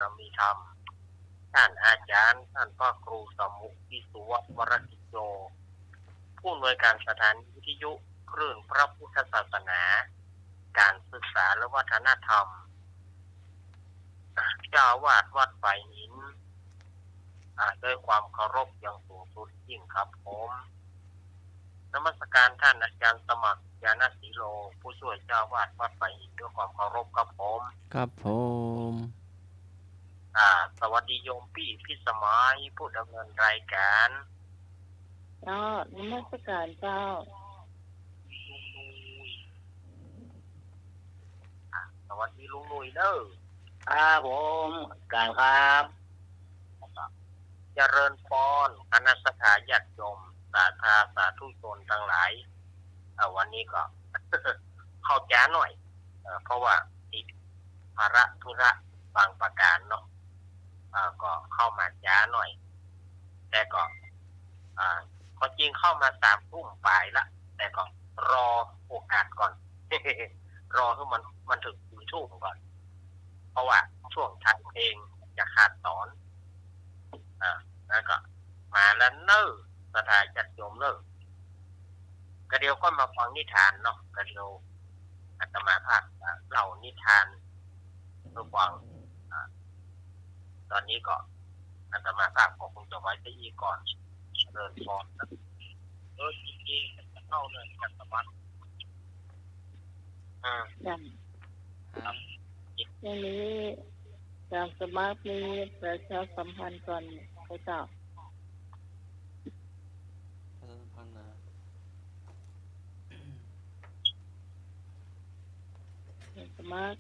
เรามีธรรมท่านอาจารย์ท่านพ่อครูสมุทิสุววรกิจโยผู้อำนวยการสถานีวิทยุคลื่นพระพุทธศาสนาการศึกษาและวัฒนธรรมเจ้าอาวาสวัดไผ่หินด้วยความเคารพอย่างสูงสุดยิ่งครับผมนมัสการท่านอาจารย์สมัครยานศิโลผู้ช่วยเจ้าอาวาสวัดไผ่หินด้วยความเคารพครับผมครับผมสวัสดีโยมพี่สมัยผู้ดำเนินรายการเจ้านมัสการเจ้าสวัสดีลุงนุ้ยเด้อครับผมการครับเจริญพรคณะสัตยาญาติโยมสาธุชนทั้งหลายวันนี้ก็ เข้าจ้าหน่อยเพราะว่าติดภาระธุระบางประการเนาะก็เข้ามาจ้าหน่อยแต่ก็ก็จริงเข้ามา3 ทุ่มปลายละแต่ก็รอโอกาสก่อน รอให้มันถึง4 ทุ่มก่อนเพราะว่าช่วงทางเพลงจะขาดตอนแล้วก็มาแล้วเน้อสถานจัดโยมเน้อกระเดียวก็มาฟังนิทานเนาะกระเดียวอาตมาภาพเล่านิทานเพื่อฟังตอนนี้ก็อาตมาภาพก็คงจะไว้ที่อีก่อนเดินพรนะจริงๆจะเข้าเลยจัตวัตจันอย่างนี้การสมัครมีประชาสัมพันธ์ก่อนพระเจ้าสมัคร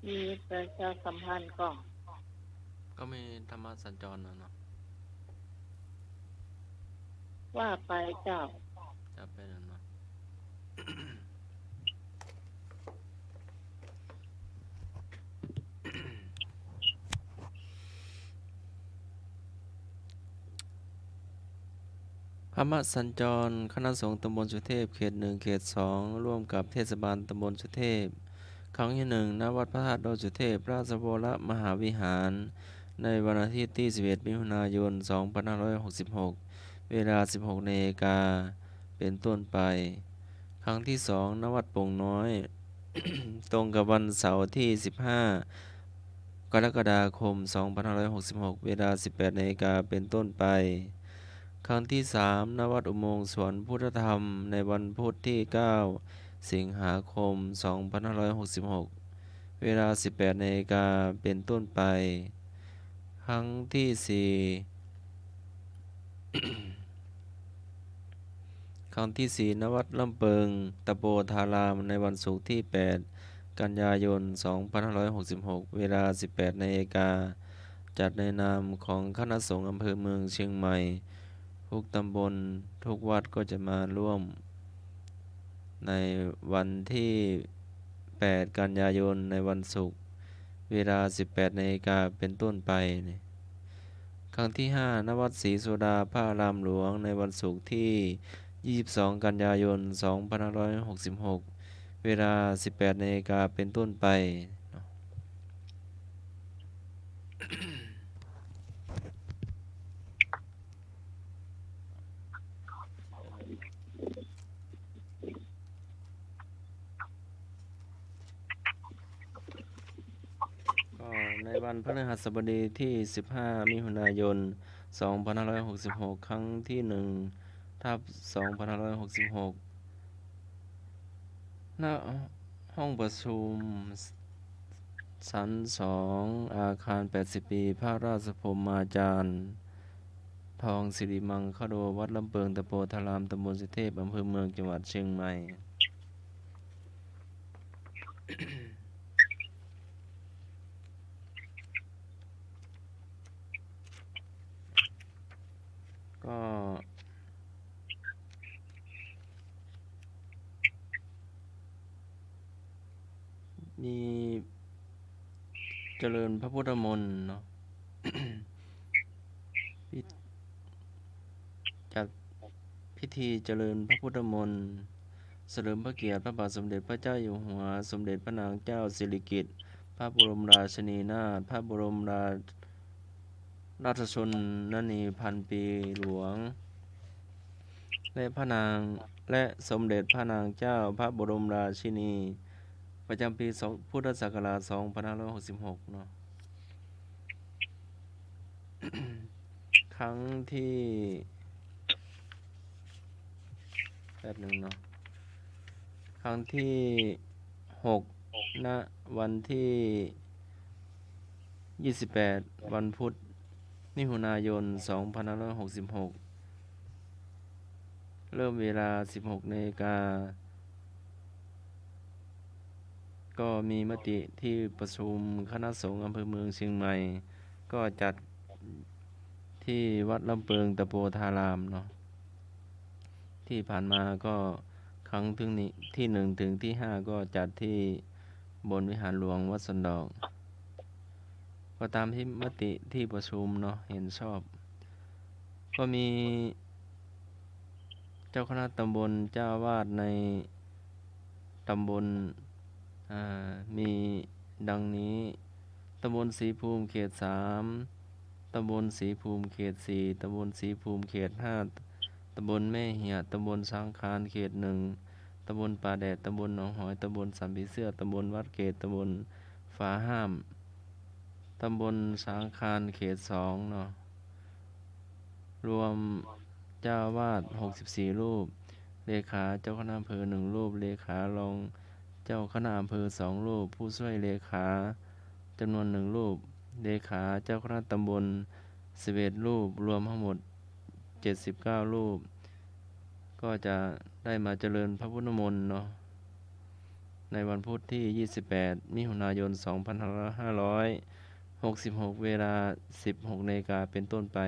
มีประชาสัมพันธ์ก่อนก็มีธรรมะสัญจรนะเนาะว่าไปเจ้าจะเป็นเนาะ ธรรมะสัญจรคณะสงฆ์ตำบลสุเทพเขต1เขต2ร่วมกับเทศบาลตำบลสุเทพครั้งที่1ณวัดพระธาตุดอยสุเทพราชวรมหาวิหารในวันอาทิตย์ที่11มิถุนายน2566เวลา 16 นาฬิกาเป็นต้นไปครั้งที่2ณวัดโป่งน้อย ตรงกับวันเสาร์ที่15กรกฎาคม2566เวลา 18 นาฬิกาเป็นต้นไปครั้งที่3ณวัดอุโมงค์สวนพุทธธรรมในวันพุธที่9สิงหาคม2566เวลา 18 นาฬิกาเป็นต้นไปครั้งที่4 ณ วัดลำเปิงตะโปธารามในวันศุกร์ที่8กันยายน2566เวลา 18 นาฬิกาจัดในนามของคณะสงฆ์อำเภอเมืองเชียงใหม่ทุกตำบลทุกวัดก็จะมาร่วมในวันที่8กันยายนในวันศุกร์เวลา 18 นาฬิกาเป็นต้นไปครั้งที่5ณ วัดศรีโสดาพระอารามหลวงในวันศุกร์ที่22กันยายน2566เวลา 18 นาฬิกาเป็นต้นไปในวันพฤหัสบดีที่15มิถุนายน2566ครั้งที่1/2566ณห้องประชุมชั้น2อาคาร80ปีพระราชพรหมาจารย์ทองสิริมังคโดวัดลำเปิงตะโปธารามตำบลสุเทพอำเภอเมืองจังหวัดเชียงใหม่ก็มีเจริญพระพุทธมนต์เนาะ จัดพิธีเจริญพระพุทธมนต์เฉลิมพระเกียรติพระบาทสมเด็จพระเจ้าอยู่หัวสมเด็จพระนางเจ้าสิริกิติ์ พระบรมราชินีนาถพระบรมราชชนนีพันปีหลวงและสมเด็จพระนางเจ้าพระบรมราชินีประจำปีพุทธศักราช2566เนาะ ครั้งที่แป๊บหนึ่งเนาะครั้งที่6ณวันที่28วันพุธมิถุนายน2566เริ่มเวลา 16 นาฬิกาก็มีมติที่ประชุมคณะสงฆ์อำเภอเมืองเชียงใหม่ก็จัดที่วัดลำเปิงตะโพธารามเนาะที่ผ่านมาก็ครั้งที่1ถึงที่5ก็จัดที่บนวิหารหลวงวัดสันดอกก็ตามที่มติที่ประชุมเนาะเห็นชอบก็มีเจ้าคณะตำบลเจ้าอาวาสในตำบลมีดังนี้ตำบลศรีภูมิเขต3ตำบลศรีภูมิเขต4ตำบลศรีภูมิเขต5ตำบลแม่เหี่ยตำบลสังขารเขต1ตำบลป่าแดดตำบลหนองหอยตำบลสัมผีเสื้อตำบลวัดเกตตำบลฟ้าห้ามตำบลสังขารเขต2เนาะรวมเจ้าอาวาส64รูปเลขาเจ้าคณะอำเภอ1รูปเลขารองเจ้าคณะอำเภอ2รูปผู้ช่วยเลขาจำนวน1รูปเลขาเจ้าคณะตำบล11รูปรวมทั้งหมด79รูปก็จะได้มาเจริญพระพุทธมนต์เนาะในวันพุธที่28มิถุนายน2566เวลา 16 นาฬิกาเป็นต้นไป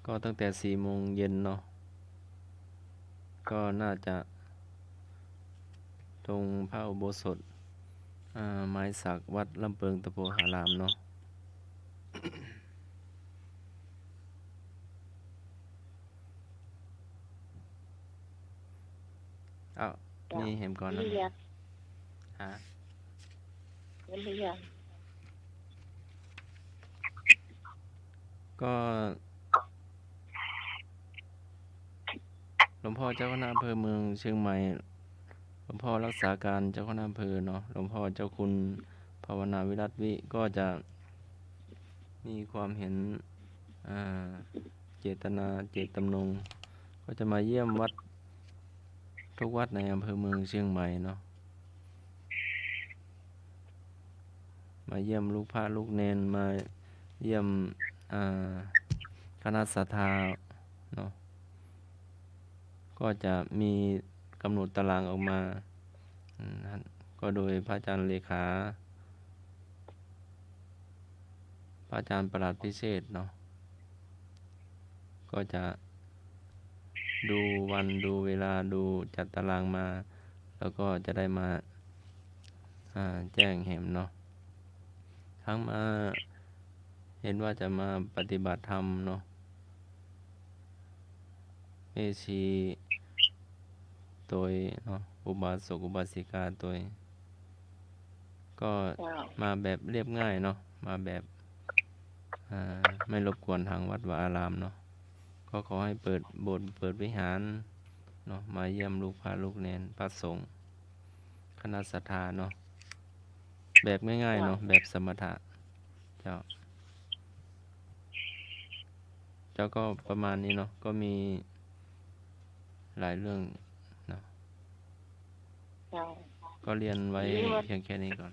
ก็ตั้งแต่ 4 โมงเย็นเนาะก็น่าจะตรงพระอุโบสถไม้สักวัดลำเปิงตะโพธารามเนาะ อ้าวนี่เห็นก่อนนะ เรียน ฮะ เรียน ก็หลวงพ่อเจ้าคณะอำเภอเมืองเชียงใหม่หลวงพ่อรักษาการเจ้าคณะอำเภอเนาะหลวงพ่อเจ้าคุณภาวนาวิรัตวิก็จะมีความเห็นเจตจำนงก็จะมาเยี่ยมวัดทุกวัดในอำเภอเมืองเชียงใหม่เนาะมาเยี่ยมลูกพระลูกเนนมาเยี่ยมคณะศรัทธาเนาะก็จะมีกำหนดตารางออกมาก็โดยพระอาจารย์เลขาพระอาจารย์ประหลัดพิเศษเนาะก็จะดูวันดูเวลาดูจัดตารางมาแล้วก็จะได้มาแจ้งแหมเนาะทั้งมาเห็นว่าจะมาปฏิบัติธรรมเนาะเมชีตัวเนาะอุบาสกอุบาสิกาตัวก็มาแบบเรียบง่ายเนาะมาแบบไม่รบกวนทางวัดวาอารามเนาะก็ขอให้เปิดโบสถ์เปิดวิหารเนาะมาเยี่ยมลูกพระลูกเนนพระสงฆ์คณะศรัทธาเนาะแบบง่ายๆเนาะแบบสมถะเจ้าก็ประมาณนี้เนาะก็มีหลายเรื่องเนาะก็เรียนไว้เพียงแค่นี้ก่อน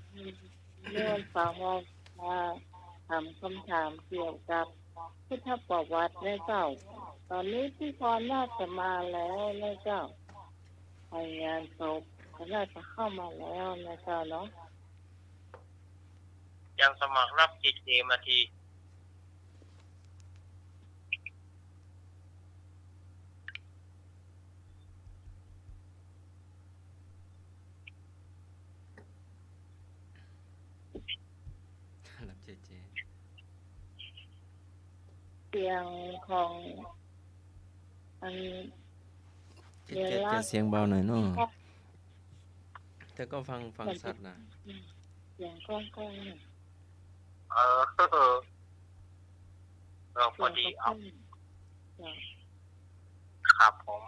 เรื่องฟังว่าถามคำถามเกี่ยวกับพุทธประวัตินะเจ้าตอนนี้พี่พรน่าจะมาแล้วนะเจ้าไปงานศพก็น่าจะเข้ามาแล้วนะเจ้าเนาะยังสมัครรับกิจเจมาทีรับเจเจเสียงของอันเสียงเบาหน่อยเนาะ แต่ก็ฟังสัตว์นะ อย่างกล้องๆเนี่ย เออพอดีเอา จ้ะ ครับผม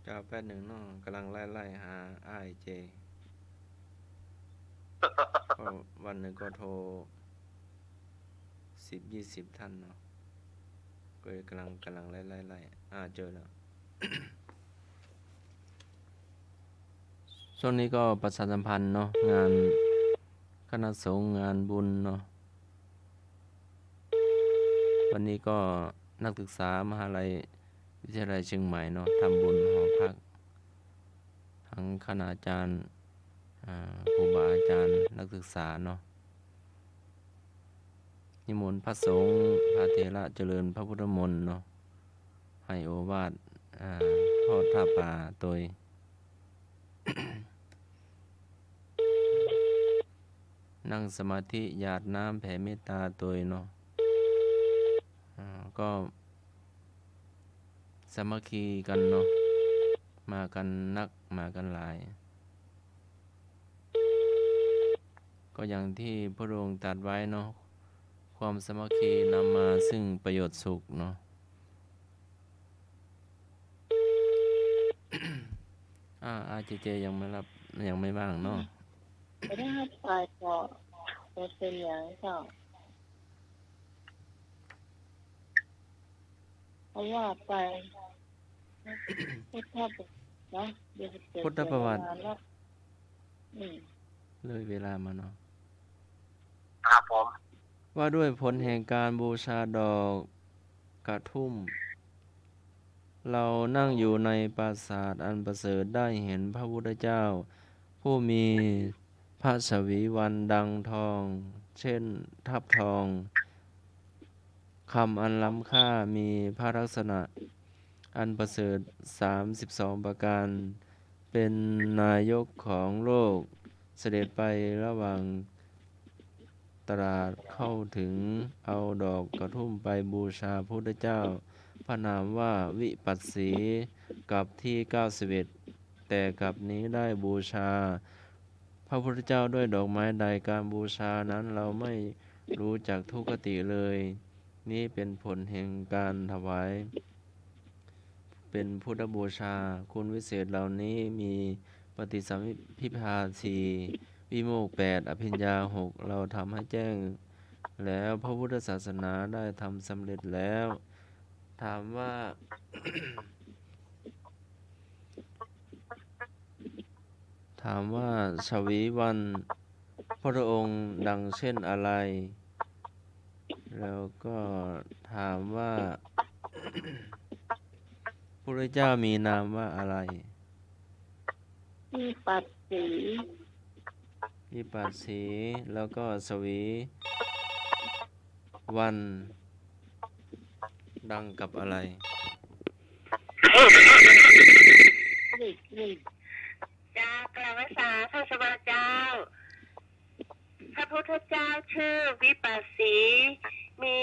981เนาะกำลังไล่หาอ้ายเจ ก็วันหนึ่งก็โทร10-20 ท่านเนาะก็กำลังไล่เจอแล้ว ช่วงนี้ก็ประชาสัมพันธ์เนาะงานคณะสงฆ์งานบุญเนาะวันนี้ก็นักศึกษามหาลัยวิทยาลัยเชียงใหม่เนาะทำบุญหอพักทั้งคณาจารย์ครูบาอาจารย์นักศึกษาเนาะนิมนต์พระสงฆ์พระเถระเจริญพระพุทธมนต์เนาะให้โอวาททอดผ้าป่าโดย นั่งสมาธิหยาดน้ำแผ่เมตตาโดยเนาะก็สามัคคีกันเนาะมากันนักมากันหลายก็อย่างที่พระองค์ตรัสไว้เนาะความสามัคคีนำมาซึ่งประโยชน์สุขเนาะ เจยังไม่รับยังไม่ว่างเนาะ ไม่ได้ไปก็เป็นอย่างเจ้าเพราะว่าไปพุทธประวัตินะเดี๋ยวจะเกิด พุทธประวัติ เวลาแล้วเลยเวลามาเนาะ ครับผม ว่าด้วยผลแห่งการบูชาดอกกระทุ่ม เรานั่งอยู่ในปราสาทอันประเสริฐได้เห็นพระพุทธเจ้า ผู้มีพระชวีวันดังทอง เช่นทับทองคำอันล้ำค่ามีพระลักษณะอันประเสริฐ32ประการเป็นนายกของโลกเสด็จไประหว่างตลาดเข้าถึงเอาดอกกระทุ่มไปบูชาพระพุทธเจ้าพระนามว่าวิปัสสีกับที่91แต่กับนี้ได้บูชาพระพุทธเจ้าด้วยดอกไม้ใดการบูชานั้นเราไม่รู้จักทุกขติเลยนี่เป็นผลแห่งการถวายเป็นพุทธบูชาคุณวิเศษเหล่านี้มีปฏิสัมภิทา4วิโมกข์8อภิญญา6เราทำให้แจ้งแล้วพระพุทธศาสนาได้ทำสำเร็จแล้วถามว่า ชวีวันพระองค์ดังเช่นอะไร แล้วก็ถามว่า พระพุทธเจ้ามีนามว่าอะไร ที่ปัดสี วิปัสสีแล้วก็สวีวันดังกับอะไร นี่ จากกล่าวภาษาพระสวาเจ้า พระพุทธเจ้าชื่อวิปัสสีมี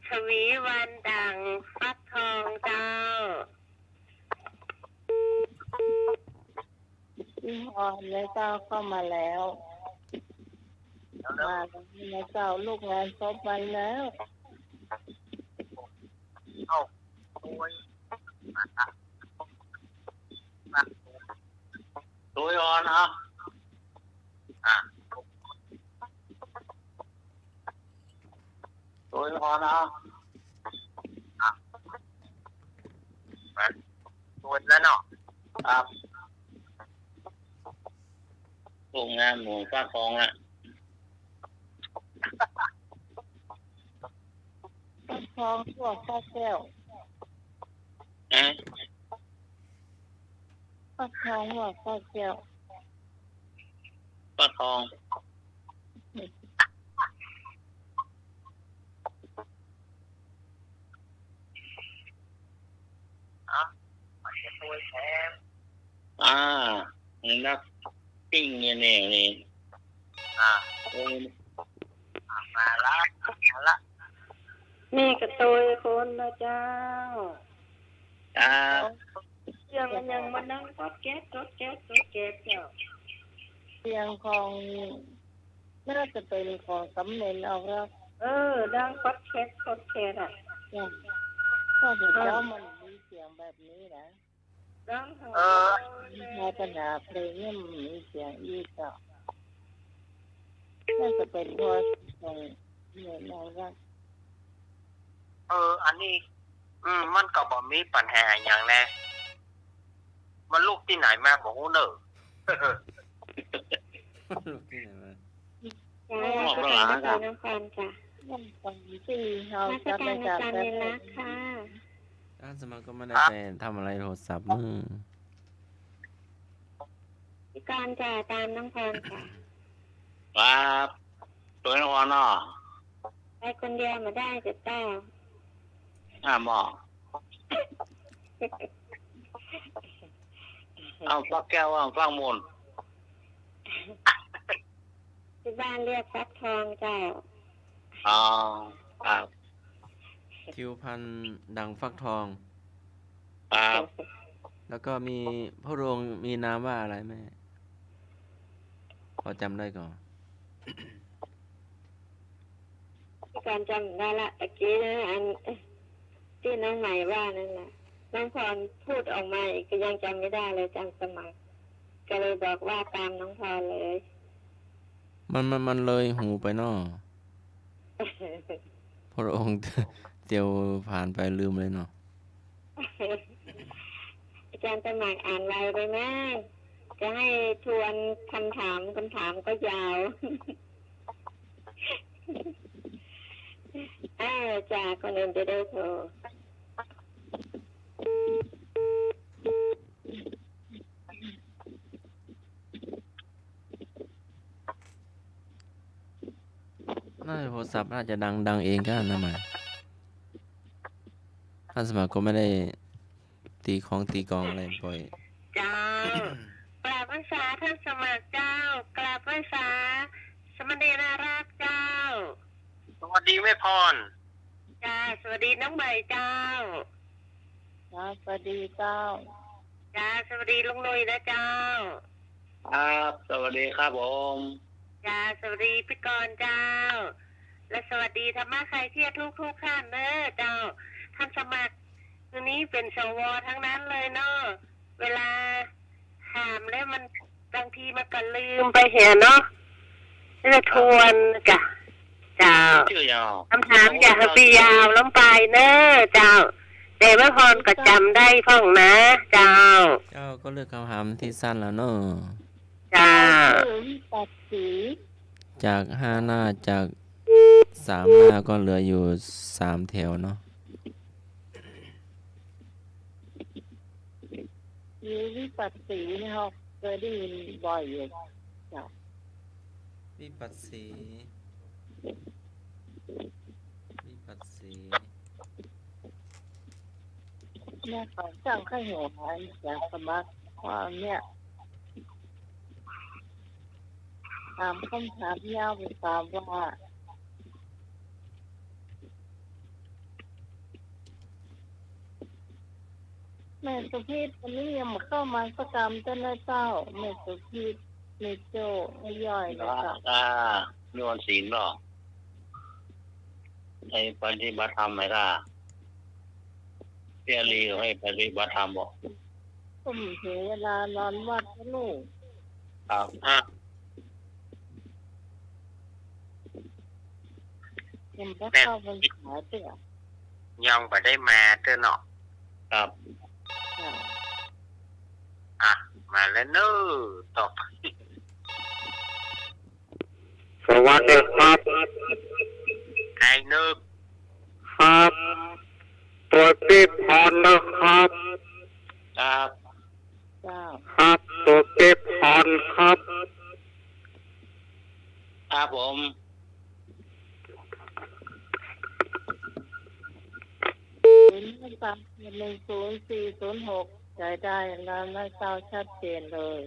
ชวีวันดังฟักทองเจ้า ที่ฮอนและเจ้าเข้ามาแล้วมาแล้วเจ้าลูกงานครบวันแล้ว เข้าโอ้ย ตัวอ่อนเอา อ่ะ ตัวอ่อนเอา ตัวแล้วเนาะ ครับโรงงานหมูฟ้าคองละ ฟักทองทั่วฟักแก้ว นะ ฟักทองทั่วฟักแก้ว ฟ้าคอง มันจะตัวแทน นี่นักปิ้งเนี่ยนี่ อ่ะ โอ้ย มาละ นี่กระตุยคนนะเจ้า ครับ เสียงมันยังมานั่งก็แก๊สเจ้า เสียงของน่าจะเป็นของสำเร็จเอาแล้ว ดังก็แก๊สอ่ะ ก็เห็นแล้วมันมีเสียงแบบนี้นะ ดังหอ ในปัญหาเพลงเนี่ยมันมีเสียงอีกอ่ะน่าจะเป็นเพราะของเนี่ยเราว่า อันนี้ มันก็บ่มีปัญหาอย่างแน่มันลูกที่ไหนมาบ่ฮู้เด้อ ลูกที่ไหนมา จ้าก็การอาจารย์น้ำฟันจ้ะ มันฟังที่เรา มาส จะ การ ไป อา จาก จารย์ แบ เน บ รักค่ะ อาสมาก็ไม่ได้ไปทำอะไรโทรศัพท์มึง พี่การจ่าตามน้ำฟันค่ะ ครับตัวน้องเนาะ ไปคนเดียวมาได้จะเต้า หมอเอาฟักแก้วว่าฟังมูล ที่บ้านเรียกฟักทองเจ้า อ๋อครับ ทิวพันธุ์ดังฟักทอง ครับ แล้วก็มีพระองค์มีนามว่าอะไรแม่พอจำได้ก่อน พี่การจำได้ละตะกี้นะอันที่น้องใหม่ว่านั่นแหละน้องพรพูดออกมาอีกก็ยังจำไม่ได้เลยจำสมัยก็เลยบอกว่าตามน้องพรเลย มันเลยหูไปเนาะพระองค์ เตียวผ่านไปลืมเลยเนาะ อาจารย์สมัครอ่านไวไปไหมจะให้ทวนคำถามก็ยาว จ่าคนอื่นจะได้โทร น่าจะโทรศัพท์น่าจะดังเองก็นั่นหมายท่านสมัครก็ไม่ได้ตีของตีกองอะไรปล่อย เจ้ากราบไหว้สาท่านสมัครเจ้ากราบไหว้สาสมเด็จนารักเจ้า สวัสดีแม่พร จ้าสวัสดีน้องใหม่เจ้า สวัสดีเจ้า จ้าสวัสดีลุงลุยนะเจ้า ครับสวัสดีครับผม จ้าสวัสดีพี่กรณ์เจ้า และสวัสดีธรรมะใครเที่ยทุกท่านเนอะเจ้าท่านสมัครวันนี้เป็นสวทั้งนั้นเลยเนาะเวลาถามแล้วมันบางทีมันก็ลืมไปเห็นเนาะจะทวนจ้ะเจ้า ชื่อยาว คำถามอย่าให้ยาวล้มไปเนอะเจ้าแต่แม่พรก็จำได้พ่องนะเจ้า เจ้าก็เลือกคำถามที่สั้นแล้วเนาะ เจ้า ตัดสี จาก5 หน้าจาก3 หน้าก็เหลืออยู่3 แถวเนาะ มีวิปัสสีนะครับเคยได้ยินบ่อยอยู่จ้ะ วิปัสสีวิปัสสี เนี่ยเขาจ้างข้าหัวหายอย่างสมัครว่าเนี่ยถามคำถามยาวไปตามว่าแม่สุพีตวันนี้ยังมาเข้ามาสักกรรมเจ้าหน้าเจ้าแม่สุพีตแม่โจ้แม่ย่อยนะครับ นวลศีลหรอให้ปฏิบัติธรรมไหมล่ะเพียรีให้ปฏิบัติธรรมบอก ผมถึงเวลานอนวัดนะลูก ครับ ยังไม่เข้าพรรษาเจ้า ยังบ่ได้มาเด้อเนาะ ครับ มาแล้วเนอะต่อไป สวัสดีครับ ไอ้นึก ครับตัวติดพรนะครับ ครับ เจ้า ครับตัวติดพรครับครับผม 053104006จ่ายได้แล้วนะเจ้าชัดเจนเลย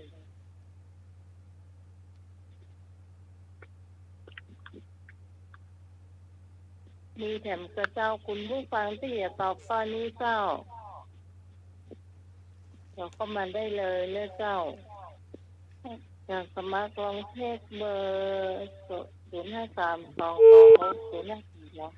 มีแถมกระเจ้าคุณผู้ฟังที่อย่าตอบข้อนี้เจ้า เราเข้ามาได้เลยเลยเจ้าจากสมัครลองเทคเบอร์053226054เนาะ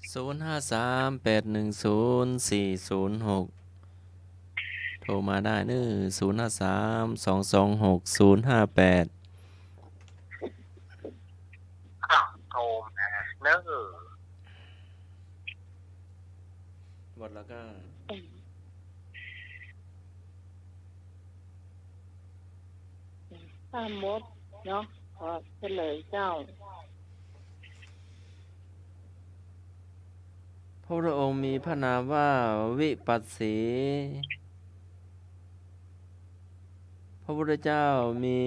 0538104006โทรมาได้เน้อ0532260058โทรมาเน้อหมดแล้วก็ข้ามมดเนาะขอเฉลยเจ้าพระองค์มีพระนามว่าวิปัสสีพระพุทธเจ้ามี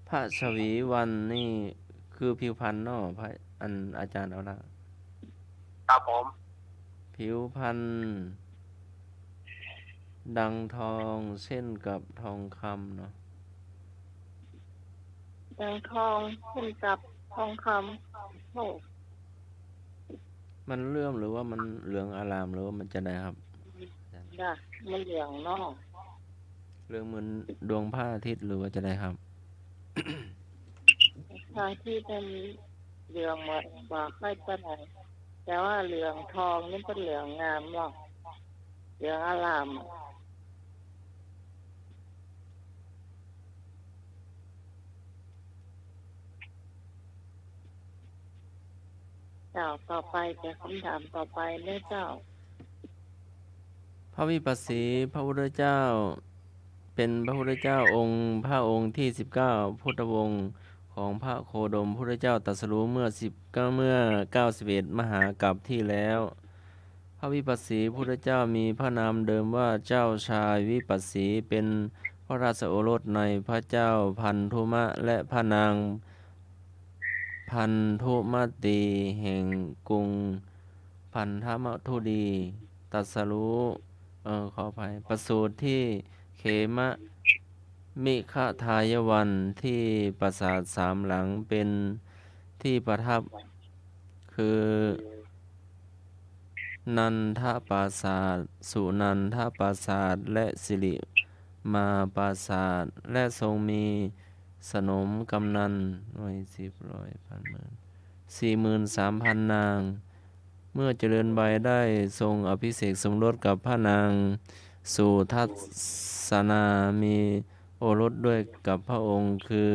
พระชวีวันนี่คือผิวพรรณเนาะพระอาจารย์เอาละครับผมผิวพรรณดังทองเช่นกับทองคำเนาะดังทองขึ้นกับทองคำโอ้มันเลื่อมหรือว่ามันเหลืองอารามหรือว่ามันจะได้ครับด่ะมันเหลืองนอกเรื่องเหมือนดวงพระอาทิตย์หรือว่าจะได้ครับทางที่เป็นเหลืองหมดว่าค่อยเป็นไหนแต่ว่าเหลืองทองนี่เป็นเหลืองงามหรอกเหลืองอารามเจ้าต่อไปจะคำถามต่อไปเลยเจ้าพระวิปัสสีพระพุทธเจ้าเป็นพระพุทธเจ้าพระองค์ที่19พุทธวงศ์ของพระโคดมพุทธเจ้าตรัสรู้เมื่อ91มหากัปที่แล้วพระวิปัสสีพุทธเจ้ามีพระนามเดิมว่าเจ้าชายวิปัสสีเป็นพระราชโอรสในพระเจ้าพันธุมะและพระนางพันธุมตีแห่งกรุงพันธมทุดีตรัสรู้ขออภัยประสูติที่เขมะมิขทายวันที่ปราสาทสามหลังเป็นที่ประทับคือนันทปราสาทสุนันทปราสาทและสิริมาปราสาทและทรงมีสนมกำนันหน่วย10,000,000 40,000 นางเมื่อเจริญใบได้ทรงอภิเษกสมรสกับพระนางสุทัศนามีโอรสด้วยกับพระองค์คือ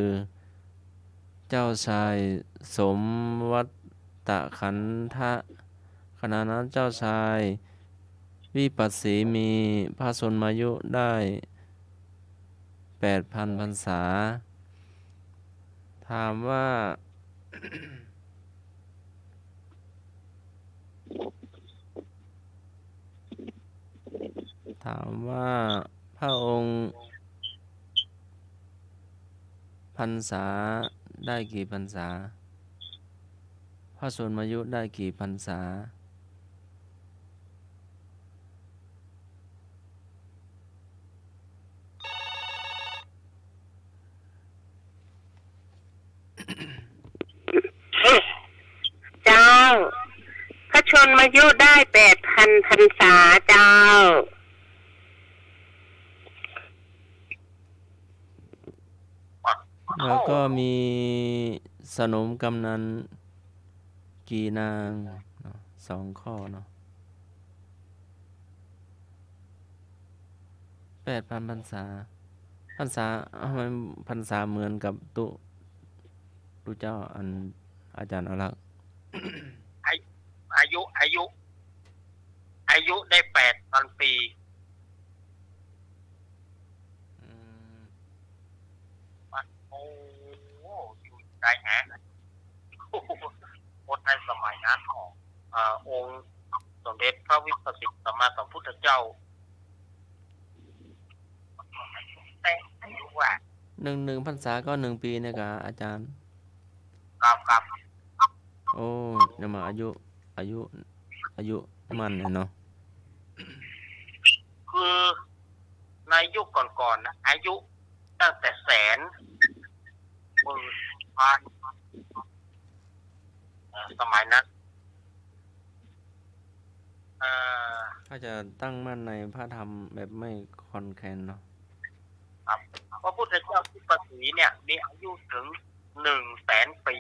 เจ้าชายสมวัตตขันธะขณะนั้นเจ้าชายวิปัสสีมีพระชนมายุได้ 8,000 พรรษาถามว่าพระองค์พรรษาได้กี่พรรษาพระชนมายุได้กี่พรรษาเจ้าพระชนมายุได้8,000 พรรษาเจ้าแล้วก็มีสนมกำนันกี่นาง2 ข้อเนาะ 8,000 พรรษาทำไมพรรษาเหมือนกับตุเจ้าอาจารย์อารักษ์อายุได้8,000 ปีโอ้อยู่ใจแหงคนในสมัยนั้นขององค์สมเด็จพระวิปัสสิสัมมาสัมพุทธเจ้าแต่อายุว่า1 พรรษาก็1 ปีเนี่ยครับอาจารย์ครับโอ้เนี่ยมาอายุ อายุมันเนาะ คือในยุคก่อนๆนะอายุตั้งแต่แสนหมื่นพันสมัยนั้นถ้าจะตั้งมั่นในพระธรรมแบบไม่คอนแคลนเนาะ ครับพระพุทธเจ้าวิปัสสีเนี่ยมีอายุถึง100,000 ปี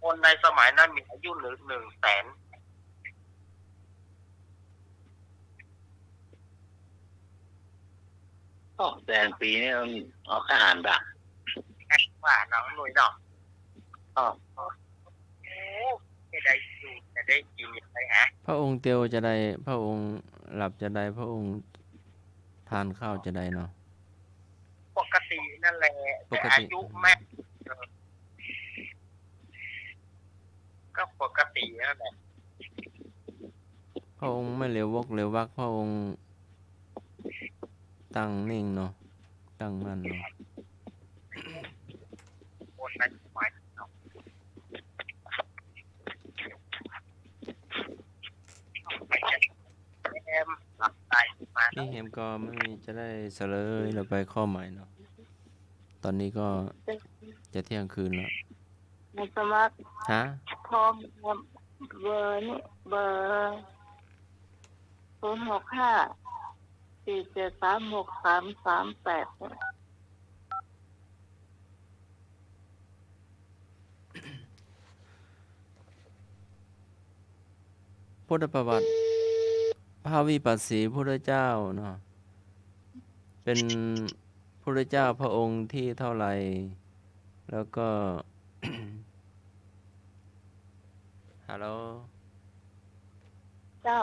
คนในสมัยนั้นมีอายุถึง100,000100,000 ปีนี่เอาแค่หารแบบว่าน้องหนุ่ยเนาะจะได้ดูจะได้กินอะไรฮะ พระองค์เตียวจะได้พระองค์หลับจะได้พระองค์ทานข้าวจะได้เนาะ ปกตินั่นแหละแต่อายุแม่ก็ปกตินั่นแหละ พระองค์ไม่เหลววกเหลววักพระองค์ตั้งนิ่งเนาะตั้งมั่นเนาะ คนในสมัยเนาะแอมหลับตายมา นี่เห็มก็ไม่จะได้เสลยเราไปข้อใหม่เนาะตอนนี้ก็จะเที่ยงคืนแล้ว ในสมัคร ฮะ พร้อมเบอร์นี่เบอร์065 4736338 พุทธประวัติพระวิปัสสีพุทธเจ้าเนาะเป็นพุทธเจ้าพระองค์ที่เท่าไหร่แล้วก็ ฮัลโหล เจ้า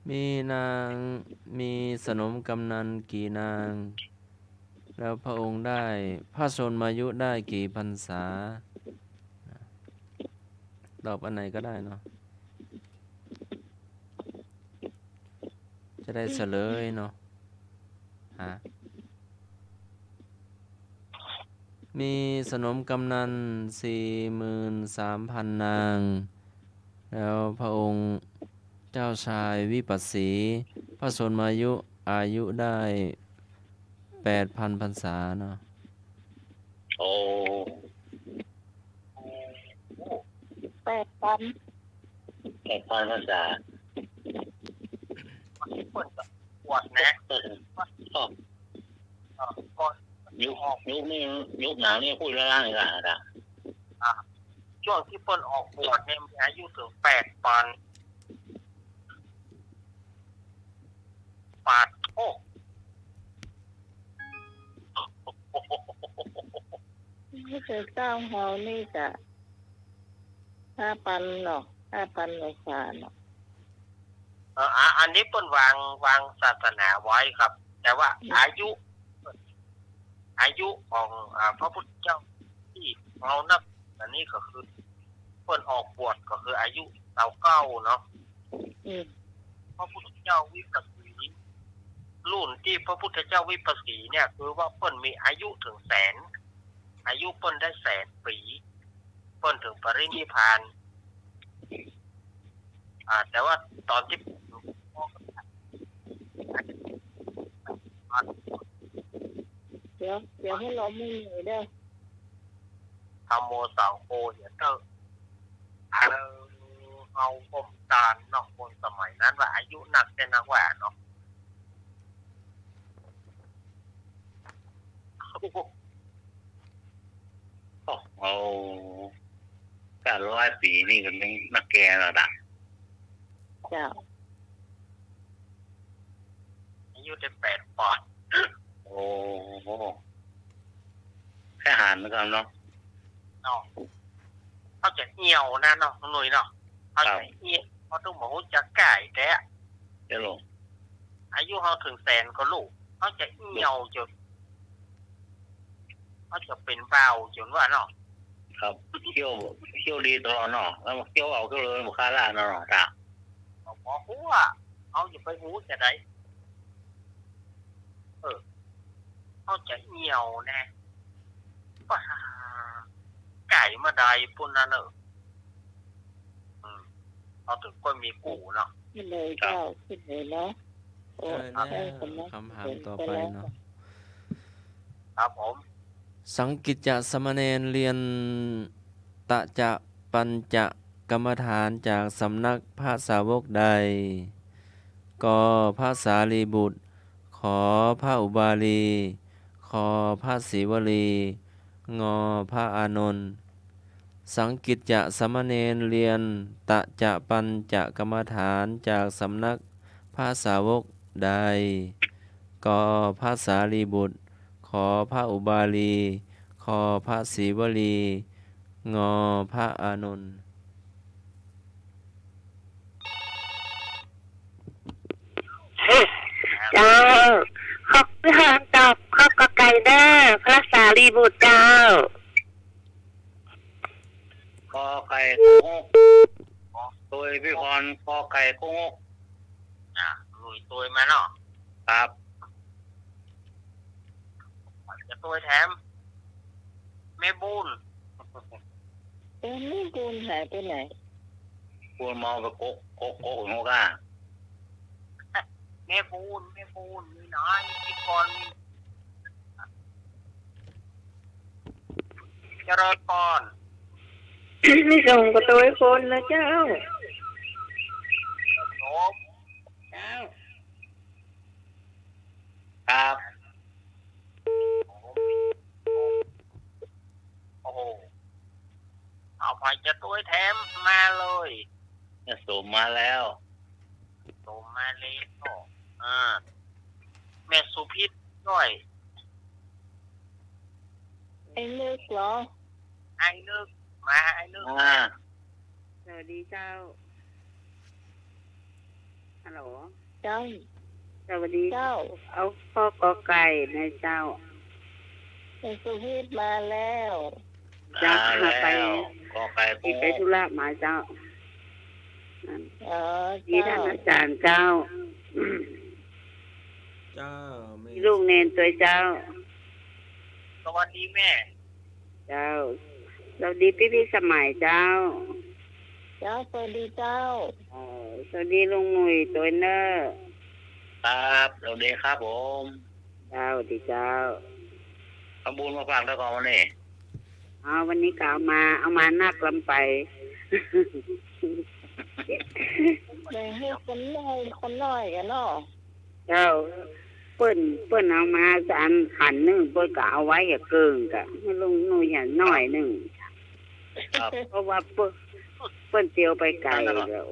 มีนางมีสนมกำนันกี่นาง แล้วพระองค์ได้พระชนมายุได้กี่พรรษาตอบอันไหนก็ได้เนาะจะได้เฉลยเนาะฮะมีสนมกำนัน 43,000 นาง แล้วพระองค์เจ้าชายวิปัสสีพระชนมายุอายุได้ 8,000 พรรษาเนาะ โอ้ 8,000 8,000 ภาษา เปิดกับปวดนะก่อน ยุคนี้ยุคหนาวนี่พูดล่างๆเลยล่ะ ช่วงที่เปิ้นออกบวชเนี่ยมีอายุถึง8,000ปาดโอ้ ไม่เคยเจ้าเฮานี่จะ5,000หรอก5,000ภาษาเนาะ อันนี้เปิ้นวางศาสนาไว้ครับ แต่ว่าอายุของพระพุทธเจ้าที่เรานับอันนี้ก็คือเปิ้นออกบวชก็คืออายุ29เนาะพระพุทธเจ้าวิปัสสีรุ่นที่พระพุทธเจ้าวิปัสสีเนี่ยคือว่าเปิ้นมีอายุถึงแสนอายุเปิ้นได้100,000 ปีเปิ้นถึงปรินิพพานแต่ว่าตอนที่เดี๋ยวให้เราไม่เหนื่อยเด้อ ธรรมโมสังโฆเนี่ยเตอเอาผมตาลเนาะคนสมัยนั้นว่าอายุหนักแต่นักแหวนเนาะเอา900 ปีนี่ก็นักแก่แล้วล่ะ เจ้า อายุได้8 ปอนด์ โอ้แค่หารแล้วกันเนาะ เนาะเขาจะเหี่ยวนะเนาะหนุ่ยเนาะเขาจะเหี่ยวเขาต้องบอกว่าจะก่ายแต่ เจ้าลง อายุเขาถึง100,000ก็ลูกเขาจะเหี่ยวจนเขาจะเป็นเบาจนว่าเนาะ ครับเที่ยวดีตลอดเนาะแล้วเที่ยวเอาก็เลยบ่ค่าล่าเนาะจ้ะ หมอหัวเขาจะไปหูจะได้เขาจะเหี่ยวแน่ ไก่มาได้ปุ่นนั่นเนอะเอาถึงก็มีกูเนาะ ขึ้นเลยเจ้าขึ้นเลยเนาะโอ้ ใช่แล้ ให้ ว คนนะ คำถามต่อไปเนาะ ครับผม สังกิจจะสมณเณรเรียนตะจะปัญจะกรรมฐานจากสำนักพระสาวกใดกพระสารีบุตร ขอพระอุบาลีขอพระศรีวลีงอพระอานนท์สังกิจจะสมณเณรเรียนตะจะปัญจะกรรมฐานจากสำนักพระสาวกใดกพระสารีบุตร ขอพระอุบาลีขอพระศรีวลีงอพระอานนท์ เจ้าขอบทางตอบข้อกอไก่เด้อพระสารีบุตรเจ้า กอไก่โกงกตัวพี่พรกอไก่โกงก ลุยตัวมาเนาะ ครับ จะตัวแถมแม่บุญ นี่กูนหายไปไหน กูมองไปโกกโกกโกกหัวก้า แม่บุญมีน้อยพี่คนเจริญพร ไม่ส่งกับตัวคนนะเจ้า โสม เจ้า ครับ โอ้โหเอาไปจะตัวแถมมาเลย เนี่ยสูบมาแล้ว โสมมาเลยโอ้แม่สุพิษด้วย ไอ้นึกเหรอ ไอ้นึกมาไอ้นึก สวัสดีเจ้าฮัลโหล เจ้า สวัสดี เจ้า เอาข้อกอไก่นะเจ้า ไอ้สุพิษมาแล้ว จะ มา ไป แล้วกอไก่โก ที่ ง ไป ก ธุระมาเจ้านั่น อ๋อ ดี เจ้า ท่านอาจารย์เจ้า เจ้าไม่ ลูกเนนตัวเจ้า สวัสดีแม่ เจ้าสวัสดีพี่สมัยเจ้า เจ้าสวัสดีเจ้า สวัสดีลุงหนุ่ยตัวเนอร์ ครับเราเดครับผม เจ้าดีเจ้า ขบุญมาฝากแล้วก่อนวันนี้ วันนี้ก็เอามานักลำไป แบ่งให้คนน้อยกันเนาะ เจ้าเปิ้นเอามาจานขันหนึ่งเปิ้นก็เอาไว้อย่าเกินกะให้ลุงหนุ่ยอย่างน้อยหนึ่ง ครับ เพราะว่าเปิ้นเตียวไปไกลแล้ว แล้ว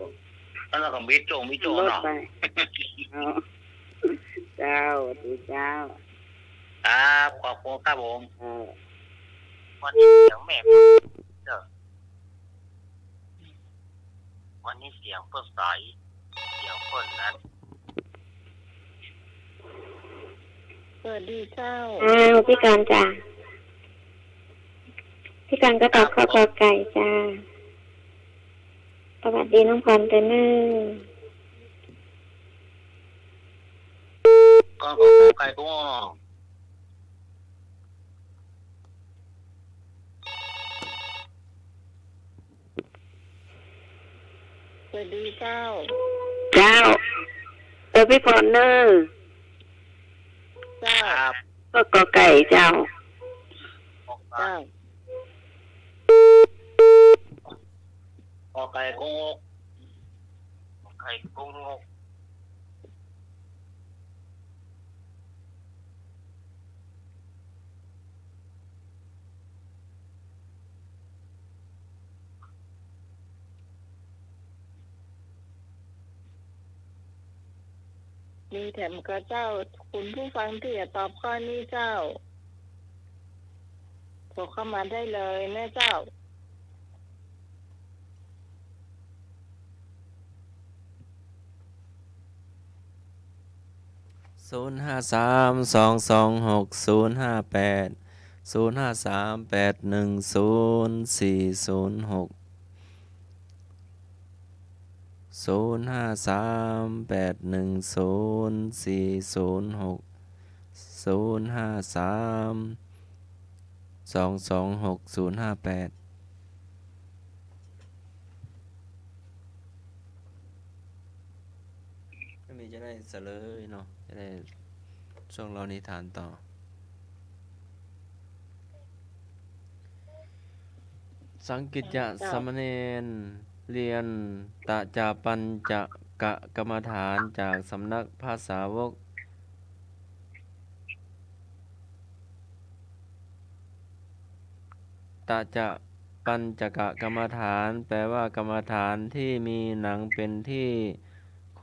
เราก็มิโจรถ เนาะ ไปเอาเจ้าดีเจ้า ครับขอบคุณครับผม วันนี้เสียงแม่เด้อวันนี้เสียงเพิ่นใสเสียงเพิ่นนั้น สวัสดีเจ้า พี่การจ้ะพี่การก็ตอบข้อกอไก่จ้าสวัสดีน้องพรเตเนอร์ กอไก่โกง สวัสดีเจ้า เจ้าพี่พรเนอร์ เจ้า ครับ ก็กอไก่เจ้า เจ้า กอไก่โกงก ไข่กุ้งงกมีแถมกับเจ้า คุณผู้ฟังที่จะตอบข้อนี้เจ้าโทรเข้ามาได้เลยนะเจ้า 053-226-058 053-810-406 053-810-406 053-226-058 ได้เสลยเนาะจะได้ช่วงเรานิทานต่อสังกิจจะสามเณรเรียนตะจาปัญจกะกรรมฐานจากสำนักภาษาวกตะจะปัญจกะกรรมฐานแปลว่ากรรมฐานที่มีหนังเป็นที่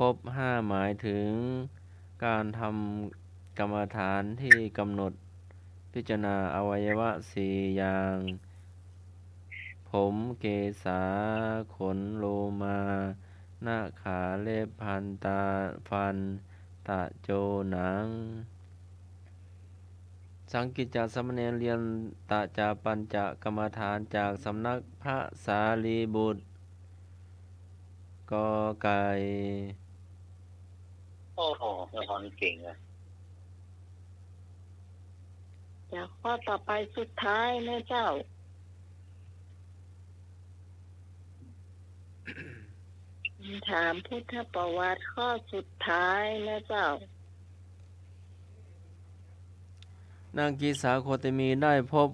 ครบห้าหมายถึงการทำกรรมฐานที่กำหนดพิจารณาอวัยวะสี่อย่างผมเกศาขนโลมาหน้าขาเล็บพันตาฟันตะโจหนังสังกิจจสามเณรเรียนตะจาปัญจกรรมฐานจากสำนักพระสารีบุตรกอไก่ โอ้โหแม่พรเก่งเลย จากข้อต่อไปสุดท้ายนะเจ้าถามพุทธประวัติข้อสุดท้ายนะเจ้านางกีสาโคตมีได้พบ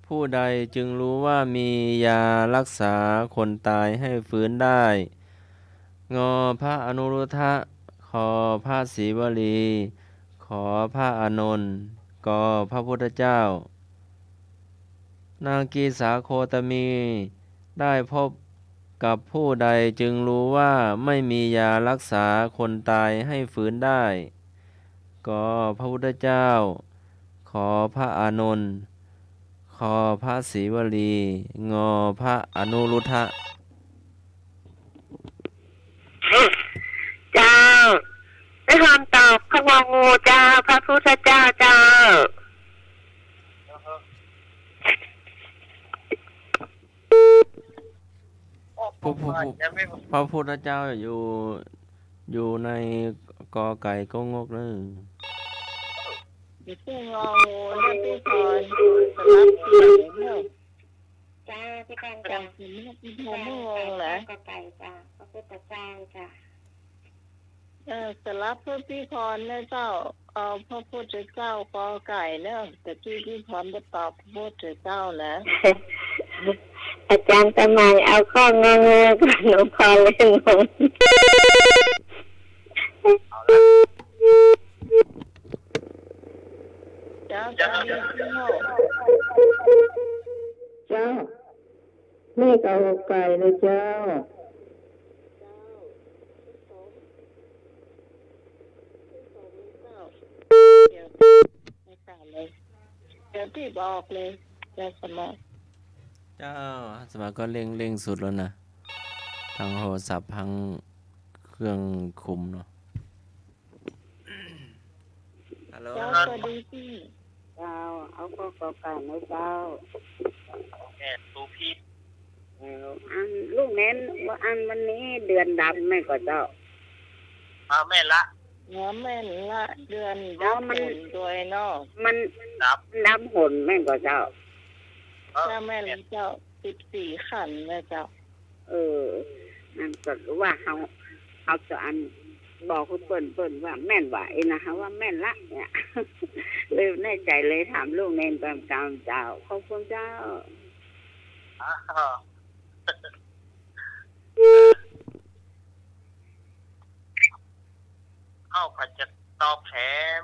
ผู้ใดจึงรู้ว่ามียารักษาคนตายให้ฟื้นได้งอพระอนุรุทธะขอพระศรีวลี ขอพระอานนท์กอพระพุทธเจ้านางกีสาโคตมีได้พบกับผู้ใดจึงรู้ว่าไม่มียารักษาคนตายให้ฟื้นได้ก็พระพุทธเจ้าขอพระอานนท์ขอพระศรีวลีงอพระอนุรุทธะเจ้าได้คำตอบขวงูเจ้าพระพุทธเจ้าเจ้าพระพุทธเจ้าอยู่ในกอไก่ก็งกเลยอยู่ที่งองูและที่พรสลับเสียงเนี่ยจ้าพี่กัน จำสิไม่ที่พรไม่งงเหรอ ก็ไก่จ้าพระพุทธเจ้าจ้าสลับเพื่อพี่พรนะเจ้าเอาพระพุทธเจ้ากอไก่เนี่ยแต่พี่พรจะตอบพระพุทธเจ้านะ อาจารย์ทำไมเอาข้องงกับหนูพอเลยงงเจ้าจะดีที่โง่เจ้าแม่ก็เอาไก่เลยเจ้าเดี๋ยวไม่กล่าวเลยเดี๋ยวพี่บอกเลยจะสมัครเจ้าสมัครก็เร่งสุดแล้วนะทั้งโทรศัพท์ทั้งเครื่องคุมเนาะฮัลโหล เจ้าสวัสดีพี่เจ้าเอาก็กอไก่นะเจ้าแม่ตูพีอันลูกเน้นว่าอันวันนี้เดือนดำไม่ก็เจ้าแม่ละหัวแม่นละเดือนดับมันด้วยเนาะมันดำหนแม่ก็เจ้าเจ้าแม่นเจ้า14ขันนะเจ้านั่นก็ว่าเขาจะอันบอกคุณเปิ้นว่าแม่นว่าเองนะคะว่าแม่นละเนี่ยเลยแน่ใจเลยถามลูกเนนตามกรรมเจ้าขอบคุณเจ้าอาจจะตอบแถม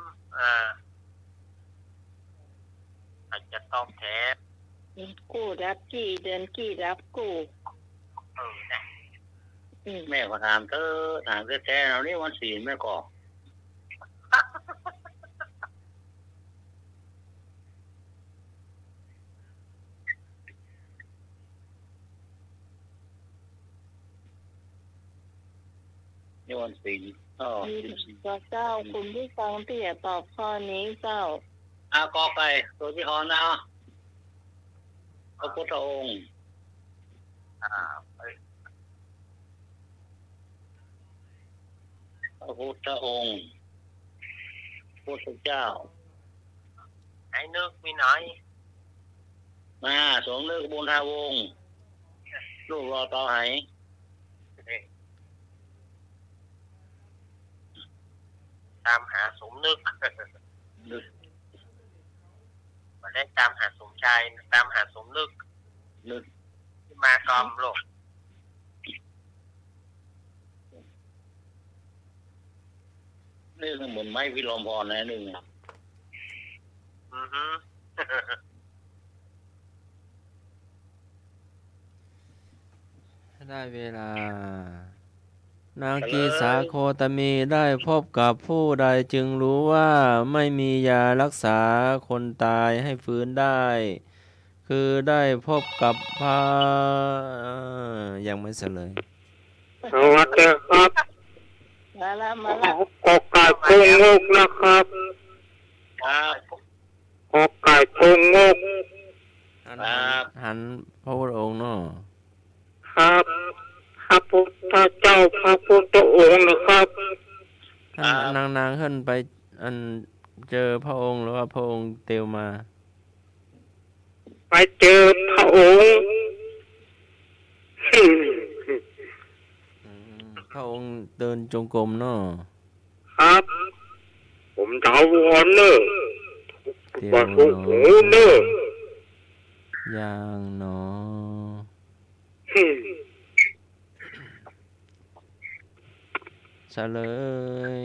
อาจจะตอบแถมกู้รับกี่เดือนกี่รับกู้นะแม่ก็ถามแท้ๆเรานี่วันศีลแม่ก็นี่วันศีลเจ้าคุณที่ฟังที่จะตอบข้อนี้เจ้ากอไก่ตัวที่หอนนะพระพุทธองค์พระพุทธองค์พุทธเจ้าไอ้นึกมีไหนมาสมนึกบุญทาวงศ์ลูกรอต่อไห ตามหาสมนึกมาได้ตามหาสมชายตามหาสมนึกที่มากรมโลกนี่เหมือนไม้พิรมพรนะนึงอือฮึ ได้เวลา นากีสาโคตมีได้พบกับผู้ใดจึงรู้ว่าไม่มียารักษาคนตายให้ฟื้นได้ คือได้พบกับพระยังไม่เฉลย สวัสดีครับ มาแล้วกอไก่พุงงกนะครับกอไก่พุงงกหันพระพุทธองค์เนาะครับพระพุทธเจ้าพระพุทธองค์นะครับนางขึ้นไปเจอพระองค์หรือว่าพระองค์เตียวมาไปเจอพระองค์พระองค์เดินจงกรมเนาะครับผมเดาวันเนอะว่าถูกหูเนอะอย่างเนาะเฉลย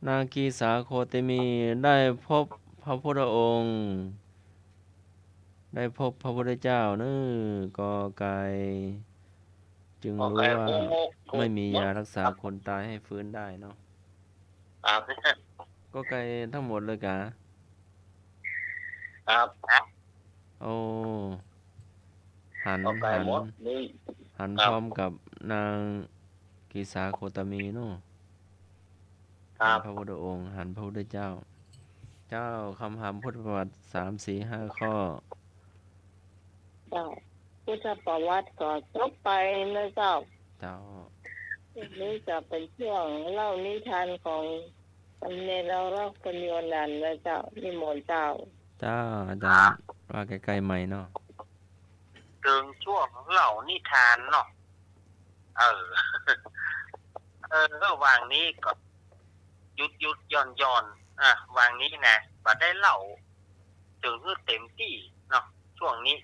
นากีสาโคเตมีได้พบพระพุทธองค์ได้พบพระพุทธเจ้าเนื้อกอไก่จึงรู้ว่าไม่มียารักษาคนตายให้ฟื้นได้เนาะก็ไก่ทั้งหมดเลยกะครับโอ้หันพร้อมกับนางกีสาโคตมีเนาะพระพุทธองค์หันพระพุทธเจ้าคำถามพุทธประวัติ3-4-5 ข้อเจ้าพุทธประวัติก็จบไปนะเจ้านี่จะเป็นช่วงเล่านิทานของสำเนียงเรารักคนโยนันนะเจ้านิมนต์เจ้าอาจารย์ว่าใกล้ๆใหม่เนาะถึงช่วงเล่านิทานเนาะระหว่างนี้ก็หยุดย่อนวางนี้นะบัดได้เล่าถึงเต็มที่เนาะช่วงนี้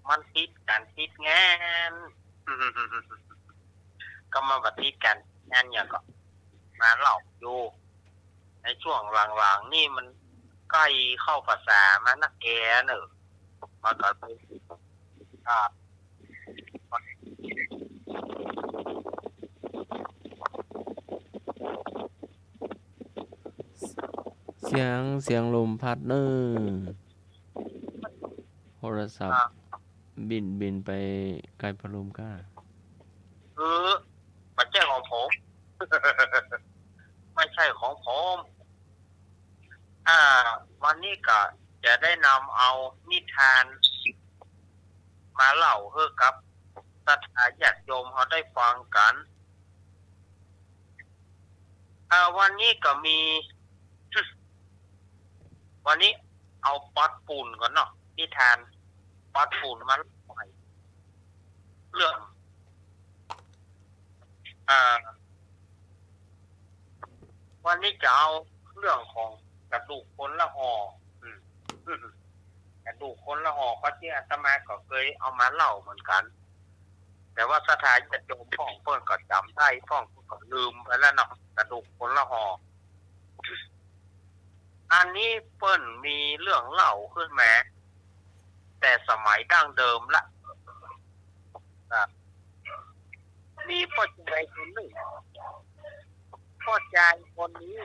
มันติดงานก็มาบัดติดกันงานอย่างก็มาเล่าอยู่ในช่วงหลังๆนี่มันใกล้เข้าภาษามานักแกเนอะมาก็เสียงลมพัดเนอโทรศัพท์บินไปไกลพะลมก้าไม่ใช่ของผม ไม่ใช่ของผมวันนี้ก็จะได้นำเอานิทานมาเล่าให้กับศรัทธาญาติโยมเขาได้ฟังกันวันนี้ก็มี วันนี้เอาปัดปูนก่อนเนาะนิทานปัดปูนมาเล่าให้เรื่องวันนี้จะเอาเรื่องของกระดูกคนละห่อกระดูกคนละห่อก็ที่อาตมาก็เคยเอามาเล่าเหมือนกันแต่ว่าสถานจะโยมพ่องเพิ่นก็จำได้พ่องก็ลืมไปแล้วเนาะกระดูกคนละห่ออันนี้เพิ่นมีเรื่องเล่าขึ้นมาแต่สมัยดั้งเดิมละมีพ่อใจคนหนึ่งพ่อใจคนนี้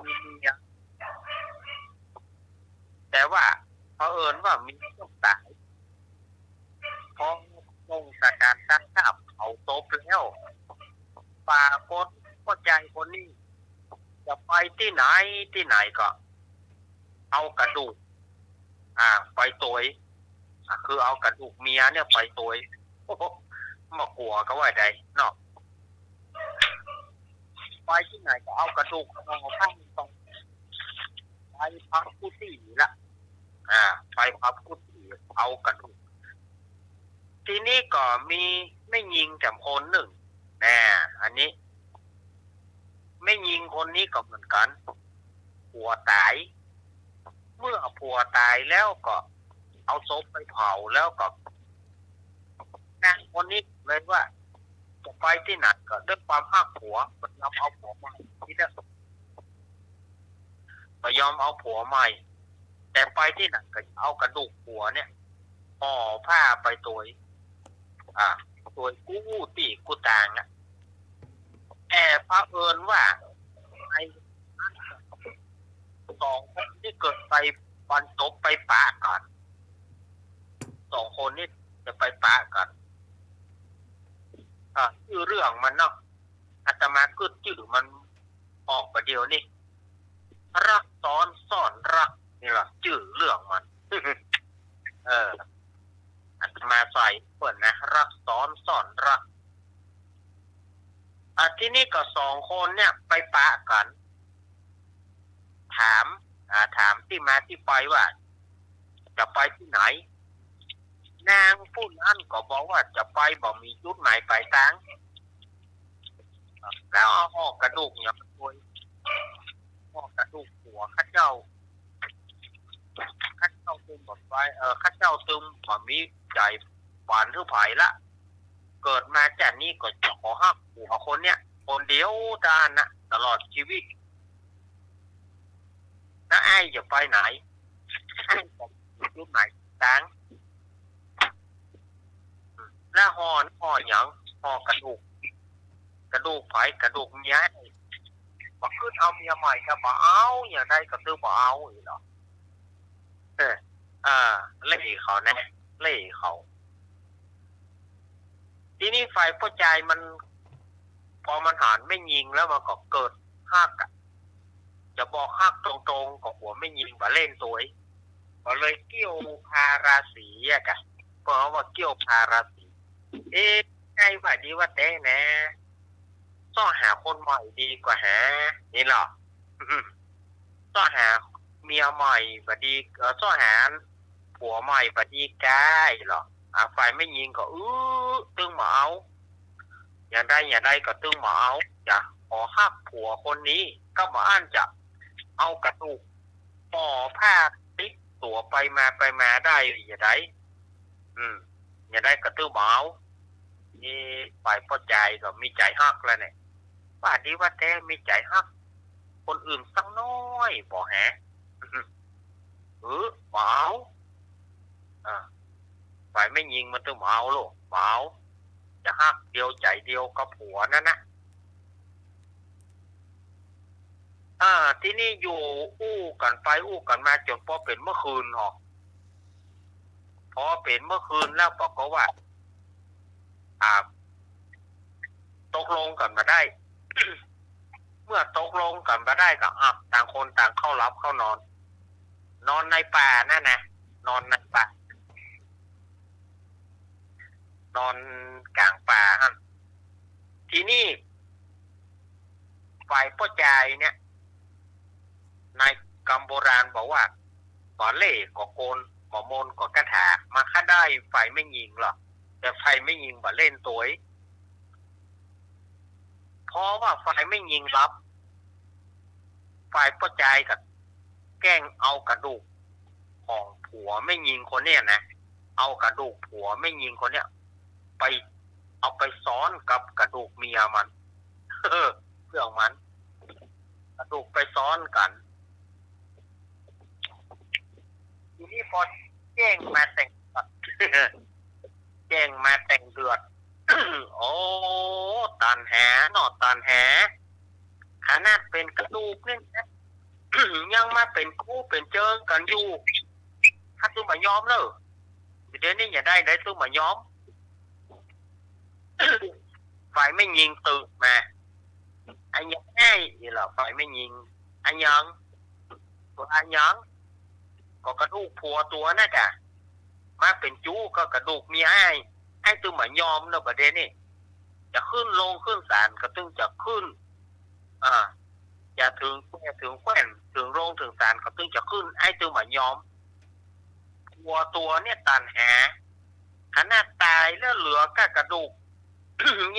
มีเมียแต่ว่าเผอิญว่ามีต้องตายพอลงจากการตั้งข้าวเอาโต๊ะแล้วปรากฏพ่อใจคนนี้จะไปที่ไหนก็เอากระดูกไปตัวคือเอากระดูกเมียเนี่ยไปตัวมากลัวก็ว่าใดเนาะไปที่ไหนก็เอากระดูกเอาข้างตรงไปพักกุฏิละไปพักกุฏิเอากระดูก ทีนี้ก็มีไม่ยิงแต่คนหนึ่งนะอันนี้ไม่ยิงคนนี้ก็เหมือนกันผัวตายเมื่อผัวตายแล้วก็เอาศพไปเผาแล้วก็นางคนนี้เลยว่าจะไปที่ไหนก็ด้วยความฮักผัวมันยอมเอาผัวใหม่ที่เด้อก็ยอมเอาผัวใหม่แต่ไปที่ไหนก็เอากระดูกผัวเนี่ยห่อผ้าไปตัวตัวกู้ตีกูต่างแต่พระเอิญว่าไอ้สองคนที่เกิดไปวันจบไปปะกันสองคนนี้จะไปปะกันชื่อเรื่องมันเนาะอาตมาก็ชื่อมันออกประเดี๋ยวนี่รักซ้อนซ่อนรักนี่แหละชื่อเรื่องมัน อาตมาใส่เปิดนะรักซ้อนซ่อนรักที่นี่ก็สองคนเนี่ยไปปะกันถามที่มาที่ไปว่าจะไปที่ไหนนางผู้นั้นก็บอกว่าจะไปบอกมีจุดหมายปลายทางแล้วเอาห่อกระดูกเนี่ยมาด้วยห่อกระดูกหัวข้าเจ้าตึมแบบไปข้าเจ้าตึมแบบมีใจหวานทุกภายละเกิดมาจากนี้ก็จะขอหักหัวคนเนี้ยคนเดียวดานนะตลอดชีวิตแล้วไอ้จะไปไหนไอ้จะจุดหมายทางแล้วห่ออย่างห่อกระดูกไผ่กระดูกเมียบอกขึ้นเอาเมียใหม่ก็บอกเอาอย่างใดก็ตื้อบอกเอาอีกหรอเล่เขาแน่เล่เขาทีนี้ไฟพ่อใจมันพอมันหันไม่ยิงแล้วมันก็เกิดฮักจะบอกฮักตรงๆกับหัวไม่ยิงว่าเล่นสวยก็เลยเกี่ยวพาราศีกันเพราะว่าเกี่ยวพาราศีไอ้ว่าดีว่าแต่นะต้องหาคนใหม่ดีกว่าหานี่หรอต้องหาเมียใหม่บดีต้องหาผัวใหม่บดีกายหรอไฟไม่ยิงก็ตึงมาเอาอย่างใดก็ตึงมาเอาจะขอหักผัวคนนี้ก็มาอ่านจะเอากระดูกห่อผ้าติดตัวไปมาได้อย่างไรอย่างไรก็ตึงมาเอานี่ฝ่ายพ่อใจก็มีใจฮักแล้วเนี่ยว่าดีว่าแต่มีใจฮักคนอื่นสักน้อยบ่แฮะบ่เอาฝ่ายไม่ยิงมันต้องบ่เอาลูกบ่เอาจะฮักเดียวใจเดียวกับผัวนั่นนะที่นี่อยู่อู้กันไปอู้กันมาจนพอเป็นเมื่อคืนหรอกพอเป็นเมื่อคืนแล้วบอกเขาว่าตกลงกันมาได้ เมื่อตกลงกันมาได้ก็ต่างคนต่างเข้ารับเข้านอนในป่านั่นนะนอนในป่านอนกลางป่าทีนี้ฝ่ายพ่อใจเนี่ยในกำโบราณบอกว่าก่อเล่ก่อโกนก่อโมนก่อกระถามาฆ่าได้ฝ่ายไม่ยิงหรอกแต่ฝ่ายไม่ยิงบ่เล่นตัวเพราะว่าฝ่ายไม่ยิงรับฝ่ายพ่อใจกับแกล้งเอากระดูกของผัวไม่ยิงคนเนี้ยนะเอากระดูกผัวไม่ยิงคนเนี้ยไปเอาไปซ้อนกับกระดูกเมียมันเพื่อมันกระดูกไปซ้อนกันทีนี้พอแจ้งมาแต่งเดือด โอ้ตันแหนอตันแหขนาดเป็นกระดูกนี่นะ ยังมาเป็นคู่เป็นเจิงกันอยู่ถ้าซื้อมายอมเลยเดี๋ยวนี้อย่าได้ซื้อมายอม ฝ่ายไม่ยิงตื่นมาอันยังไงนี่เหรอฝ่ายไม่ยิงอันยังตัวอันยังก็กระดูกผัวตัวนั่นกะมาเป็นจู้ก็กระดูกมีไอ้ตื้อมายอมเนอะประเด็นนี่จะขึ้นลงขึ้นศาลก็ตึงจะขึ้นอย่าถึงแขวนถึงโรงถึงศาลก็ตึงจะขึ้นไอ้ตื้อมายอมตัวเนี่ยตันแห ขนาดตายแล้วเหลือก็กระดูก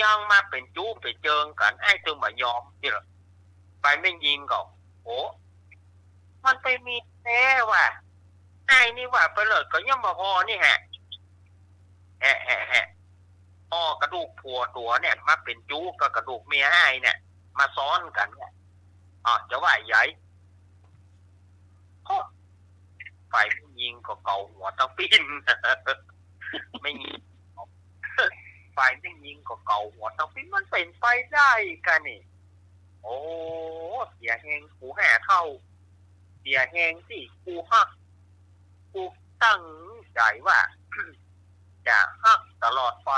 ยังมาเป็นจู้ไปเจิงกันไอ้ถึงมายอมนี่หรอไปไม่ยิงก็โอ้มันไปมีแท้ว่ะไอ้นี่ว่าไปเลยก็ยังมาพอนี่ฮะพ่อกระดูกผัวตัวเนี่ยมาเป็นจู้กับกระดูกเมียไอ้เนี่ยมาซ้อนกันเนี่ยจะว่าใหญ่ไปไม่ยิงก็เกาหัวตะปิ้น ไม่ยิงฝ่ายไม่ยิงก็เกาหัวตะปิ้นมันเป็นไปได้กันนี่โอ้เสียแหงกูแห่เท่าเสียแหงสิกูฮักกูตั้งใจว่า จะฮักตลอดไป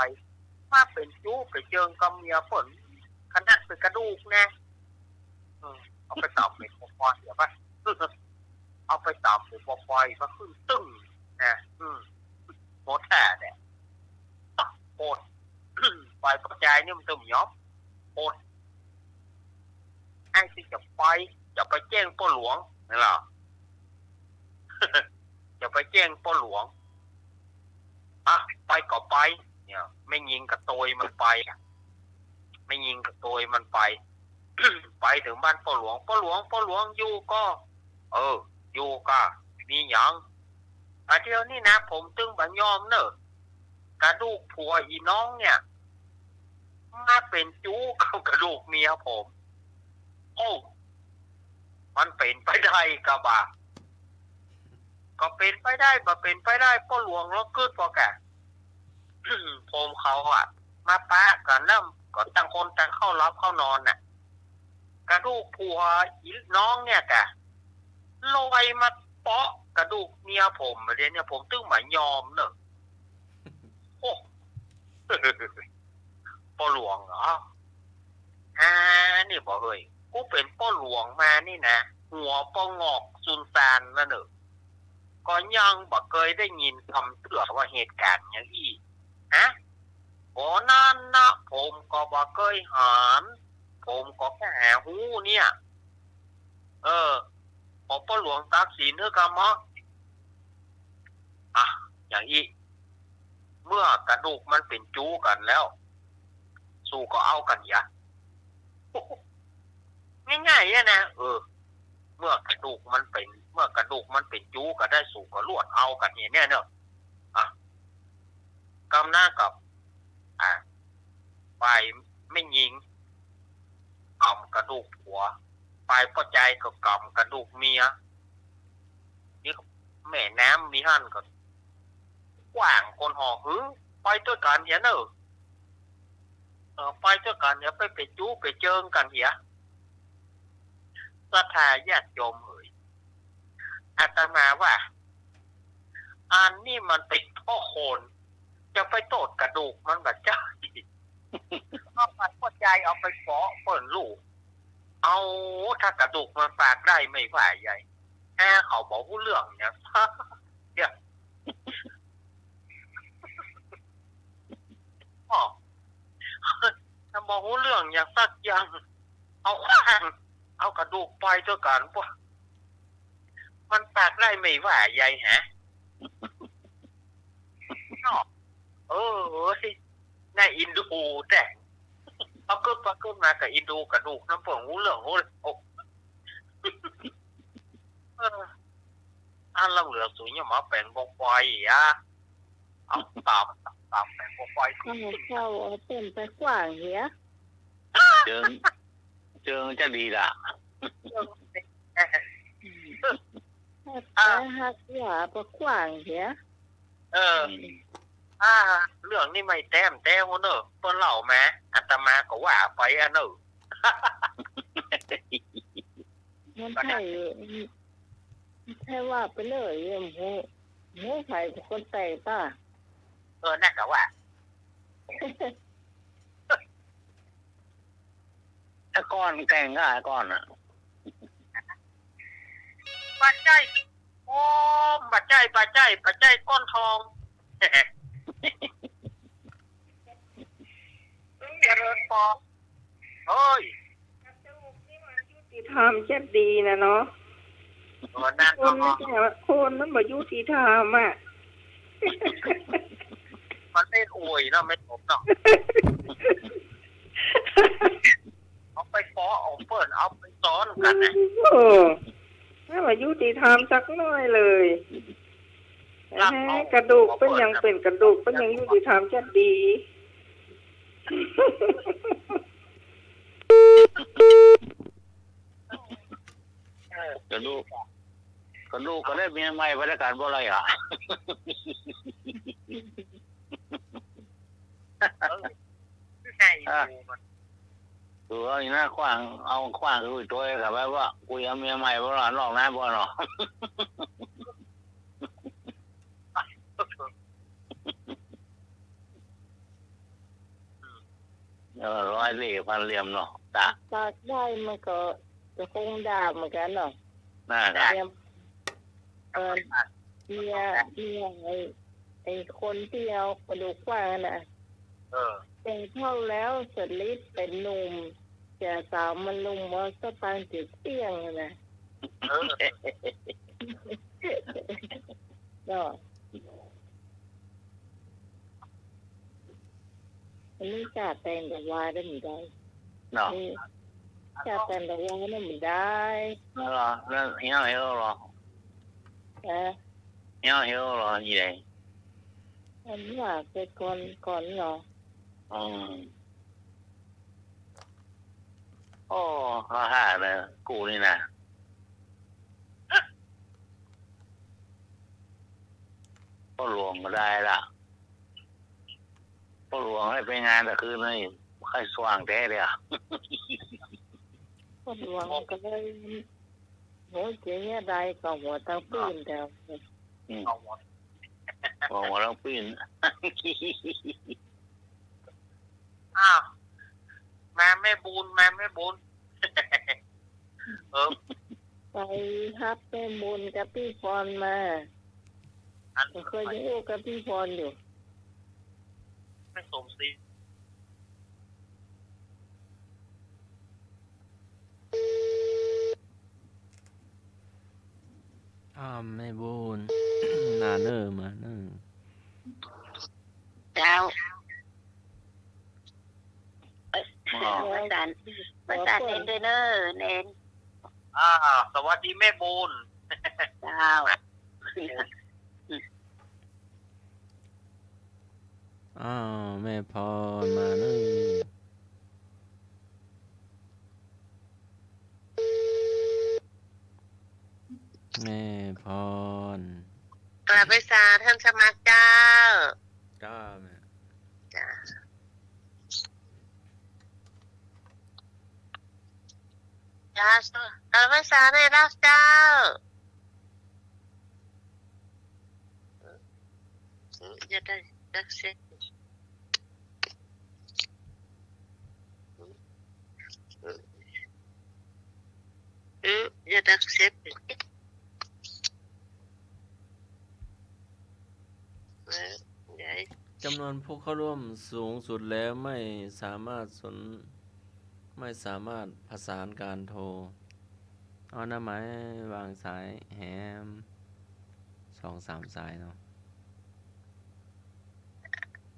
มาเป็นจู้ไปเจิงกับเมียฝนขนาดเป็นกระดูกนะเอาไปตอบเป็นปอยเดี๋ยวป่ะเอาไปตอบเป็นปอยมาขึ้นตึ้งนะโคตรแท้เนี่ยโคตรไปกระจายนี่มันตึ้มย้อมโคตรไอ้ที่จะไปแจ้งพ่อหลวงนี่หรอ จะไปแจ้งพ่อหลวงไปก็ไปเนี่ยไม่ยิงกระโตยมันไปไม่ยิงกระโตยมันไป ไปถึงบ้านพ่อหลวงอยู่ก็อยู่ก็มีหยังเดี๋ยวนี้นะผมตึงบัญยอมเนอะกระดูกผัวอีน้องเนี่ยมาเป็นจู้เข้ากระดูกเมียผมโอ้มันเป็นไปได้กะบ่าก็เป็นไปได้บ่เป็นไปได้พ่อหลวงแล้วเกิดพอแก ผมเขามาปะกันแล้วก็ต่างคนต่างเข้ารับเข้านอนน่ะกระดูกผัวอีน้องเนี่ยแกลอยมาเปาะกระดูกเมียผมเดี๋ยวเนี่ยผมตึงหมายยอมเนอะโอ้ พ่อหลวงเหรอนี่บอกเฮ้ยกูเป็นพ่อหลวงมานี่นะหัวปองอกซุนซานนั่นเนอะก็ยังบอกเคยได้ยินคำเตือนว่าเหตุการณ์อย่างนี้โอ้นั่นนะผมก็บอกเคยหานผมก็แค่หาหูเนี่ยพอพ่อหลวงตักสินเถอะกันมั้งอย่างนี้เมื่อกระดูกมันเป็นจู้กันแล้วสู้ก็เอากันอย่าง่ายๆเนี่ยนะเมื่อกระดูกมันเป็นจู้ก็ได้สู้ก็ลวดเอากันเนี่ยเนอะกำหน้ากับไปไม่ยิงกำกระดูกผัวไปพอใจกับกำกระดูกเมียนี่แม่น้ำมีหั่นก็กว้างคนห่อไปด้วยกันเหี้ยเนอะไปด้วยกันเดี๋ยวไปจู้ไปเจิงกันเหี้ยศรัทธาญาติโยมอาตมาว่าอันนี้มันเป็นพ่อโคนจะไปโตดกระดูกมันแบบจ้าเอาไปพอใจเอาไปฟ้อเปิดลูกเอาถ้ากระดูกมันฝากได้ไม่ว่าใหญ่เขาบอกผู้เรื่องเนี่ยเนี่ยถ้าบอกผู้เรื่องอย่างสักอย่างเอาขว้างเอากระดูกไปเท่ากันพวกมันฝากได้ไม่ว่าใหญ่ฮะในอินโดแต่เอาขึ้นมากับอินโดกระดูกน้ำผงหูเหลืองหูอันเราเหลือสูงยังมาเป็นบกไฟเอาตามเป็นบกไฟเข้าเป็นไปกว้างเหี้ยเจิงจะดีล่ะแต่ฮักว่าไปกว้างเหี้ยเรื่องนี้ไม่แต้มเนอะเปิ้นเล่ามาอาตมาก็ว่าไปเนอะมันใช่ว่าไปเลยหมูไผ่คนแต่ป่ะน่าก็ว่าก้อนแกงก็ก้อนปัจจัยปัจจัยก้อนทองเจริญปอเฮ้ยทำเช็ดดีนะเนาะคนมันบ่ยุติธรรม มันเล่นอวยเนาะไม่จบเนาะเอาไปฟ้องเอาเปิดเอาไปซ้อนกันนะ โอ้ไม่ว่ายุติธรรมสักน้อยเลยกระดูกเป็นยังเป็นกระดูกเป็นยังยุติธรรมจะดี กระดูกก็ได้เมียใหม่บรรยากาศบ่อะไรอ่ะ ใช่อยู่มัน ตัวนี้นะขว้างเอาขว้างคือตัวกับแบบว่ากูยังเมียใหม่บ่หรอหลอกนะบ่หรอร้อยเหลี่ยพันเหลี่ยมเนาะตา ปากได้มันก็จะคงดาบเหมือนกันเนาะ น่า เต จะ รียมเมียไอ้คนที่เอากระดูกว่าน่ะ แต่งเข้าแล้วเสร็จฤทธิ์เป็นหนุ่มแต่สาวมันลุมว่าสตางค์ติดเตี้ยงนะก็อันนี้จ่าแต่งกับวายได้เหมือนกัน เนาะ นี่จ่าแต่งกับวายได้เหมือนได้ นั่นเหรอนั่นเหี้ยเหี้ยเหรอ นะ เหี้ยเหี้ยเหรอยี่ไหน อันนี้ว่าเป็นก่อนเหรอ โอ้ฮ่าเลยกูนี่นะพ่อหลวงก็ได้ละพ่อหลวงให้ไปงานแต่คืนนี่ใครสว่างแท้เลยอ่ะ คนหวังก็เลยหัวเจ๊เนี่ยได้ก็หัวตั้งปืนแต่ เอาหมด บอกว่าเราปีน อ้าวแม่ไม่บุญ ไปฮับแม่บุญกับพี่พรมา อัน เคยอยู่กับพี่พรอยู่ ไม่สมศรี ไม่บูน นาเนอร์มาเนอร์ เจ้า อ๋อ ประสานเนนด้วยเนอเนน สวัสดีแม่บุญ เจ้า แม่พรมาเนอร์แม่พร กลับไปสาท่านสมัครเจ้า ก็แม่ จ้าจ้ากลับไปสาในรับเจ้าจะได้ดักเซ็ตจะดักเซ็ตจำนวนผู้เข้าร่วมสูงสุดแล้วไม่สามารถประสานการโทร เอาหน้าไม้วางสายแหม2-3 สายเนาะ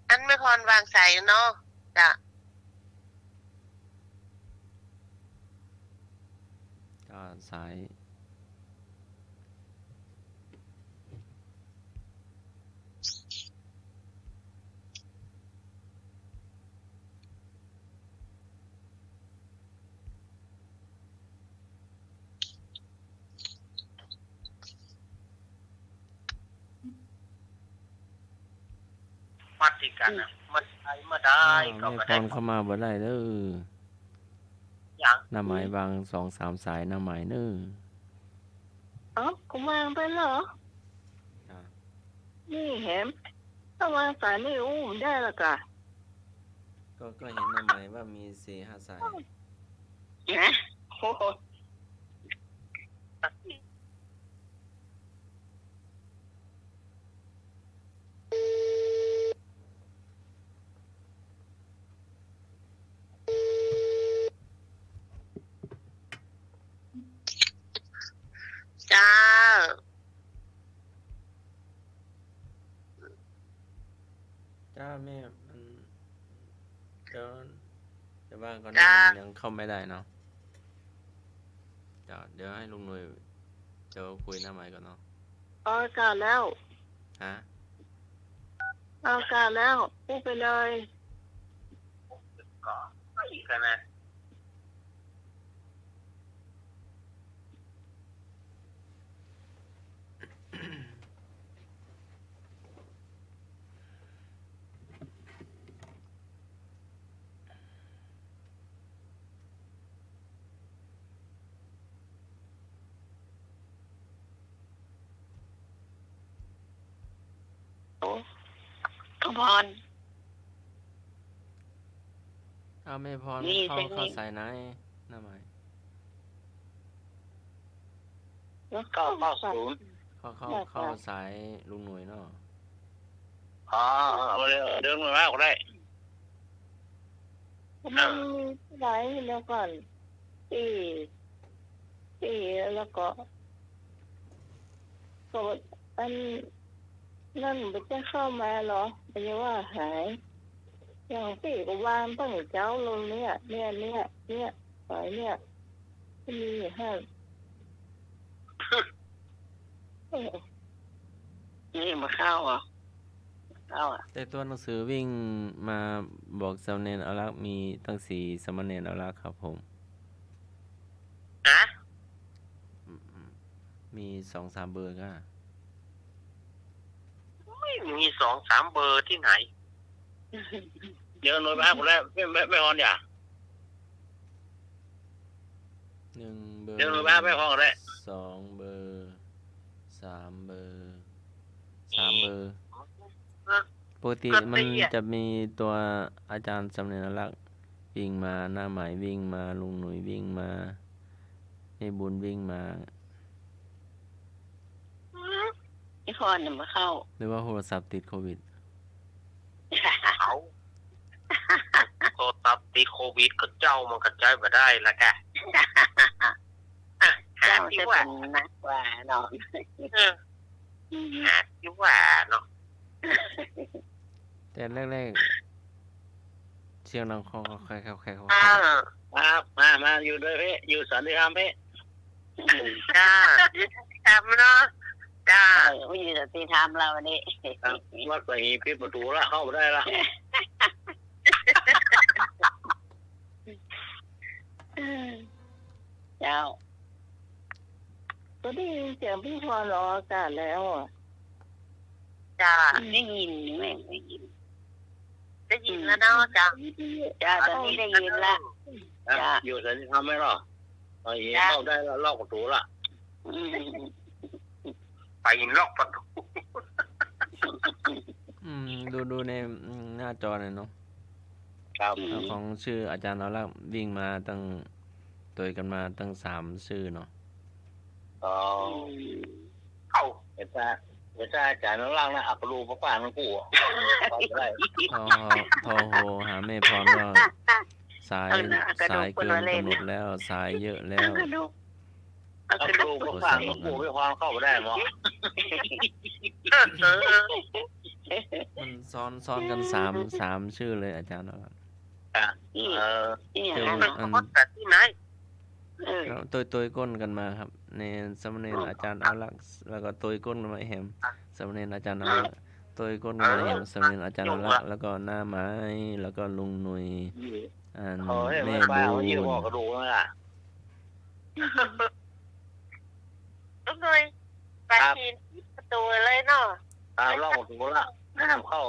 อันไม่พรวางสายเนาะจ้ะ ก็สายมัดที่กันนะเมื่อได้ก็ แม่พ ได้ รเข้ามาบ่ได้เด้อ อย่าง หน้าไม้วาง2-3 สายหน้าไม้เด้อ กูวางไปเหรอ นี่เห็นถ้าวางสายนี่อุ้มได้ละกะ ก็เห็นหน้าไม้ว่ามี 4-5 สาย นะโอ้โห เจ้า จ้า เข้าไม่ได้เนาะเดี๋ยวให้ลุงหน่วยเดี๋ยวคุยหน้าไมค์ก่อนเนาะ ออกอากาศแล้ว ฮะ ออกอากาศแล้วพูดไปเลย ก็อีกแล้วนะ ขพร เอาไม่พอ นี่ เข้า เซ็งนี่ เข้าใส่ไหนหน้าไมค์ แล้ว ก็เข้าศูนย์ เข้าสายลุงหน่วยเนาะ อ๋อเอาเดินมาแล้วก็ได้ มันมีหลายแล้วก่อนที่แล้วก็อันนั่นมันจะเข้ามาเหรอไม่ใช่ว่าหายอย่างพี่ก็วางตั้งเจ้าลงเนี่ยสายเนี่ยที่มีให้นี่มาเข้าอ่ะเข้าอ่ะ แต่ตัวหนังสือวิ่งมาบอกสามเณรอารักษ์มีตั้ง4สามเณรอารักษ์ครับผม นะ มี 2-3 เบอร์ก็ ไม่มี2-3 เบอร์ที่ไหน เดินมาคนแรกไม่ฮอนอย่า 1 เบอร์ เดินมาไม่ฮอนเลย 2 เบอร์ 3 เบอร์ 3 เบอร์ปกติมันจะมีตัวอาจารย์สำเร็จลักษณ์วิ่งมาหน้าหมายวิ่งมาลุงหนุ่ยวิ่งมาให้บุญวิ่งมา ไอ้พรเนี่ยมาเข้า หรือว่าโทรศัพท์ติดโควิด เขาโทรศัพท์ติดโควิดก็เจ้ามันกระจายมาได้ละแกหา เจ้า ที่ จะ ว่า เป็นนักว่านอน หาที่ว่าเนาะ แต่แรกๆเชียงนังคอใครมาอยู่ด้วยพี่อยู่สันติธรรมพี่ จ้าทำเนาะจ้า ไม่อยู่แต่ตีทำเราวันนี้ วัดไปปิดประตูละเข้าไปได้ละ เจ้า ก็ได้ยินเสียงพี่พรออกอากาศแล้วอ่ะ จ้า ได้ยินแม่ได้ยิน ได้ยินแล้วเนาะจ้า จ้าตอนนี้ได้ยินละ อยู่สันติธรรมไหมหรอไปเข้าได้แล้วล็อกประตูละ ไปล็อกประตู ดูในหน้าจอหน่อยเนาะ ครับ ของชื่ออาจารย์อารักษ์วิ่งมาตั้งตัวกันมาตั้ง3 ชื่อเนาะ อ๋อ เอา เห็นป่ะอาจารย์นั่งล่างนะอักรูพระป่ามันกูได้ ทอโหหาแม่พรก็สายเกินกำหนดแล้วสายเยอะแล้ว อักรูพระป่ามันกูไม่พอเข้าไปได้หรอ มันซ้อนกัน3 ชื่อเลยอาจารย์อารักษ์ นี่ แต่ที่ไหน ตัวก้นกันมาครับในสามเณรอาจารย์อารักษ์แล้วก็ตัวก้นกันมาแหมสามเณรอาจารย์อารักษ์ตัวก้นกันมาแหมสามเณรอาจารย์อารักษ์แล้วก็หน้าไม้แล้วก็ลุงหนุ่ยแม่บู ยืมกระดูกนั่นแหละ ลูกหน่อยไปทีประตูเลยเนาะ ล็อกประตูละห้ามเข้า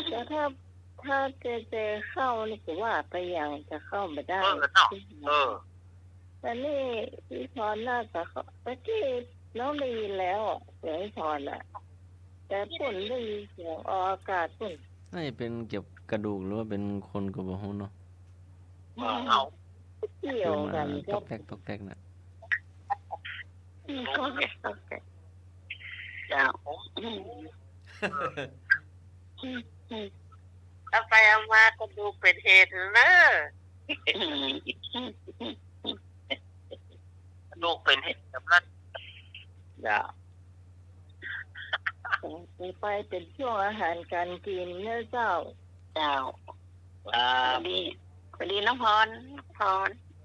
แล้วถ้าเจเข้านี่คือว่าไปอย่างจะเข้าไม่ได้ แต่นี่พี่พรน่าจะเขาเมื่อกี้น้องได้ยินแล้วเสียงพี่พรอ่ะแต่ปุ่นได้ยินเสียงออกอากาศปุ่น น่าจะเป็นเกี่ยวกับกระดูกหรือว่าเป็นคนกับบ่ฮู้เนาะ เอา เกี่ยวกัน ต ก็ กแตกนะ เจ้าถ้าไปเอามาก็ดูเป็นเหตุเนอะ ลูกเป็นเหตุกับนั้น จ้า ไปเป็นช่วงอาหารการกินเนื้อเจ้า เจ้านี่ วัสดีน้องพรส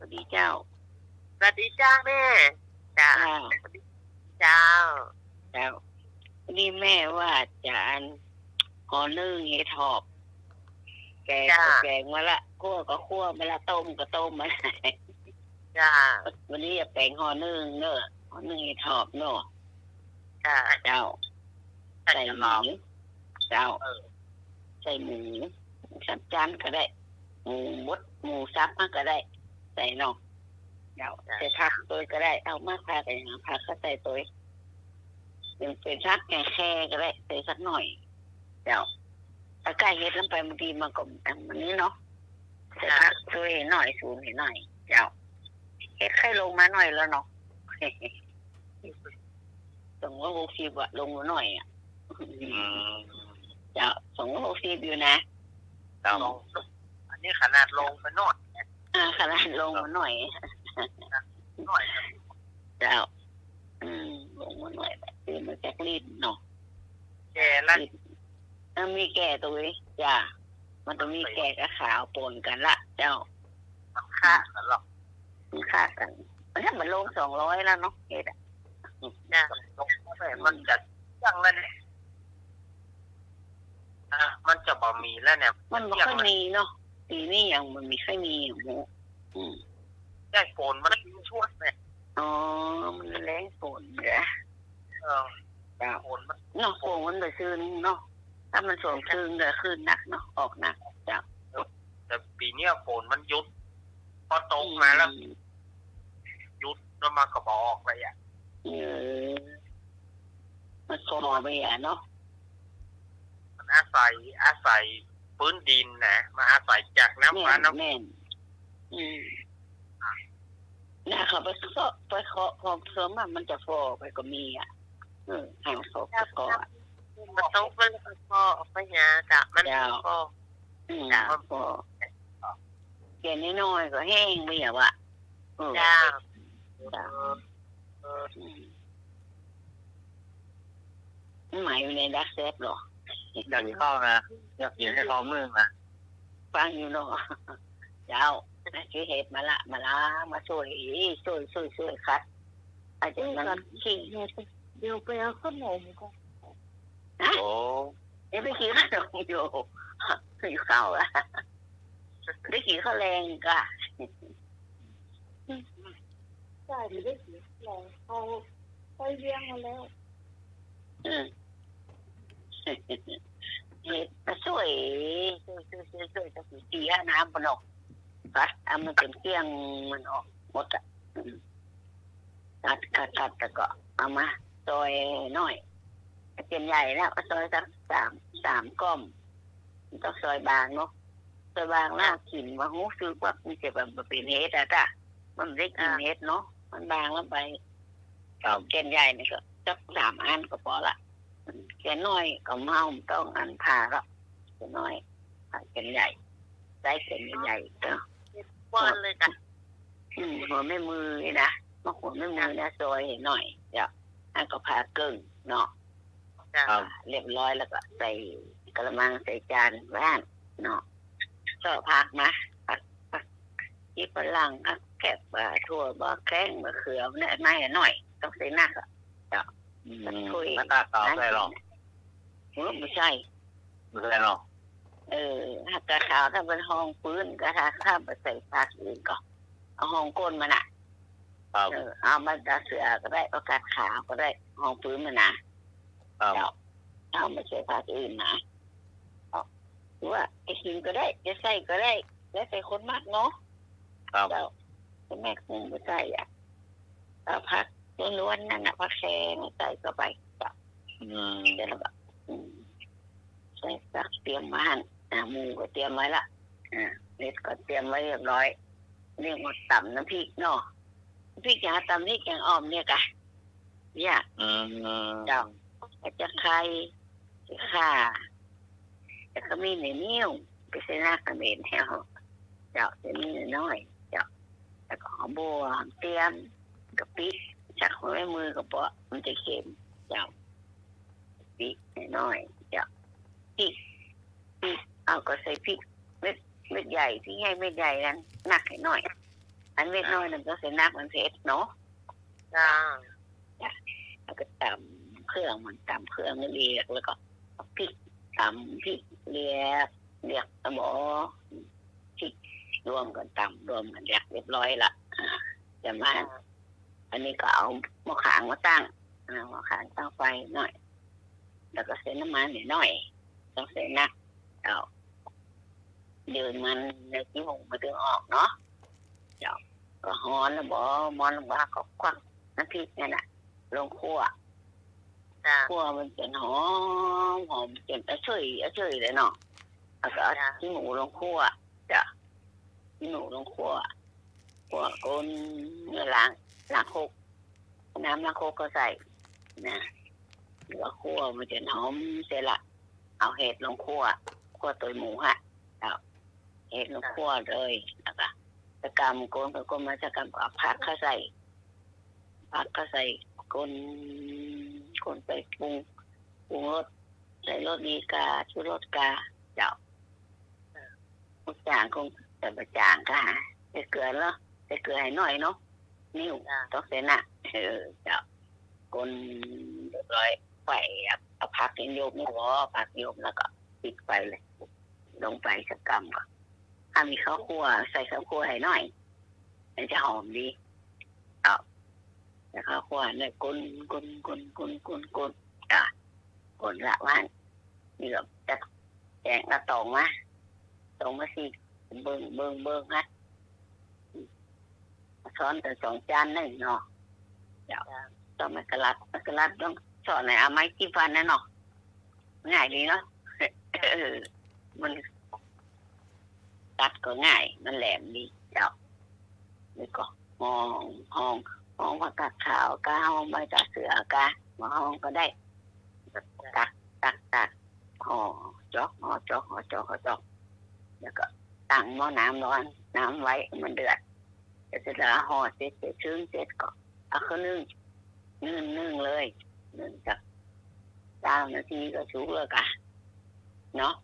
วัสดีเจ้า สวัสดีจ้าแม่จ้า อ้าว เจ้า เจ้าวันนี้แม่ว่าจะหอนึ่งเห็ดหอบแกงก็แกงมาละคั่วก็คั่วมาละต้มก็ต้มมาละ จ้า วันนี้จะแปลงหอนึ่งเนอะหอนึ่งเห็ดหอบเนอะ จ้า เจ้า ใส่ ใส่ กระ ห ลอ มู ก เจ้า เออ ใส่หมูสับจานก็ได้หมูมดหมูซับมาก็ได้ ใส่เนาะเจ้าใส่ผักตัวก็ได้เอามาผักไปหาผักก็ใส่ตัวเป็นชักแกงแค่ก็ได้ใส่สักหน่อย เจ้าถ้าใกล้เฮ็ดลงไปบางทีมันก็มันนี้เนาะใส่ผักตัวหน่อยสูงหน่อย เจ้าเฮ็ดไข่ลงมาหน่อยแล้วเนาะ 260อะลงมาหน่อยอ่ะเจ้า260อยู่นะ ลงอันนี้ขนาดลงไปโนอด ขนาดลงมาหน่อย หน่อย เจ้าลงมาหน่อยแบบคือมันจะรีดเนาะ แกแล้ว มีแก่ตัวจ้ามันต้องมีแก่กับขาวปนกันละเจ้า มันค่ากันหรอก มันค่ากันถ้ามันลง200แล้วเนาะเฮ็ดอ่ะ จ้า ลงไปมันจะยังแล้วเนี่ยมันจะบ่มีแล้วเนี่ย มันไม่ค่อยมีเนาะปีนี้ยังมันมีค่อยมีหมู ได้ฝนมันช่วยเนี่ย อ๋อมันแรงฝนเหรอ เออ เจ้า ฝนมัน เนาะฝนมันไปซื้อเนาะถ้ามันสวมคืนก็ขึ้นหนักเนาะออกหนักเจ้า แต่ปีเนี้ยฝนมันยุดพอตกมาแล้วยุดแล้วมันก็บอกออกเลยอ่ะ มันฟอไปอ่ะเนาะ มันอาศัยพื้นดินนะมาอาศัยจากน้ำฟ้าน้ำ แม่นน่าเขาไปเคาะพอเสริมมันจะฟอไปก็มีอ่ะหางฟอไปก็ มันต้องเป็นพ่อไปหาจ้ะมันพ่อ ฟอเกล็ดน้อยๆก็แห้งไปอ่ะวะ จ้า หมายอยู่ในดักแซบหรอ อยากกินข้าวนะอยากกินให้ท้องนึ่งนะ ฟังอยู่เนาะเจ้าช่วยเห็ดมาละมาช่วยครับอาจจะมันขี้เห็ดเดี๋ยวไปเอาขนมก่อนนะ โอ้ เดี๋ยวไปกินขนมอยู่ข้าวอะได้กินข้าวแรงก็ใช่ไม่ได้เสียแรงเขาไปเลี้ยงมาแล้ว เห็ดมาช่วยจะสีน้ำมันออกค่ะเอามันเป็นเกลี้ยงมันออกหมดอ่ะตัดแต่ก็เอามาซอยหน่อยเป็นใหญ่แล้วซอยสักสามก้อมต้องซอยบางเนาะซอยบางแล้วขินว่าหูซื้อว่ามันจะแบบเป็นเฮ็ดอะจ้ะมันได้กินเฮ็ดเนาะมันบางแล้วไปแกนใหญ่นี่ก็จับ3 อันก็พอละแกนน้อยก็เมาต้องอันผ่าก็แกนน้อยแกนใหญ่ได้แกนใหญ่เนาะ วันเลยจ้ะ หัวไม่มือนะมาหัวไม่มือนะซอยหน่อยเดี๋ยวอันก็ผ่ากึ่งเนาะ จ้า เรียบร้อยแล้วก็ใส่กระมังใส่จานแว่นเนาะก็พักนะพักที่ฝรั่งแคบถั่วบะแข้งบะเขือเนี่ยไม่หน่อยต้องใส่หนักอ่ะคุย มันตาขาวใส่หรอ ไม่ใช่ ไม่ใช่หรอ ถ้ากระขาวถ้าเป็นห้องปืนก็ถ้าไปใส่ผักอื่นก็เอาห้องก้นมันอ่ะเอามาดาเสือก็ได้เอากระขาวก็ได้ห้องปืนมันนะเอามาใส่ผักอื่นนะหรือว่าไอ้หินก็ได้จะใส่ก็ได้แล้วใส่คนมากเนาะ ครับ แล้วแม่คงไม่ใส่อ่ะเอาผักล้วนๆนั่นน่ะผักแค่ใส่ก็ไปเดี๋ยวเราก็ใส่ผักเตรียมมาหั่นหมูก็เตรียมไว้ละเล็ดก็เตรียมไว้เรียบร้อยเรียกว่าตำน้ำพริกเนาะพริกตำนี่แกงอ่อมเนี่ยกะเนี่ยเจ้าจะไข่จะข่าจะขมิ้นนิ้วไปใส่หน้ากระเบนแถวเจ้าจะมีน้อยเจ้าแล้วก็หอมบัวเตรียมกะปิชักหัวแม่มือกับปะมันจะเค็มเจ้าพริกน้อยเจ้าพริกเอาก็ใส่พริกเม็ด เม็ดใหญ่ที่ให้เม็ดใหญ่นั้นหนักให้หน่อยอันเม็ดน้อยนั่นก็ใส่นักมันเผ็ดเนาะ จ้า แล้วก็ตำเครื่องมันตำเครื่องเรียกแล้วก็พริกตำพริกเรียกตะบอพริกรวมกันตำรวมกันเรียบร้อยละจะมาอันนี้ก็เอาหม้อขางมาตั้งหม้อขางตั้งไฟหน่อยแล้วก็ใส่น้ำมันหน่อยต้องใส่นักเอาเดินมันในที่หงมาดึงออกเนาะเจ้าก็ฮ้อนแล้วบ่มอนแล้วบ่ก็ควักน้ำพริกนั่นน่ะลงคั่วคั่วมันจนหอมจนเฉยเลยเนาะแล้วก็เอาที่หมูลงคั่วจ้ะที่หมูลงคั่วก้นเนื้อล้างโคกน้ำล้างโคกก็ใส่นะแล้วคั่วมันจนหอมเสร็จละเอาเห็ดลงคั่วตัวหมูฮะเอาเห็ดลงคั่วเลยแล้วก็จะกำก้นมาจะกำเอาผักเข้าใส่ก้นไปปรุงรสใส่รสดีกาชูรสกาเจ้าจางคงแต่ประจางก็หาใส่เกลือแล้วใส่เกลือให้หน่อยเนาะนิ้วต้องเส้นน่ะเจ้าก้นเรียบร้อยไฟเอาผักโยกไม่พอผักโยกแล้วก็ปิดไฟเลยลงไปสักกำก็ถ้ามีข้าวคั่วใส่ข้าวคั่วให้หน่อยมันจะหอมดีเอาแต่ข้าวคั่วเนี่ยก้นละว่านนี่ก็จะแจงละตองมาสิเบิ่งฮะช้อนแต่2 จานนั่นเนาะเดี๋ยวต้องมากระลัดต้องสอนในเอาไม้จิ้มฟันนั่นเนาะง่ายดีเนาะมันตัดก็ง่ายมันแหลมดีเจ้านี่ก็ห้องผักกาดขาวกาห้องใบตาเสือกามาห้องก็ได้ตักห่อจอกแล้วก็ตั้งหม้อน้ำร้อนน้ำไว้มันเดือดเสร็จแล้วห่อเสร็จชื้นเสร็จก็เอาเข้านึ่งเลยนึ่งจาก3 นาทีก็สุกแล้วกันเนาะ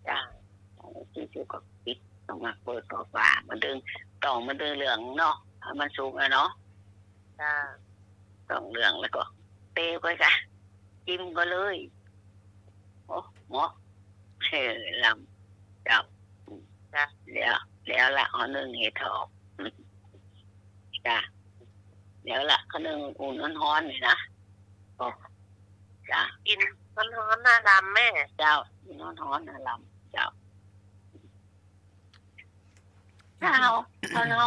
จ้า3 นาทีสุกก็ปิดต้องมาเปิดฝามันดึงต้องมันดึงเหลืองเนาะมันสุกแล้วเนาะจ้าต้องเหลืองแล้วก็เตะไปจ้ะจิ้มก็เลยโอ้หมอลำจับจ้ะแล้วละเอานึ่งเห็ดถอบจ้ะแล้วละเขานึ่งอุ่นร้อนๆเลยนะจ้ะกินร้อนๆหน้าดำแม่เจ้าร้อนๆนะลำเจ้าถ้าเอา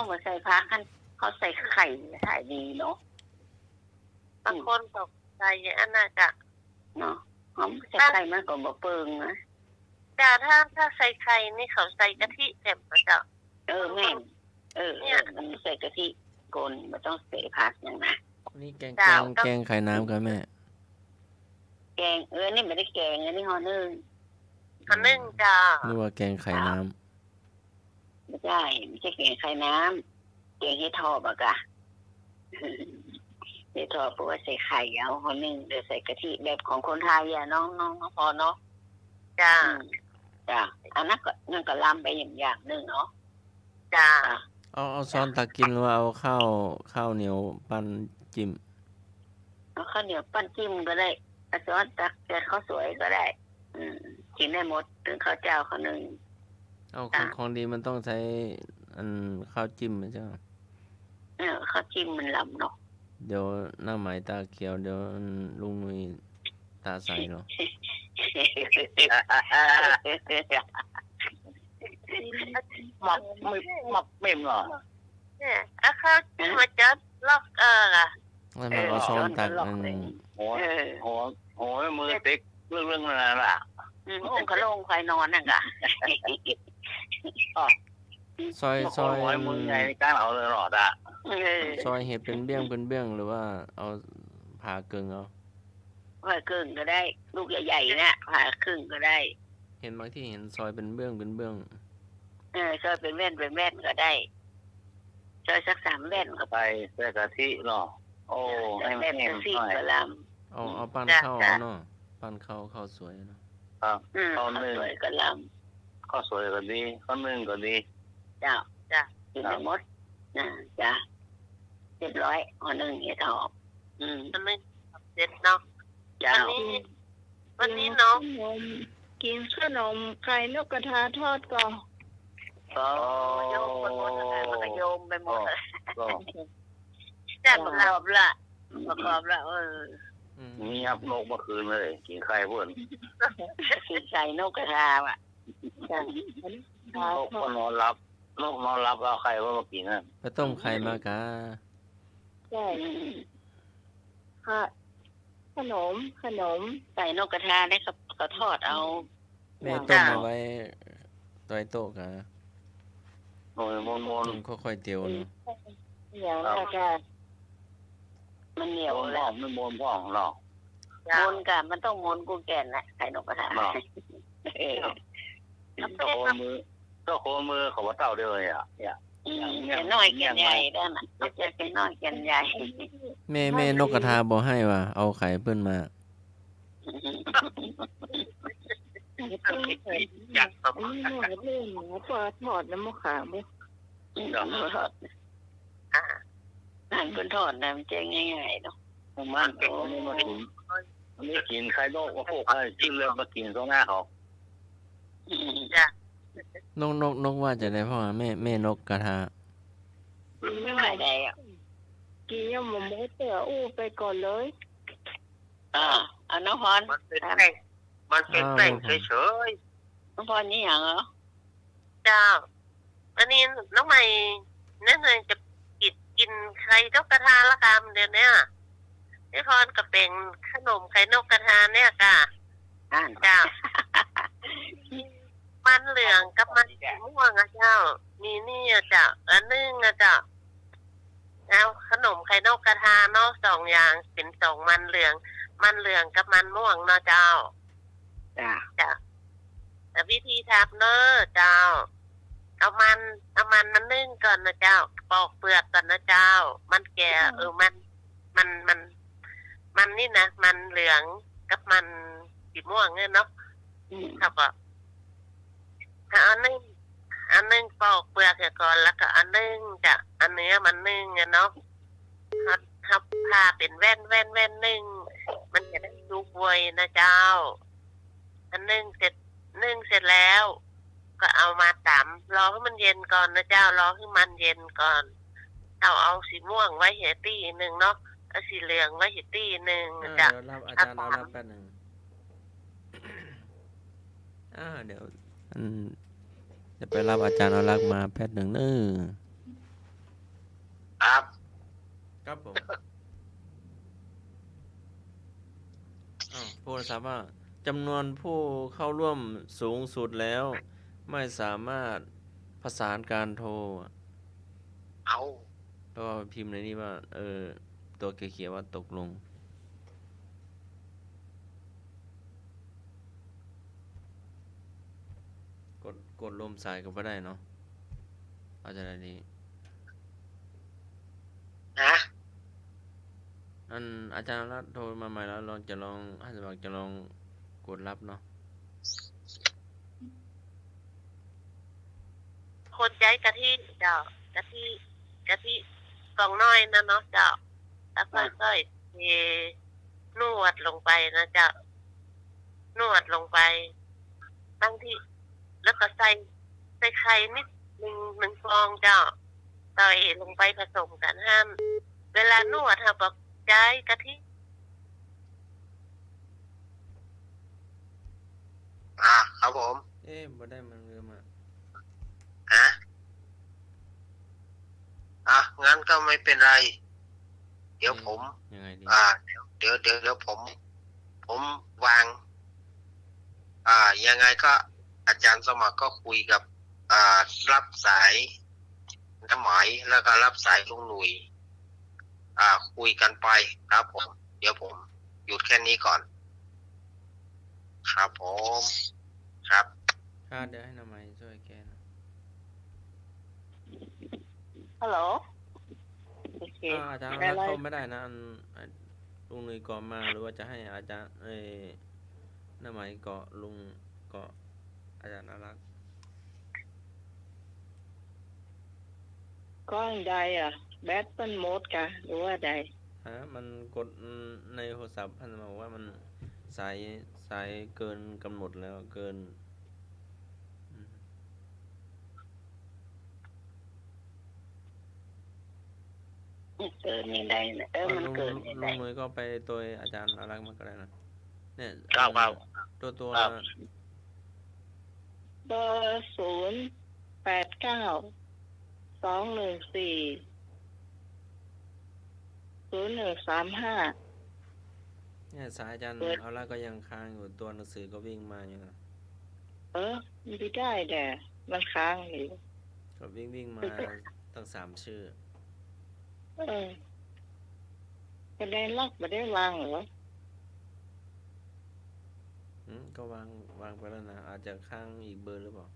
มาใส่พักกันเขาใส่ไข่ใส่ดีเนาะบางคนตกใจอันน่ะจ้ะเนาะเขาใส่ไข่มันก็บ่เปิงนะจ้ะถ้าใส่ไข่นี่เขาใส่กะทิเต็มนะจ้ะแม่มันใส่กะทิโกนไม่ต้องใส่ผักอย่างนะนี่แกงไข่น้ำกันแม่แกงนี่ไม่ได้แกงนี่ห่อนึ่งจ้ะนึกว่าแกงไข่น้ำไม่ใช่แกงไข่น้ำแกงเห็ดถอบอะกะเห็ดถอบเพราะว่าใส่ไข่เอาห่อนึ่งเดี๋ยวใส่กะทิแบบของคนไทยอะน้องพอเนาะจ้ะอันนั้นก็ลำไปอย่างนึงเนาะจ้ะเอาช้อนตักกินหรือว่าเอาข้าวเหนียวปั้นจิ้มเอาข้าวเหนียวปั้นจิ้มก็ได้เอาช้อนตักแต่ข้าวสวยก็ได้กินได้หมดถึงข้าวเจ้าข้าวนึ่งเอาของดีมันต้องใช้ข้าวจิ้มใช่ไหมข้าวจิ้มมันลำเนาะเดี๋ยวหน้าไหมตาเขียวเดี๋ยวลุงนุ้ยตาใสเนาะหมักเม่มเหรอเนี่ยข้าวจิ้มมาจัดล็อกแล้วมันเอาช้อนตักโหมือติ๊กเรื่องนั่นแหละเขาลงใครนอนนั่นกะซอยมือใหญ่ในการเอาเลยหรอจ้ะซอยเห็ดเป็นเบี้ยงหรือว่าเอาผ่าครึ่งเอาผ่าครึ่งก็ได้ลูกใหญ่ๆเนี่ยผ่าครึ่งก็ได้เห็นบางที่เห็นซอยเป็นเบี้ยงซอยเป็นแว่นก็ได้ซอยสัก3 แว่นก็ไปใส่กะทิเนาะโอ้ให้แม่นสิกะลำเอาปั้นข้าวเนาะปั้นข้าวสวยเนาะข้าวนึ่งสวยกะลำ ข้าวสวยก็ดีข้าวนึ่งก็ดี เจ้าจ้ะกินได้หมดนะจ้ะเรียบร้อยห่อหนึ่งเห็ดหอมอันนี้เด็ดเนาะ เจ้า วันนี้เนาะ กินขนมไข่นกกระทาทอดก่อน ก็ โยมไปหมดเลยมันก็โยมไปหมดเลย ก็ จัดประกอบละอืม มียับนกเมื่อคืนเลยกินไข่เพื่อน กินไก่นกกระทาอ่ะ จ้ะ นกก็นอนรับนกนอนรับเอาไข่เพื่อนมากินนั่น ไปต้มไข่มากะ ใช่ค่ะขนม ไก่นกกระทาได้เขาทอดเอา แม่ต้มเอาไว้ต่อยโต๊ะกะ โอ้ยมน ค่อยๆเตียวเนาะ อย่างนั้นค่ะ มันเหนี เดี๋ ย ยว ว แล้ว ไม่มนพ่องเนาะ มนกะมันต้องมนกูแก่นแหละไก่นกกระทา เนาะเจ้าโคมือเขาว่าเต่าเดียวเลยอ่ะเนี่ย แก่น้อยแก่ใหญ่ได้น่ะจะแก่น้อยแก่ใหญ่ แม่นกกระทาบ่ให้ว่าเอาไข่เพิ่นมา อยากส อันนี้หน่อยเล่นหมูปลาทอดน้ำมะขาม ทานคนทอดนะมันเจ๊งง่ายๆเนาะ มันโอ้นี่มากินมันไม่กินไข่นกว่าพวกให้ชื่อเรื่องมากินตรงหน้าเขา นกว่าจะได้พ่อแม่นกกระทา ไม่ไหวได้อ่ะ กินยำหมูเต๋ออู้ไปก่อนเลย เอาน้องพร มันเป็นแป้งเฉย น้องพรนี่อย่างเหรอ ๆเจ้าอันนี้น้องใหม่นั่นเลยจะกินไข่นกกระทาละกันเดี๋ยวนี้พี่พรกับเป็นขนมไข่นกกระทาเนี่ยค่ะ เจ้ามันเหลืองกับมันม่วงอะเจ้ามีนี่อะเจ้าอันนึงอะเจ้าแล้วขนมไข่นกกระทาเนาะสองอย่างเป็นสองมันเหลืองกับมันม่วงเนาะเจ้า จ้ะ แต่วิธีทำเนอะเจ้าเอามันมันนึ่งก่อนนะเจ้าปอกเปลือกก่อนนะเจ้า มันแก่มันนี่นะมันเหลืองกับมันสีม่วงเนี่ยเนาะครับก็อันนึงปอกเปลือกก่อนแล้วก็อันนึงจะอันเนื้อมันนึ่งเนาะทับผ้าเป็นแว่นนึ่งมันจะได้สุกไวนะเจ้าอันนึ่งเสร็จแล้ว ก็เอามาตำรอให้มันเย็นก่อนนะเจ้ารอให้มันเย็นก่อนเอาสีม่วงไว้เหี่ยตี้นึงเนาะเอาสีเหลืองไว้เหี่ยตี้นึงจะ เดี๋ยวรับอาจารย์เอารับแป๊บนึงเดี๋ยวจะไปรับอาจารย์เอารักมาแป๊บนึงเนอะ ครับ ครับผมผู้ทราบว่าจำนวนผู้เข้าร่วมสูงสุดแล้ว ไม่สามารถประสานการโทร เอา แล้วก็พิมพ์ในนี้ว่าตัวเขียวๆว่าตกลงกดลมสายก็ไม่ได้เนาะอาจารย์นี้ นะ อาจารย์รัฐโทรมาใหม่แล้วจะลองให้สมัครจะลองกดรับเนาะ คนใจกะทิเจ้ากะทิกล่องน้อยนะเนาะเจ้าแล้วค่อยๆเทนวดลงไปนะเจ้านวดลงไปบางทีแล้วก็ใส่ไข่นิดหนึ่งฟองเจ้าใส่ลงไปผสมกันห้ามเวลานวดค่ะบอกใจกะทิครับผมบ่ได้มันเริ่มงั้นก็ไม่เป็นไรเดี๋ยวผม ยังไงดี เดี๋ยวผมวางยังไงก็อาจารย์สมัครก็คุยกับรับสายน้ำหมายแล้วก็รับสายลุงหนุ่ยคุยกันไปครับผมเดี๋ยวผมหยุดแค่นี้ก่อนครับผมครับ เดี๋ยวให้น้ำไม้ช่วยแกนะ ฮัลโหลโอเค อาจารย์รัฐเข้าไม่ได้นะลุงหนุ่ยเกาะมาหรือว่าจะให้อาจารย์น้ำไม้เกาะลุงเกาะอาจารย์อารักษ์ ก้อนใดอ่ะ แบตมันหมดกะหรือว่าใดมันกดในโทรศัพท์ท่านบอกว่ามันสายเกินกำหนดแล้วเกินเกินยังไงนะมันเกินยังไงลุงหนุ่ยก็ไปตัวอาจารย์อารักษ์มาก็ได้นะเนี่ย ครับตัวเบอร์089-214-0135เนี่ยสายอาจารย์อารักษ์ก็ยังค้างอยู่ตัวหนังสือก็วิ่งมาอยู่นะมันไม่ได้แต่มันค้างอยู่ก็วิ่งมาตั้ง3 ชื่อคะแนนลักไม่ได้วางเหรอก็วางไปแล้วนะอาจจะค้างอีกเบอร์หรือเปล่า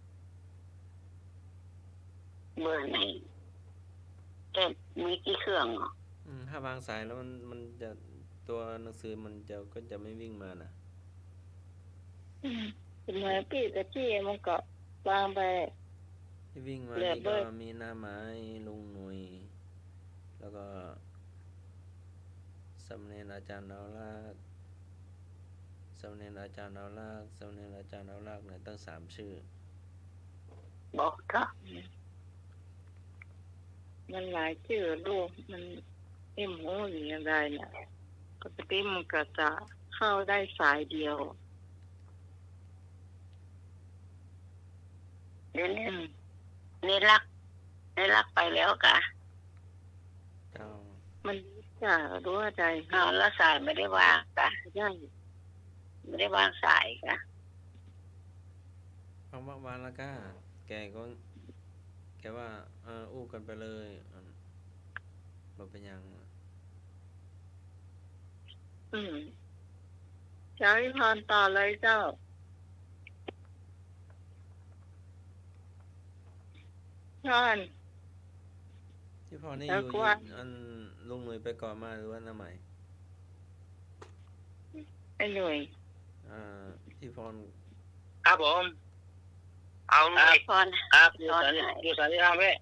เบอร์ไหนแต่มีกี่เครื่องอ่ะถ้าวางสายแล้วมันจะตัวหนังสือมันก็จะไม่วิ่งมานะเป็นไงพี่ตะจี้มันก็วางไปที่วิ่งมานี่ก็มีหน้าไม้ลุงหนุ่ยแล้วก็สำเนียงอาจารย์เอาลากสำเนียงอาจารย์เอาลากสำเนียงอาจารย์เอาลากเนี่ยตั้ง3 ชื่อบอกครับมันหลายชื่อลูกมันเอ็มโหอย่างไรเนี่ยปกติมันก็จะเข้าได้สายเดียวนี่รักไปแล้วกะมันจะรู้ว่าใจแล้วสายไม่ได้วางกะไม่ได้วางสายกะวางแล้วก็แกว่าอู้กันไปเลยบอกเป็นยังเจ้าวิพรต่อเลยเจ้าพรที่พอนี่อยู่อันลุงหนุ่ยไปก่อนมาหรือว่าน้าใหม่ไอ้หนุ่ยที่พรครับผมเอาหนุ่ยพรครับอยู่สันติธรรมเว้ย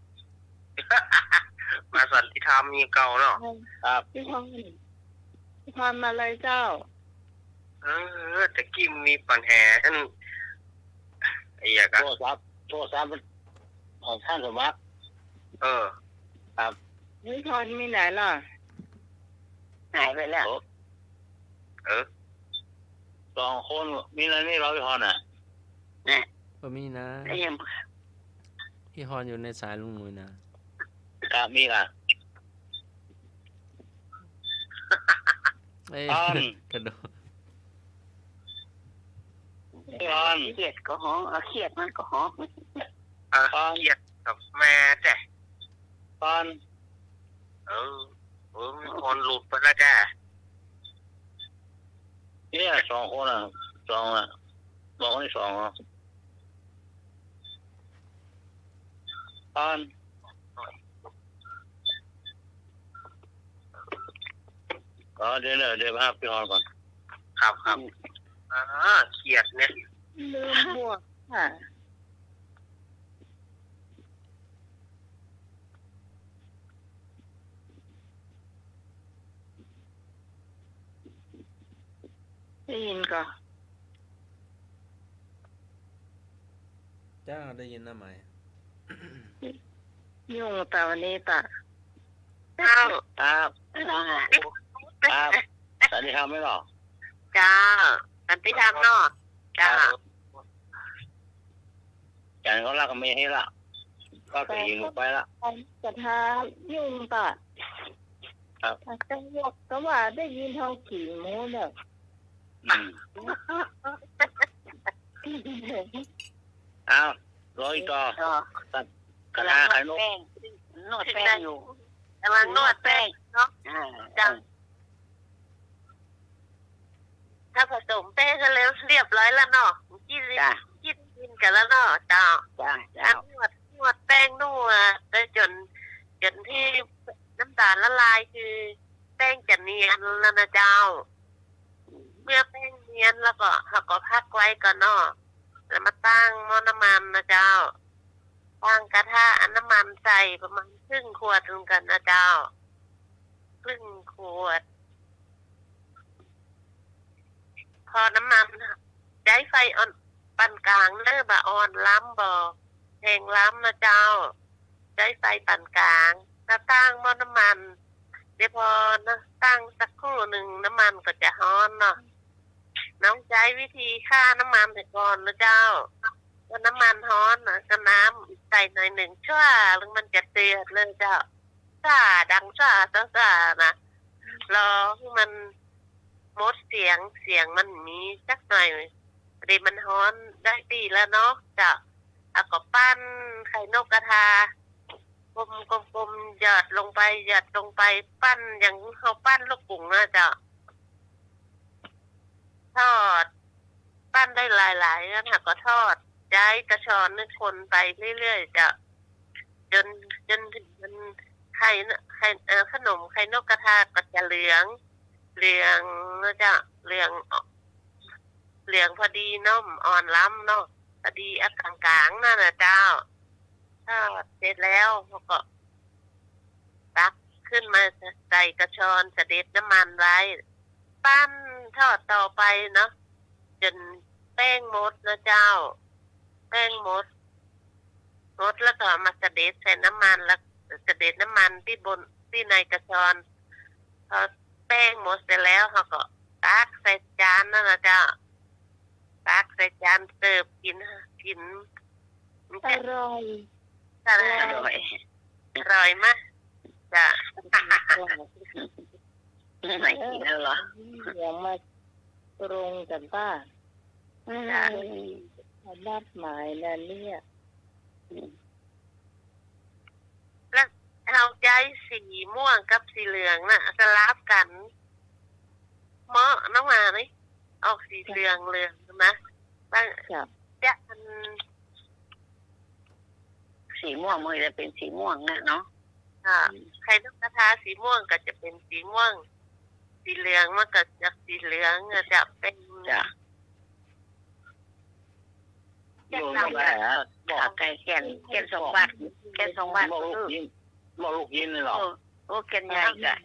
มาสันติธรรมมีเก่าเนาะครับพี่พรมาเลยเจ้าตะกี้มีปัญหาไอ้ยากะโทรศัพท์ของท่านสมัครครับพี่พรมีไหนล่ะหายไปแล้ว2 คนมีอะไรนี่เราพี่พรน่ะเนี่ยก็มีนะพี่พรอยู่ในสายลุงหนุ่ยนะครับมีค่ะกระโดดเครียดก็ฮ้องเครียดมันก็ฮ้องเครียดกับแม่แต่มีคนหลุดไปแล้วจ้ะเนี่ย2 คนอ่ะบอกว่า2อ่ะเดี๋ยวภาพพี่ฮอนก่อนครับเครียดเนี่ยลืมบวกค่ะได้ยินก่อนจ้าได้ยินนะไหมยุ่งแต่วันนี้ตะครับสันติธรรมไม่หรอจ้าสันติธรรมเนาะจ้าจานเขาลากก็ไม่ให้ละก็จะยิงไปละจะทายุ่งตะครับจังหวะก็ว่าได้ยินเท่าขี่โม้เนี่ยร้อยต่อกระดาษไข่นกนวดแป้งอยู่กำลังนวดแป้งเนาะจ้าถ้าผสมแป้งกันแล้วเรียบร้อยแล้วเนาะกินกันแล้วเนาะจ้านวดแป้งนวดได้จนที่น้ำตาลละลายคือแป้งจะเนียนแล้วนะเจ้าเมื่อแป้งเนียนแล้วก็เราก็พักไว้ก่อนเนาะแล้วมาตั้งหม้อน้ำมันนะเจ้าพอ ตั้งกระทะน้ำมันใส่ประมาณครึ่งขวดถึงกันนะเจ้าครึ่งขวดพอน้ำมันใช้ไฟอ่อนปานกลางเริ่มอ่อนล้ำบ่แห้งล้ำนะเจ้าใช้ไฟปานกลางแล้วตั้งหม้อน้ำมันเดี๋ยวพอนะตั้งสักครู่หนึ่งน้ำมันก็จะร้อนเนาะน้องใช้วิธีฆ่าน้ำมันไปก่อนนะเจ้าแล้วน้ำมันร้อนนะก็น้ำใส่หน่อยหนึ่งชั่วแล้วมันจะเดือดเลยเจ้าซ่าดังซ่าซ่านะรอให้มันมดเสียงมันมีสักหน่อยเดี๋ยวมันร้อนได้ดีแล้วเนาะจ้ะเอาก็ปั้นไข่นกกระทากลมหยอดลงไปปั้นอย่างเขาปั้นลูกกุ้งนะจ้ะทอดปั้นได้หลายๆแล้วค่ะก็ทอดย้ายกระชอนนึกคนไปเรื่อยๆจ้ะจนถึงมันไข่ขนมไข่นกกระทาก็จะเหลืองนะจ้ะเหลืองพอดีน้มอ่อนล้ำเนาะพอดีกลางๆนั่นนะเจ้าทอดเสร็จแล้วเขาก็ตักขึ้นมาใส่กระชอนเสด็จน้ำมันไว้ปั้นทอดต่อไปเนาะจนแป้งมดนะเจ้าแป้งมดแล้วก็มาเสด็จใส่น้ำมันแล้วเสด็จน้ำมันที่ในกระชอนพอแป้งหมดเสร็จแล้วเขาก็ตักใส่จานนั่นนะเจ้าตักใส่จานเสิร์ฟกินอร่อย อร่อยมากจ้ะไม่กินแล้วเหรออย่างมาตรงกันป้านัดหมายนั่นเนี่ยแล้วเราใจสีม่วงกับสีเหลืองน่ะสลับกันเหมาะน้องมาไหมออกสีเหลืองนะตั้งจะสีม่วงมันจะเป็นสีม่วงนะเนาะไข่นกกระทาสีม่วงก็จะเป็นสีม่วงสีเหลืองมันก็จะสีเหลืองจะเป็นอยู่ตรงไหนฮะบอกไก่แก่น2 บาทบอกลูกยินเลยหรอโอ้แก่นใหญ่กะ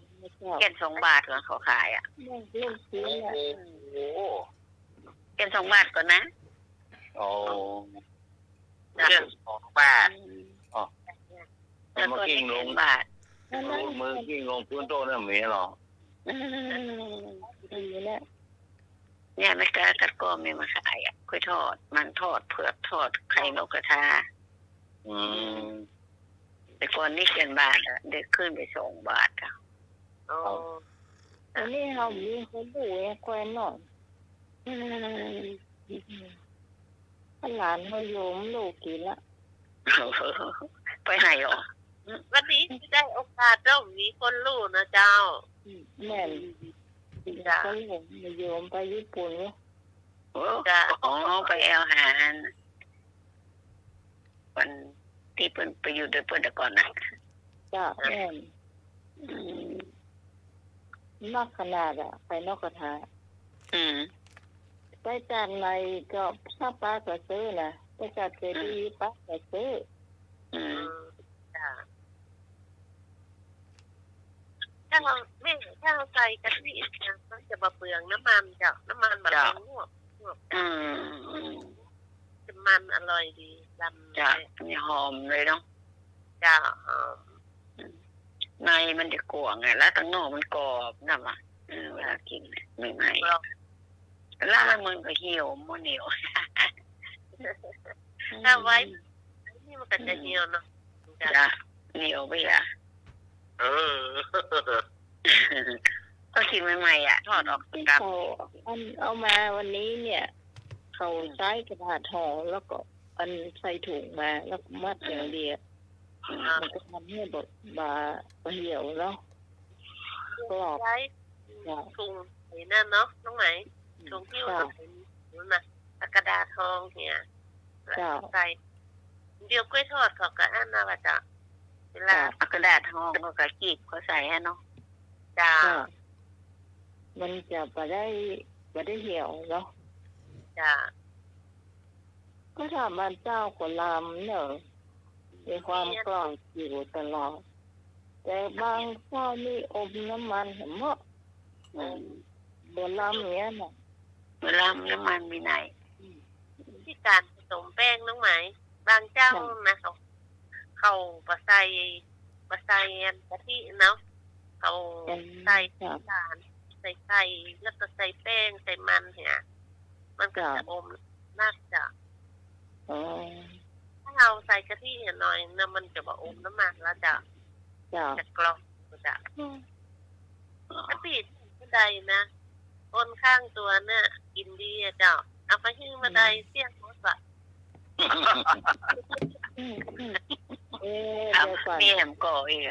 แก่น2 บาทก่อนเขาขายอ่ะแก่น2 บาทก่อนนะโอ้แก่น2 บาทแล้วก็กิ้งลงบาทมือกิ้งลงพื้นโต๊ะนั่นมีหรอเนี่ยไม่กล้ากัดก้อไม่มาขายอ่ะค่อยทอดมันทอดเผือกทอดไข่นกกระทาแต่ก่อนนี่แก่นบาทอ่ะเด็กขึ้นไป2 บาทอ่ะอันนี้เขามีคนดูแควนหน่อยหลานเขาโยมลูกกินละไปไหนหรอวันนี้ได้โอกาสต้องมีคนรู้นะเจ้าแม่เขาโยมไปญี่ปุ่นไปแอลหานวันที่เพิ่นไปอยู่ด้วยเพิ่นแต่ก่อนนะจ้าแม่นอกขนาดอ่ะไปนอกกระทะไปจัดในก็ถ้าป้าก็ซื้อนะไปจัดเจดีย์ป้าก็ซื้อถ้าเราใส่กะทิมันจะมาเปลืองน้ำมันจ้ะน้ำมันแบบงวบจะมันอร่อยดีลำจ้ะมีหอมเลยเนาะจ้ะหอมในมันจะกรวงไงแล้วข้างนอกมันกรอบนั่นแหละเวลากินไม่ไหมแล้วมันก็เหี่ยวมันเหนียวถ้าไว้นี่มันก็จะเหนียวเนาะจ้ะเหนียวไปอ่ะก็กินใหม่ๆอ่ะทอดออกกับเอามาวันนี้เนี่ยเขาใช้กระดาษห่อแล้วก็อันใส่ถุงมาแล้วมัดอย่างเดียวมันก็ทำให้บดบาเหี่ยวเนาะกรอบใช้ถุงนั่นเนาะน้องไหมถุงที่ว่านั่นนะกระดาษทองเนี่ยใส่เดี๋ยวกล้วยทอดเขาก็อันน่ะว่าจะเวลากระดาษทองก็กีบเขาใส่ให้เนาะจ้ามันจะไปได้เหี่ยวเนาะจ้าก็ถามบ้านเจ้าคนลำเนอะ มีความกล้องอยู่ตลอดแต่บางข้าวนี่อมน้ำมันเห็นมั้ยโบราณเนี้ยน่ะ เวลาน้ำมันมีไหน ที่การผสมแป้งน้องไหมบางเจ้านะเขาปะใส่กะทิเนาะเขาใส่น้ำตาลใส่ไข่แล้วก็ใส่แป้งใส่มันเนี่ยมันก็จะอมน่าจะถ้าเราใส่กะทิหน่อยนะมันจะบ่อมน้ำมันแล้วจะกรอบจะกะทิไม่ได้นะคนข้างตัวเนี่ยกินดีอะเจ้าเอาไปหิ้งมาได้เสี่ยงหมดว่ะมีแหมก่ออีก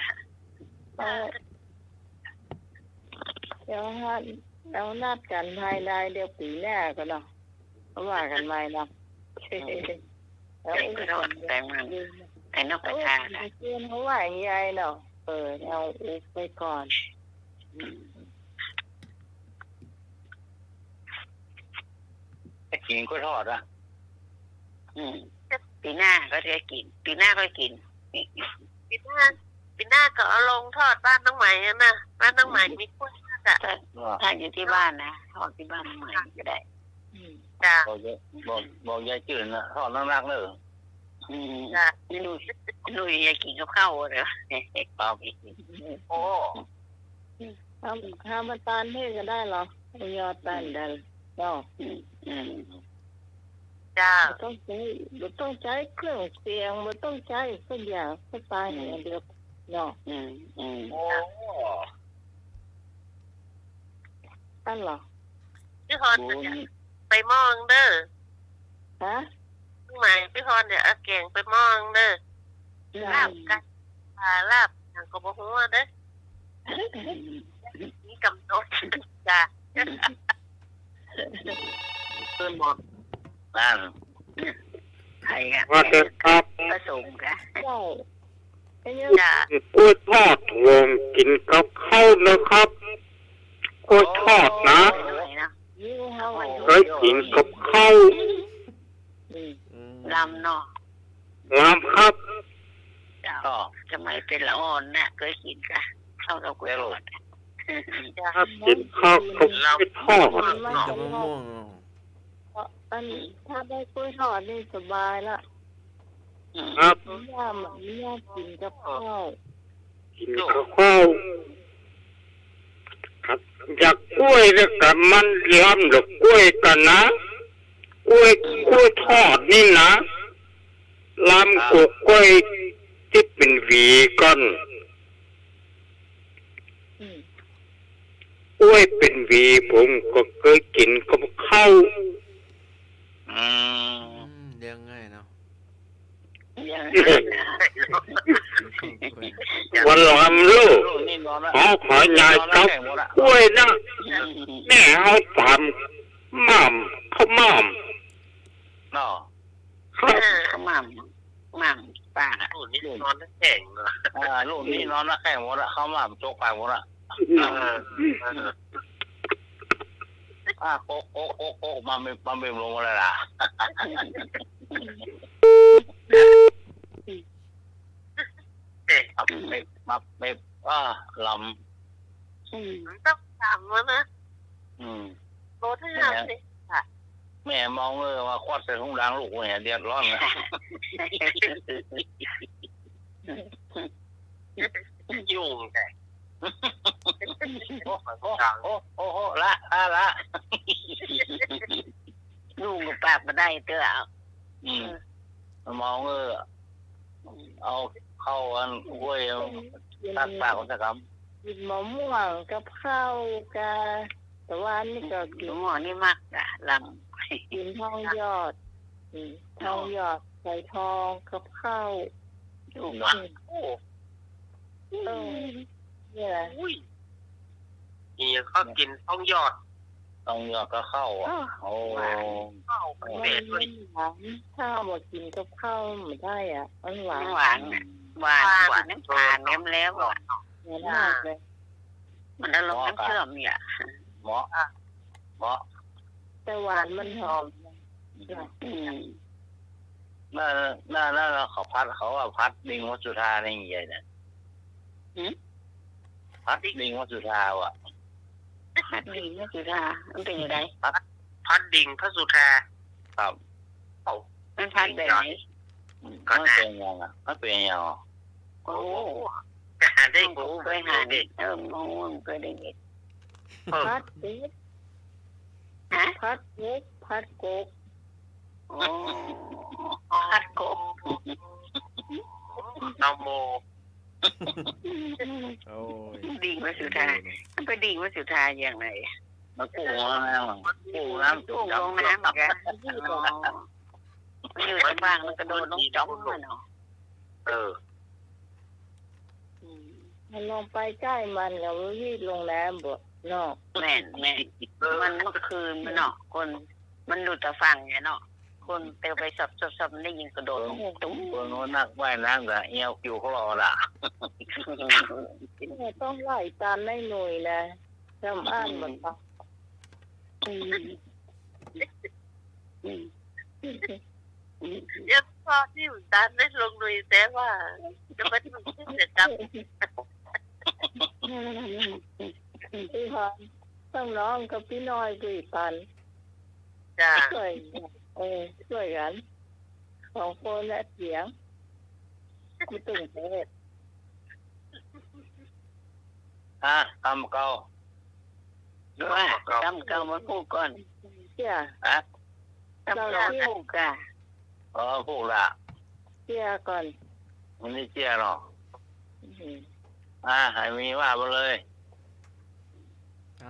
เดี๋ยวเรานัดกันภายในเดี๋ยวปีหน้าก็เนาะเขาว่ากันใหม่เนาะแล้วก็โดนแต่มันแต่นอกประชานะเพื่อนเขาว่าอย่างไรเนาะเอาอุบไปก่อนกินก็ทอดอ่ะปีหน้าก็จะกินปีหน้าก็กินปีหน้าก็เอาลงทอดบ้านน้องใหม่นะบ้านน้องใหม่มีกล้วยทอดอ่ะทานอยู่ที่บ้านนะทอดที่บ้านน้องใหม่ก็ได้จ้ะบอกยายจืดนะทอดนักๆเลยจ้ะนุ่ยอยากกินข้าวเหรอครับโอ้ทำมาตานให้ก็ได้หรอยอดตันได้เนาะจ้าต้องใช้เครื่องเสียงมันต้องใช้สักอย่างสักตายอย่างเดียวเนาะโอ้ตั้นหรอพี่ฮอนไปมองเด้อฮะหมายพี่ฮอนเดี๋ยวเอาแกงไปมองเด้อลาบกันลาบทางกบหัวเด้อนี่กำหนดจ้าขึ้นหมดนั่นใครอ่ะว่าจะครับผสมกันใช่จ้ากล้วยทอดรวมกินกับข้าวนะครับกล้วยทอดนะเคยกินกับข้าวลำเนาะลำครับทำไมเป็นละอ่อนน่ะเคยกินกันข้าวเรากล้วยทอดถ้ากินข้าวกับกล้วยทอดกับมะม่วงถ้าได้กล้วยทอดนี่สบายละครับย่ากินกับข้าวกินกับข้าวครับอยากกล้วยแล้วกับมันลำหรือกล้วยกันนะกล้วยทอดนี่นะลำกับกล้วยที่เป็นหวีก่อนกล้วยเป็นหวีผมก็เคยกินกับข้าวเลี้ยงง่ายเนาะวันลำลูกเอาขอยายกับกล้วยนะแม่เอาตามม่ามข้าวม่ามข้าวม่ามป้าลูกนี่นอนแข็งเลยลูกนี่นอนแข็งหมดละข้าวม่ามโจกไปหมดละโคมาไม่ลงมาเลยล่ะไม่ลำต้องถามว่านะโบที่ทำสิแม่มองเลยว่าควอดใส่ทุ่งดังลูกเนี่ยเดือดร้อนเลยยุ่งแต่โอ้ละลูกกับป้ามาได้เต้อมองเอาเข้ากันกล้วยตัดปากสักคำกินมะม่วงกับข้าวกาแต่ว่านี่ก็กินหม้อนี่มากอะลำกินทองยอดใส่ทองกับข้าวลูกเนี่ยนี่เขากินทองยอดก็เข้าโอ้ข้าวเผ็ดด้วยข้าวมากินกับข้าวไม่ได้อ่ะมันหวานน้ำตาลแล้วมากเลยมันอารมณ์น้ำเชื่อมเนี่ยเหมาะแต่หวานมันหอม น่าเขาพัดเขาว่าพัดลิงวัดสุธาในอย่างเงี้ยเนี่ยพัดลิงวัดสุธาว่ะ พัดลิงวัดสุธามันเป็นยังไง พัดดิ่งพระสุธา ครับ มันพัดแบบไหน ก็เป็นยังอ่ะมันเป็นยัง โอ้ ได้กู เคยหาเด็กโอ้เคยได้ยิน พัดเด็ก ฮะ พัดเด็กพัดโกก โอ้พัดโกบ เอาโม โอ้ย ดิ่งวัดสุธามันไปดิ่งวัดสุธาอย่างไร มันกู้น้ำกู้น้ำ ตู้ลงน้ำเหมือนกันมันอยู่ตรงบ้างมันกระโดดลงจ้องมันเนาะ มันลงไปใกล้มันแล้ววิ่งลงน้ำบ่เนาะ แม่นมันเมื่อคืนมันเนาะคนมันหลุดแต่ฟังไงเนาะคนเตะไปสับได้ยินกระโดดลงตุ้ม คนนู้นนักว่ายน้ำกับเอวคิวเขารอละ ต้องไล่ตามในหน่วยนะจำอ่านหมดปะ ยังพอที่อยู่ด้านได้ลงเลยแต่ว่าจะไม่ได้มันเสียจับ พี่พรต้องน้องกับพี่น้อยด้วยกัน จ้า ช่วยช่วยกันสองคนและเสียงไม่ตึงเทศ ทำเก่า ว่าจำเก่ามาพูดก่อน เชี่ย จำเก่าพูดกัน พูดละ เชี่ยก่อน มันนี่เจี๊ยหรอให้มีว่าไปเลย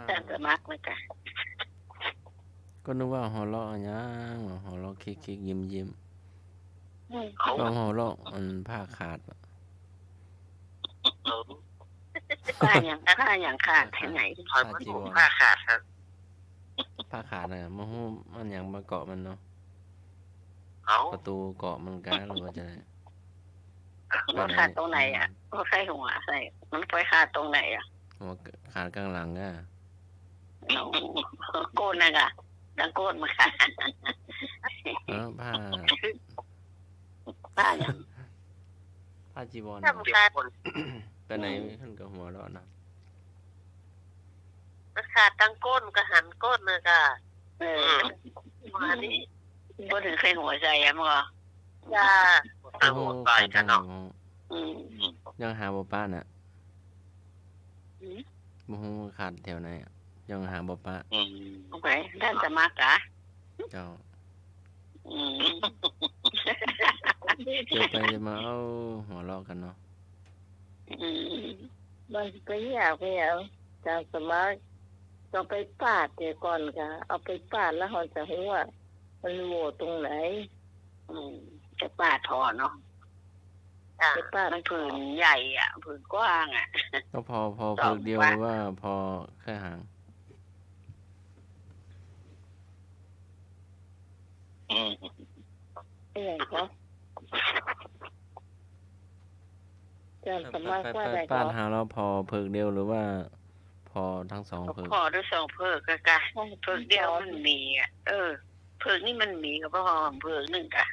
แต่สมัครเลยกัน ก็นึกว่าหัวเราะหยังหัวเราะคิกๆยิ้มก็หัวเราะมันผ้าขาด ผ้าอย่างขาดที่ไหน ถอยมันผ้าขาดครับ ผ้าขาดน่ะมันหยังมาเกาะมันเนาะ เอา ประตูเกาะมันกันหรือว่าจะไง มันขาดตรงไหนอ่ะก็ใส่หัวใส่มันไปขาดตรงไหนอ่ะ หัวขาดกลางหลังอ่ะ โกนนะกะดังโกนมาค่ะ ผ้า ผ้าอย่าง ผ้าจีวร ถ้ามันขาด ไปไหนขึ้นกับหัวเราะนะ มันขาดตั้งก้นก็หันก้นเลยค่ะมานี่ ก็ถึงใส่หัวใจอ่ะมั้ง จ้า ตั้งหัวใจกันเนาะ ยังหาบ่ป้าน่ะบ่ฮู้ขาดแถวไหนยังหาบ่ป้า โอเคด้านสมัครอ่ะ เจ้าเดี๋ยวไปมาเอาหัวเราะกันเนาะ มันก็อยากไปเอาจากสมัครต้องไปปาดเดี๋ยวก่อนค่ะเอาไปปาดแล้วเขาจะรู้ว่ามันโหวตรงไหน จะปาดถอนเนาะ ไปปาด มันผืนใหญ่อ่ะผืนกว้างอ่ะ ก็พอเพิกเดียวหรือว่าพอแค่หาง อย่างเขาจากสมัครว่าอะไร ป้า ก็ หาเราพอเพิกเดียวหรือว่าพอทั้งสองเพิก พอด้วยสองเพิกกะกะเพิกเดียวมันมีอ่ะเพิกนี่มันมีกับพอเพิกหนึ่งกะ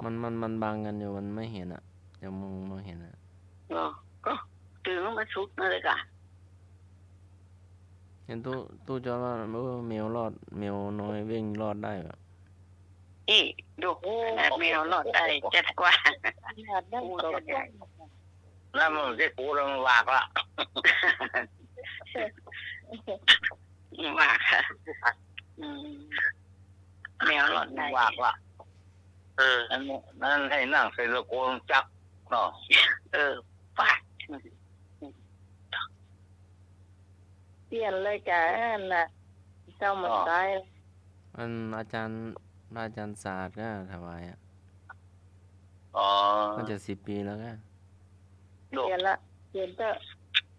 มันบังกันอยู่มันไม่เห็นอ่ะยังมองไม่เห็นอ่ะ ก็ตื่นมาชุดเลยกะ เห็นตู้จอว่าแมวรอดแมวน้อยวิ่งรอดได้แบบ นี่ดูแมวหลอดได้จัดกว่า ขาดได้ก็ได้ แล้วมันจะกูแล้วมันวากละ ว่าค่ะแมวหลอดได้ วากละนั่นให้นั่งใส่ตะโกนจักเนาะ ปาด เปลี่ยนเลยกันน่ะเจ้ามันตาย อาจารย์ศาสตร์ก็ถวายอ่ะ มันจะ10 ปีแล้วก็ เปลี่ยนละเปลี่ยนเถอะ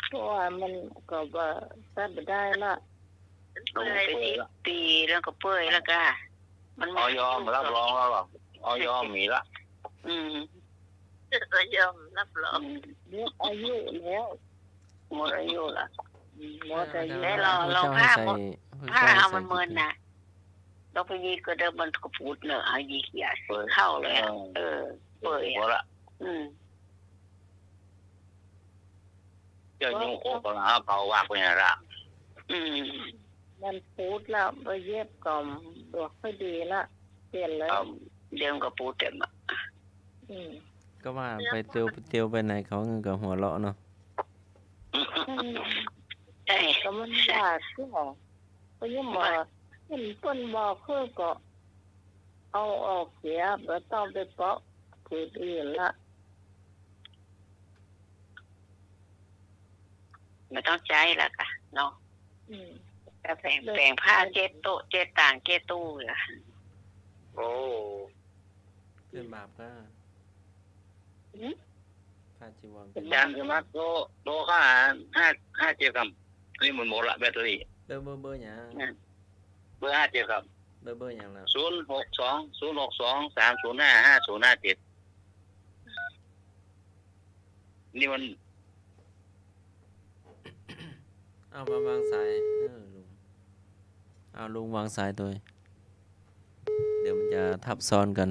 เพราะว่ามันก็ว่าตัดไม่ได้ละ ลงไปตีเรื่องกระเปื่อยแล้วก็มัน ยอมรับรองแล้วหรอยอมมีละ ยอมรับรอง เรียกอายุแล้ว หมดอายุละ หมดอายุ ได้ลองผ้าเอามันเมินนะ เราไปยีก็เดิมมันก็พูดเนอะเอายีเขียเข้าเลยเปิด บ่ละเจ้ายุ่งโคกละเผาว่าไปน่ะละ มันพูดแล้วไปเย็บก่อมตัวค่อยดีละเปลี่ยนเลย เดี๋ยวก็พูดเต็มอ่ะ ก็ว่าไปเตียวไปไหนเขาก็หัวเราะเนาะ ก็มันยากคือหรอก็ยังบอกเห็นเพิ่นบอกคือก็เอาออกเสียบ่ต้องไปเปาะผืนอื่นละ ไม่ต้องใจแล้วค่ะเนาะแต่แปลงผ้าเจ็ดโต๊ะเจ็ดต่างเจ็ดตู้อ่ะ โอ้ เป็นบาปก็ค่าจีวร จานสมัครโลค่า5 7ครับนี่มันหมดละแบตเตอรี่ เบอร์หยัง เบอร์5 7ครับ เบอร์หยังแล้ว 062 062 305 5057นี่มัน เอามาวางสายลุงเอาลุงวางสายตัวเดี๋ยวมันจะทับซ้อนกัน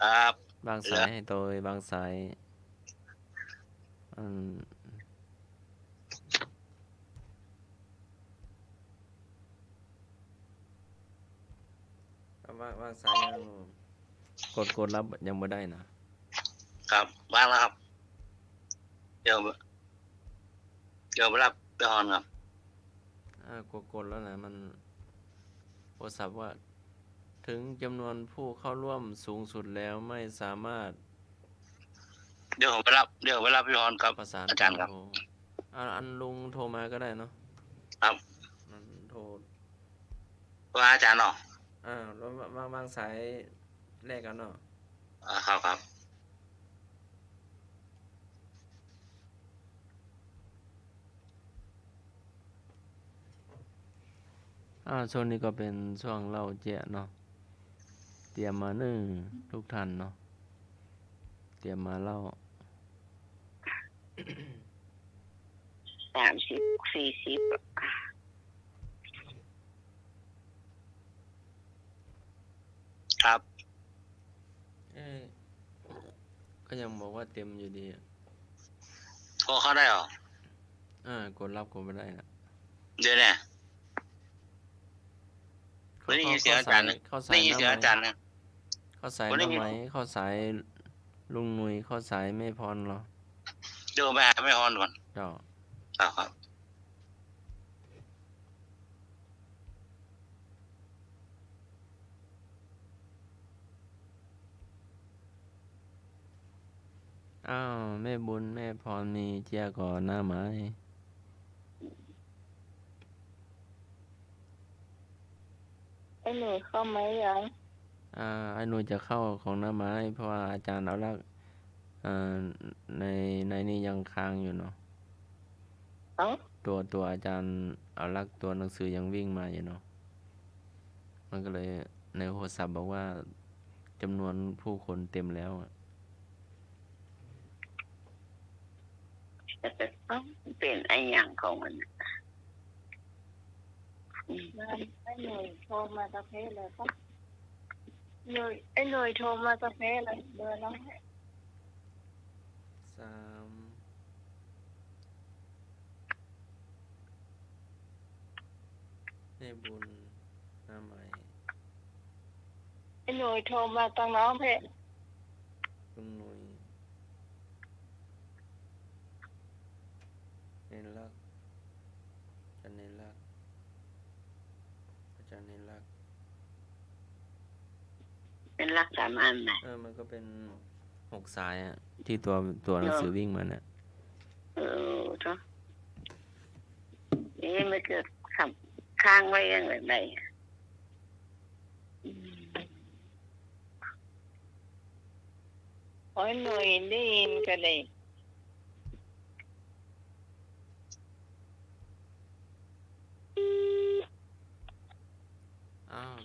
ครับ วางสายให้ตัววางสายวางสายยังกดรับยังไม่ได้นะครับ วางแล้วครับเดี๋ยวไปรับตอนครับ กดแล้วนะมันโทรศัพท์ว่าถึงจำนวนผู้เข้าร่วมสูงสุดแล้วไม่สามารถ เดี๋ยวผมไปรับพี่พรครับ ประสาน อาจารย์ครับ อันลุงโทรมาก็ได้เนาะ ครับ โทร ว่าอาจารย์เนาะ แล้ววางสายแรกกันเนาะ ครับช่วงนี้ก็เป็นช่วงเล่าแจ๊ะเนาะเตรียมมาทุกท่านเนาะเตรียมมาเล่า 30 40ครับ ก็ยังบอกว่าเต็มอยู่ดี โทรเข้าได้เหรอก ดรับกดไม่ได้นะ เดี๋ยวเนี่ยไม่ได้ยินเสียงอาจารย์นะ เข้าสา ได้ ย ยินเสียงอาจารย์นะ เข้าสายน้ำไหมเข้าสายลุงหนุ่ยเข้าสายแม่พรเหรอ เดี๋ยวไปหาแม่ฮอนก่อน เจ้า ครับ แม่บุญแม่พรมีเจียก่อหน้าไม้ ไอ้หนูเข้าไหมยัง ไอ้หนูจะเข้าของหน้าไม้เพราะว่าอาจารย์เอาลักในนี้ยังค้างอยู่เนาะตัวอาจารย์เอาลักตัวหนังสือยังวิ่งมาอยู่เนาะมันก็เลยในโทรศัพท์บอกว่าจำนวนผู้คนเต็มแล้วเป็นไอ้อย่างของมันไอ้หนูโทรมาตะเพเลยปะไอ้หนูโทรมาตะเพเลยเบอร์น้องแม่บุญหน้าไม้ ไอ้หนูโทรมาตั้งน้องเพะ ลุงหนุ่ยเนรักอาจารย์เนรักเป็นรักษามันไหน มันก็เป็น6 สายที่ตัวหนังสือวิ่งมาเนี่ย เนาะนี่ไม่เกิดขับค้างไว้ยังไงโอ้ยหนูได้ยินกันเลย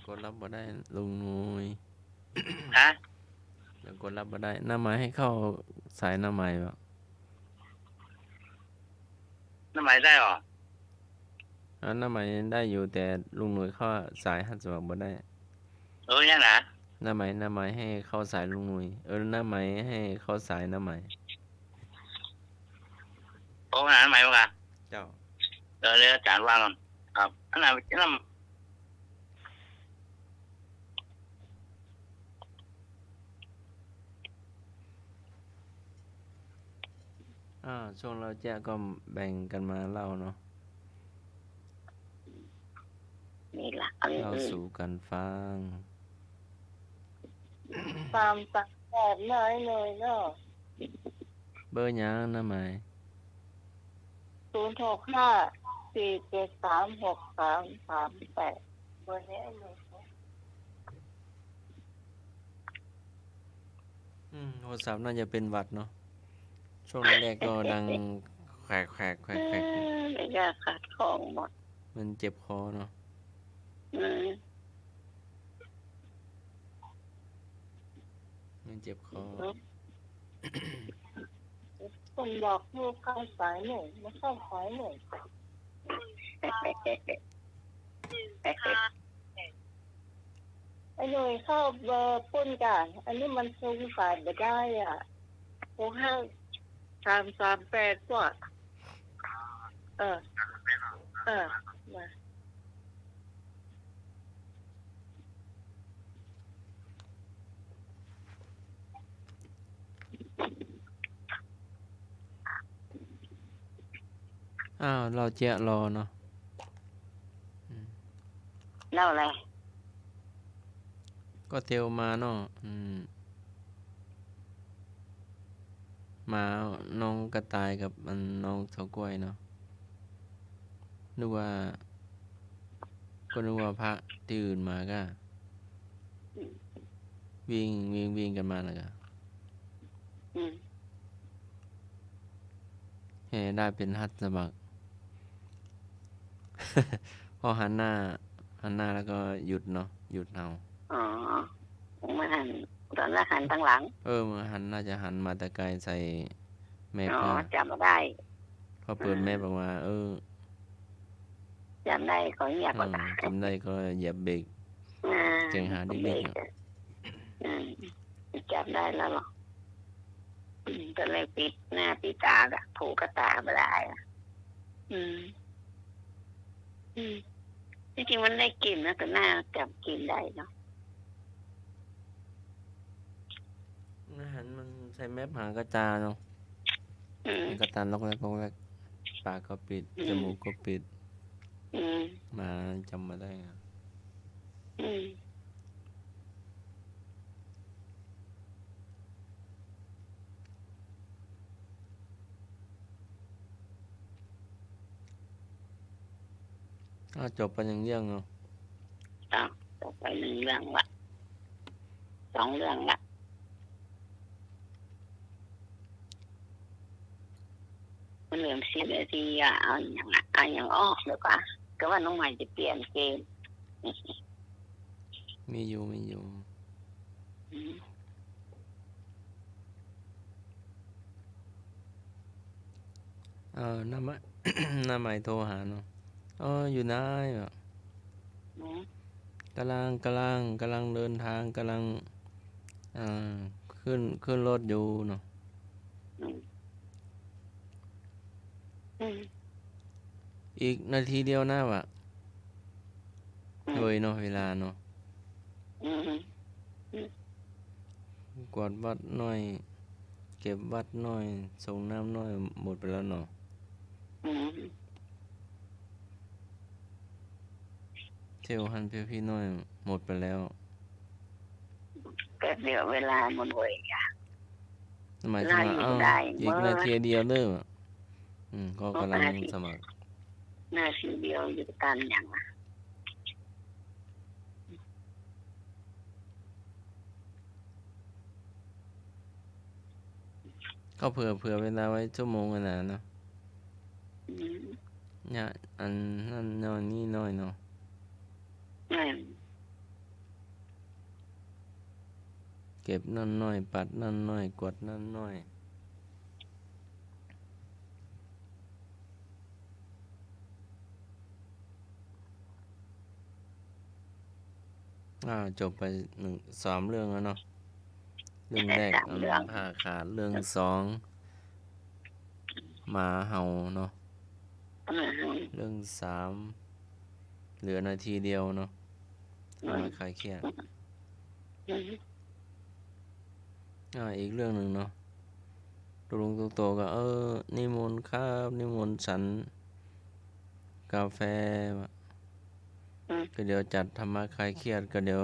กดรับบ่ได้ลุงนุย ฮะ เดี๋ยวกดรับบ่ได้หน้าไม้ให้เข้าสายหน้าไม้บ่ น้ำหมายได้เหรอ หน้าใหม่ได้อยู่แต่ลุงหน่วยเข้าสายหัดสมัครบ่ได้ ยังนะ หน้าใหม่ให้เข้าสายลุงหน่วยหน้าใหม่ให้เข้าสายหน้าใหม่ โอ้นั้นไหมวะ เจ้า เดี๋ยวอาจารย์ว่างก่อนครับอันนั้น ช่วงเราแจ้ก็แบ่งกันมาเล่าเนาะ นี่ล่ะเอาอย่าง เล่า อื่น สู่กันฟัง ตามตักแบบน้อยเลยเนาะ เบอร์หยังหน้าใหม่ 065-473-6338เบอร์นี้เลย โทรศัพท์น่าจะเป็นหวัดเนาะ ช่วงแรกก็ดังแขกไม่อยากขาดของหมด มันเจ็บคอเนาะ มันเจ็บคอ ผมบอกลูกเข้าสายหนึ่งไม่เข้าสายหนึ่งไอ้หน่วยเข้าเบอร์ปุ้นกันอันนี้มันซูมสายไม่ได้อ่ะ65-338ก่อนมาเราเจ๊รอเนาะ เล่าอะไร ก็เทลมาเนาะมาน้องกระต่ายกับน้องเถากล้วยเนาะ นึกว่าพระที่อื่นมาก็วิ่งกันมาแล้วก็ได้เป็นฮัดสมัคร พอหันหน้าแล้วก็หยุดเนาะหยุดเอา อ๋อมาหันตอนแรกหันตั้งหลัง มาหันน่าจะหันมาแต่ไกลใส่แมพ จำไม่ได้ พอเปิดแมพออกมาจำได้ก็เงียบก็ตาย จำได้ก็เหยียบเบรกเก่งหาเด็กจำได้แล้วหรอก็เลยปิดหน้าปิดตาผูกกระตาไม่ได้จริงๆมันได้กลิ่นนะแต่หน้าจับกลิ่นได้เนาะ หันมันใส่แมพหากระจาเนาะกระตาล็อกแรกปากก็ปิดจมูกก็ปิดมาจำมาได้ไงจบไป1 เรื่องเนาะ จบไป1 เรื่องละ2 เรื่องละมันเหลือ10 นาทีเอาอย่างออกเลยกว่าก็ว่าน้องใหม่จะเปลี่ยนเกมมีอยู่หน้าใหม่โทรหาเนาะอยู่ไหนอ่ะกำลังเดินทางกำลังขึ้นรถอยู่เนาะอีกนาทีเดียวนะวะเลยเนาะเวลาเนาะกวาดวัดหน่อยเก็บวัดหน่อยส่งน้ำหน่อยหมดไปแล้วเนาะเที่ยวหันเพียวพี่น้อยหมดไปแล้วก็เดี๋ยวเวลามันเวยหมายถึงว่าอีกนาทีเดียวเด้อก็กำลังสมัครนาทีเดียวอยู่กันอย่างนะก็เผื่อเวลาไว้ชั่วโมงกันนะเนาะเนี่ยอันนั่นน้อยนี่น้อยเนาะเก็บนั่นน้อยปัดนั่นน้อยกดนั่นน้อย จบไป3 เรื่องแล้วเนาะเรื่องแรก 3 เรื่อง ผ่าขาดเรื่อง2หมาเห่าเนาะเรื่อง3เหลือนาทีเดียวเนาะเอามาคลายเครียดอีกเรื่องหนึ่งเนาะลุงโตก็นิมนต์ครับนิมนต์ฉันกาแฟก็เดี๋ยวจัดธรรมะคลายเครียดก็เดี๋ยว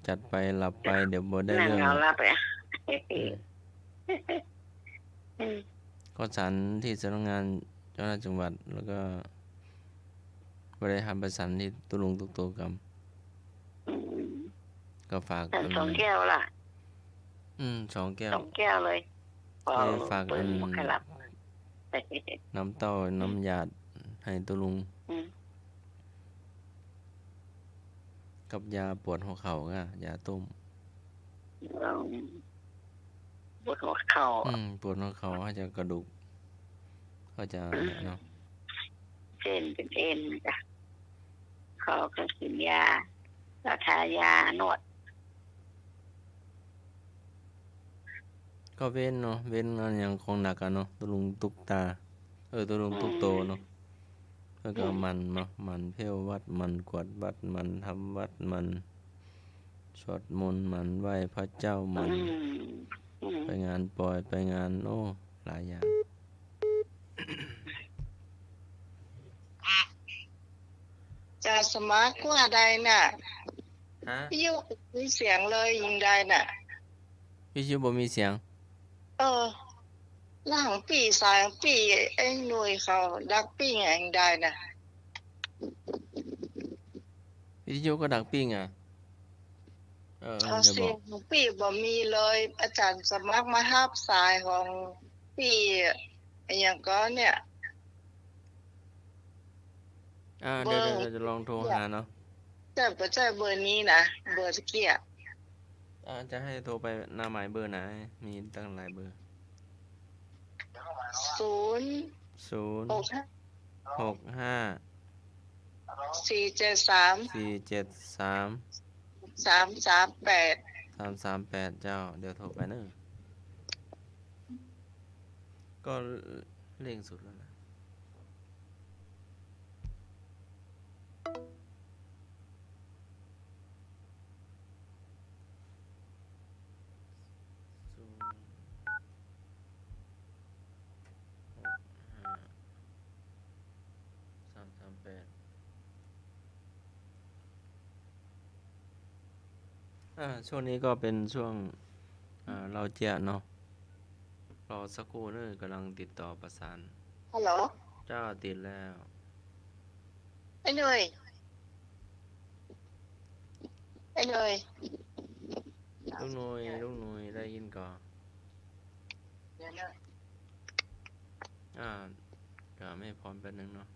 จัดไปหลับไปเดี๋ยวบ่ได้ นั่ง เรื่อง เอาละไป ก็ฉันที่สำนักงานเจ้าหน้าที่จังหวัดแล้วก็บริหารประสานที่ตุลุงตุกโตกรรมก็ฝาก 2 แก้วล่ะ 2 แก้ว 2 แก้วเลยพอ ฝาก เปิดหมดให้หลับ น้ำเต้าน้ำหยาดให้ตุลุงกับยาปวดหัวเข่าก็ยาต้มปวดหัวเข่า ปวดหัวเข่าเขาจะกระดูกเขาจะเนาะ เป็นเอ็นจ้ะเขาก็กินยาแล้วทายานวด ก็เว้นเนาะเว้นอันอย่างของหนักอะเนาะตุลุงตุกตาตุลุงตุกโตเนาะแล้วก็มันเนาะมันเพ่ววัดมันกวดวัดมันทำวัดมันสวดมนต์มันไหว้พระเจ้ามันไปงานปล่อยไปงานหลายอย่างจะสมัครว่าใดน่ะ ฮะ พี่ยุมีเสียงเลยยิงได้น่ะ พี่ชิวบ่มีเสียง หลังปี3 ปีไอ้หน่วยเขาดักปีไงยิงได้น่ะ พี่ชิวก็ดักปิ้งอ่ะจะบ เสี อย ก งของปีบ่มีเลย อาจารย์สมัครมารับสายของปีไอ้หยังก็เนี่ย เดี๋ยวจะลองโทรหาเนาะ แต่บ่ใช่เบอร์นี้นะเบอร์ตะเกีย จะให้โทรไปหน้าหมายเบอร์ไหนมีตั้งหลายเบอร์ 0 65 473 473 338 338เจ้าเดี๋ยวโทรไปเนอะก็เร่งสุดแล้วนะช่วงนี้ก็เป็นช่วงเราเจียเนาะรอสักครู่เนอะกำลังติดต่อประสาน ฮัลโหล เจ้าติดแล้ว ไอ้หน่วยลุงหนุ่ยได้ยินก่อนก็ไม่พร้อมแป๊บนึงเนาะ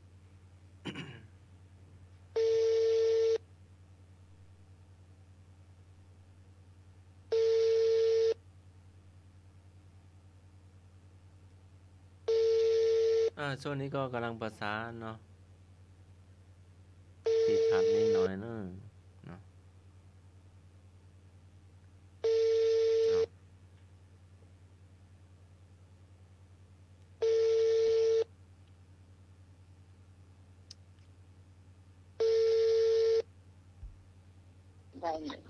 ช่วงนี้ก็กำลังประสานเนาะติดขัดนิดหน่อยเนาะได้เลย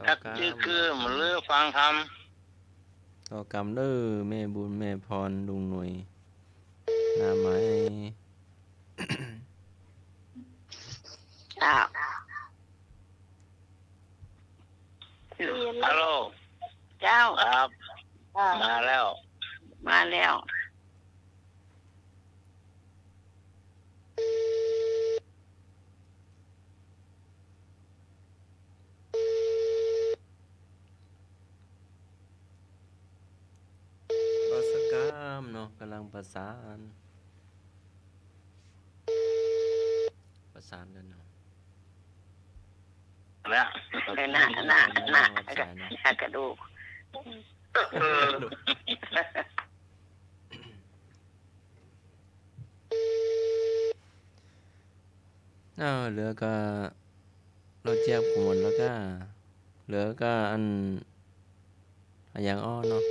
ทักคือมันเลือกฟังทำ ต่อกรรมเด้อแม่บุญแม่พรลุงหน่วยหน้าไม้ ฮัลโหล เจ้า ครับ มาแล้ว ก็สกามเนาะกำลังประสานกันเนาะ แล้ว หน้ากระดูก เหลือก็ ข้าวเจี๊ยบหมดแล้วก็เหลือก็อันอย่างอ้อเนาะ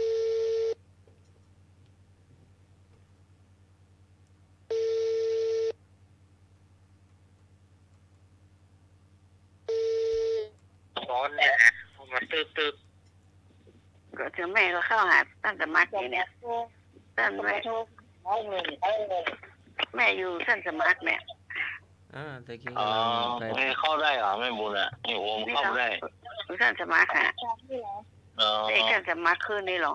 ตอนเนี่ยนะมาตื้อก็ถึงแม่ก็เข้าหาท่านสมัครเนี่ยท่านแม่อยู่ท่านสมัครเนี่ยตะกี้ อ๋อ ไป ไม่เข้าได้เหรอไม่บุญอ่ะนี่ผมเข้าไม่ได้ ท่านสมัครอ่ะ อ๋อ ไอ้ท่านสมัครคืนนี่หรอ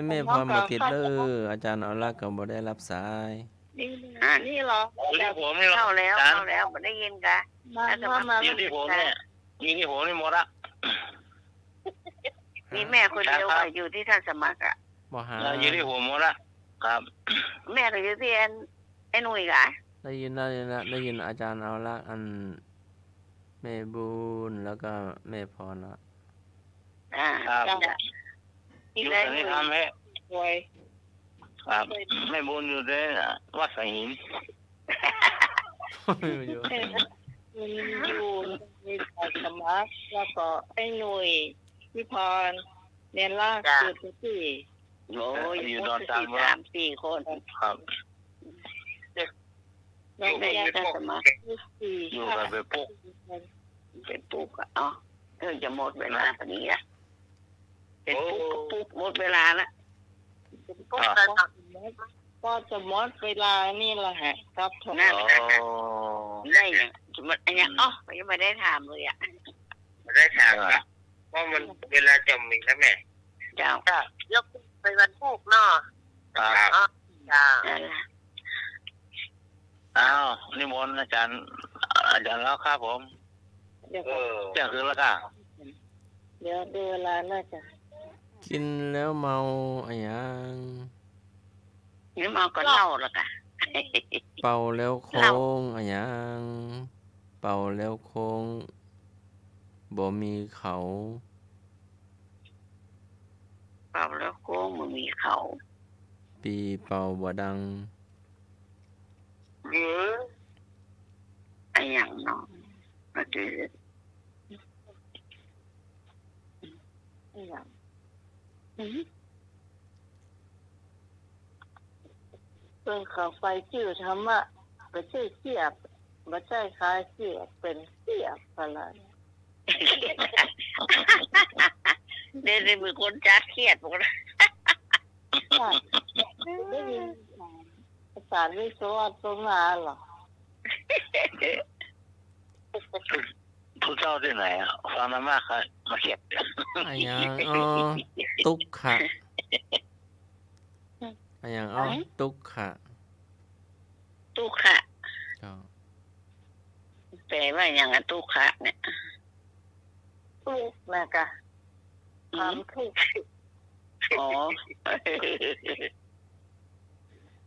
แม่พอมาติดเลยอาจารย์เอาละก็บ่ได้รับสาย นี่หรอ อยู่ที่ผมนี่หรอ เข้าแล้วไม่ได้ยินกะ มา อยู่ที่ผมเนี่ยอยู่ที่ผมนี่หมดละ มีแม่คนเดียวอยู่ที่ท่านสมัครอ่ะ บ่หา อยู่ที่ผมหมดละครับ แม่ก็อยู่ที่ไอ้หนุ่ยกะ ได้ยินอาจารย์เอาละอันแม่บุญแล้วก็แม่พรละ ครับอยู่แต่นี่ทำให้ ป่วย ครับไม่บุญอยู่ในวัดสายหิน อยู่มีสายสมัครแล้วก็ไอ้หนุ่ยพี่พรเนียนล่าสุดที่ โอ้ย อยู่ดอนจานว่า 3-4 คน ครับ แม่ท่านสมัคร อยู่กับไปปุ๊ก เป็นปุ๊กอ่ะจะหมดเวลาปนี้อ่ะเป็นปุ๊กหมดเวลาละ ก็จะหมดเวลานี่แหละฮะครับผม นั่น อ๋อ ได้เนี่ยอันนี้ยังไม่ได้ถามเลยอ่ะ ไม่ได้ถามนะว่ามันเวลาจะมีแล้วแม่ เจ้าย กไปวันพุธเนาะ ครับ จ้า อ้าวนิมนต์อาจารย์แล้วครับผม เดี๋ยว เที่ยงคืนแล้วก็ เดี๋ยวดูเวลาน่าจะ กินแล้วเมาอะหยัง นี่มาก็เล่าแล้วกัน เป่าแล้วโค้งอะหยังเป่าแล้วโค้งบ่มีเขา เป่าแล้วโค้งมันมีเขา ปีเป่าบ่ดัง หรือ ไอ้อย่างน้องก็คือ อย่างเป็นข่าวไฟชื่อธรรมะไปชื่อเสียบมาใช่คล้ายเสียบเป็นเสียบอะไร เดี๋ยวมีคนจัดเครียดหมดเลย ได้ยินอาจารย์วิศวะตรงมาหรอ ผู้เจ้าที่ไหนอ่ะฟังน้ำมากครับมาเขียน อะหยังตุกขะอะหยังตุกขะ ตุขะ เจ้า แปลว่าอย่างอะตุขะเนี่ย ตู้นะกะถามถูก อ๋อ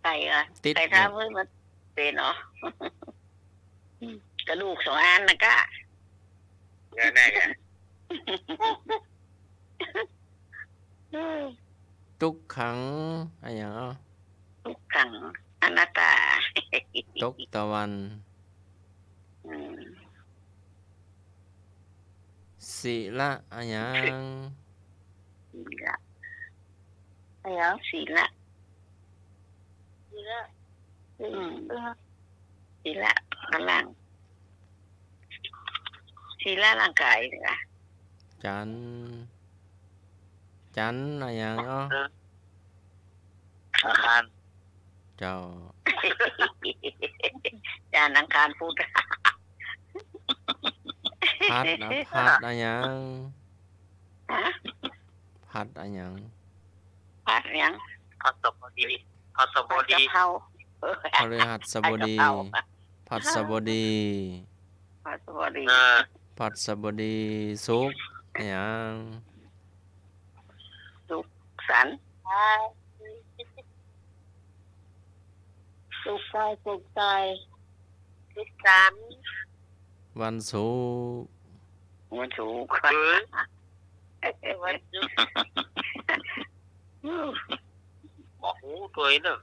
ไก่อะ ติด ไก่ทำเพื่อมันเป็นเนาะกระดูก2 อันนะก็ แน่ไง ตุกขังอะหยัง ทุกขังอนัตตา ตกตะวัน อืม ศิละอะหยัง ศีละ อะไรอย่าง ศีละ นี้ละ ศีละกำลังศีละร่างกายนะ จันอะหยังอาคาร เจ้า จานอังคารพุธ พัดอะหยัง ฮะ พัดอะหยัง พัดยัง พัสบดี พัดกะเพรา พฤหัสบดีพัสบดี พัดสบดี พัสบดีสุกร์อะหยัง สัน สุขใจสุขใจ สุขสัน วันศุกร์ วันศุกร์ วันศุกร์ บอกหูตัวเนอะ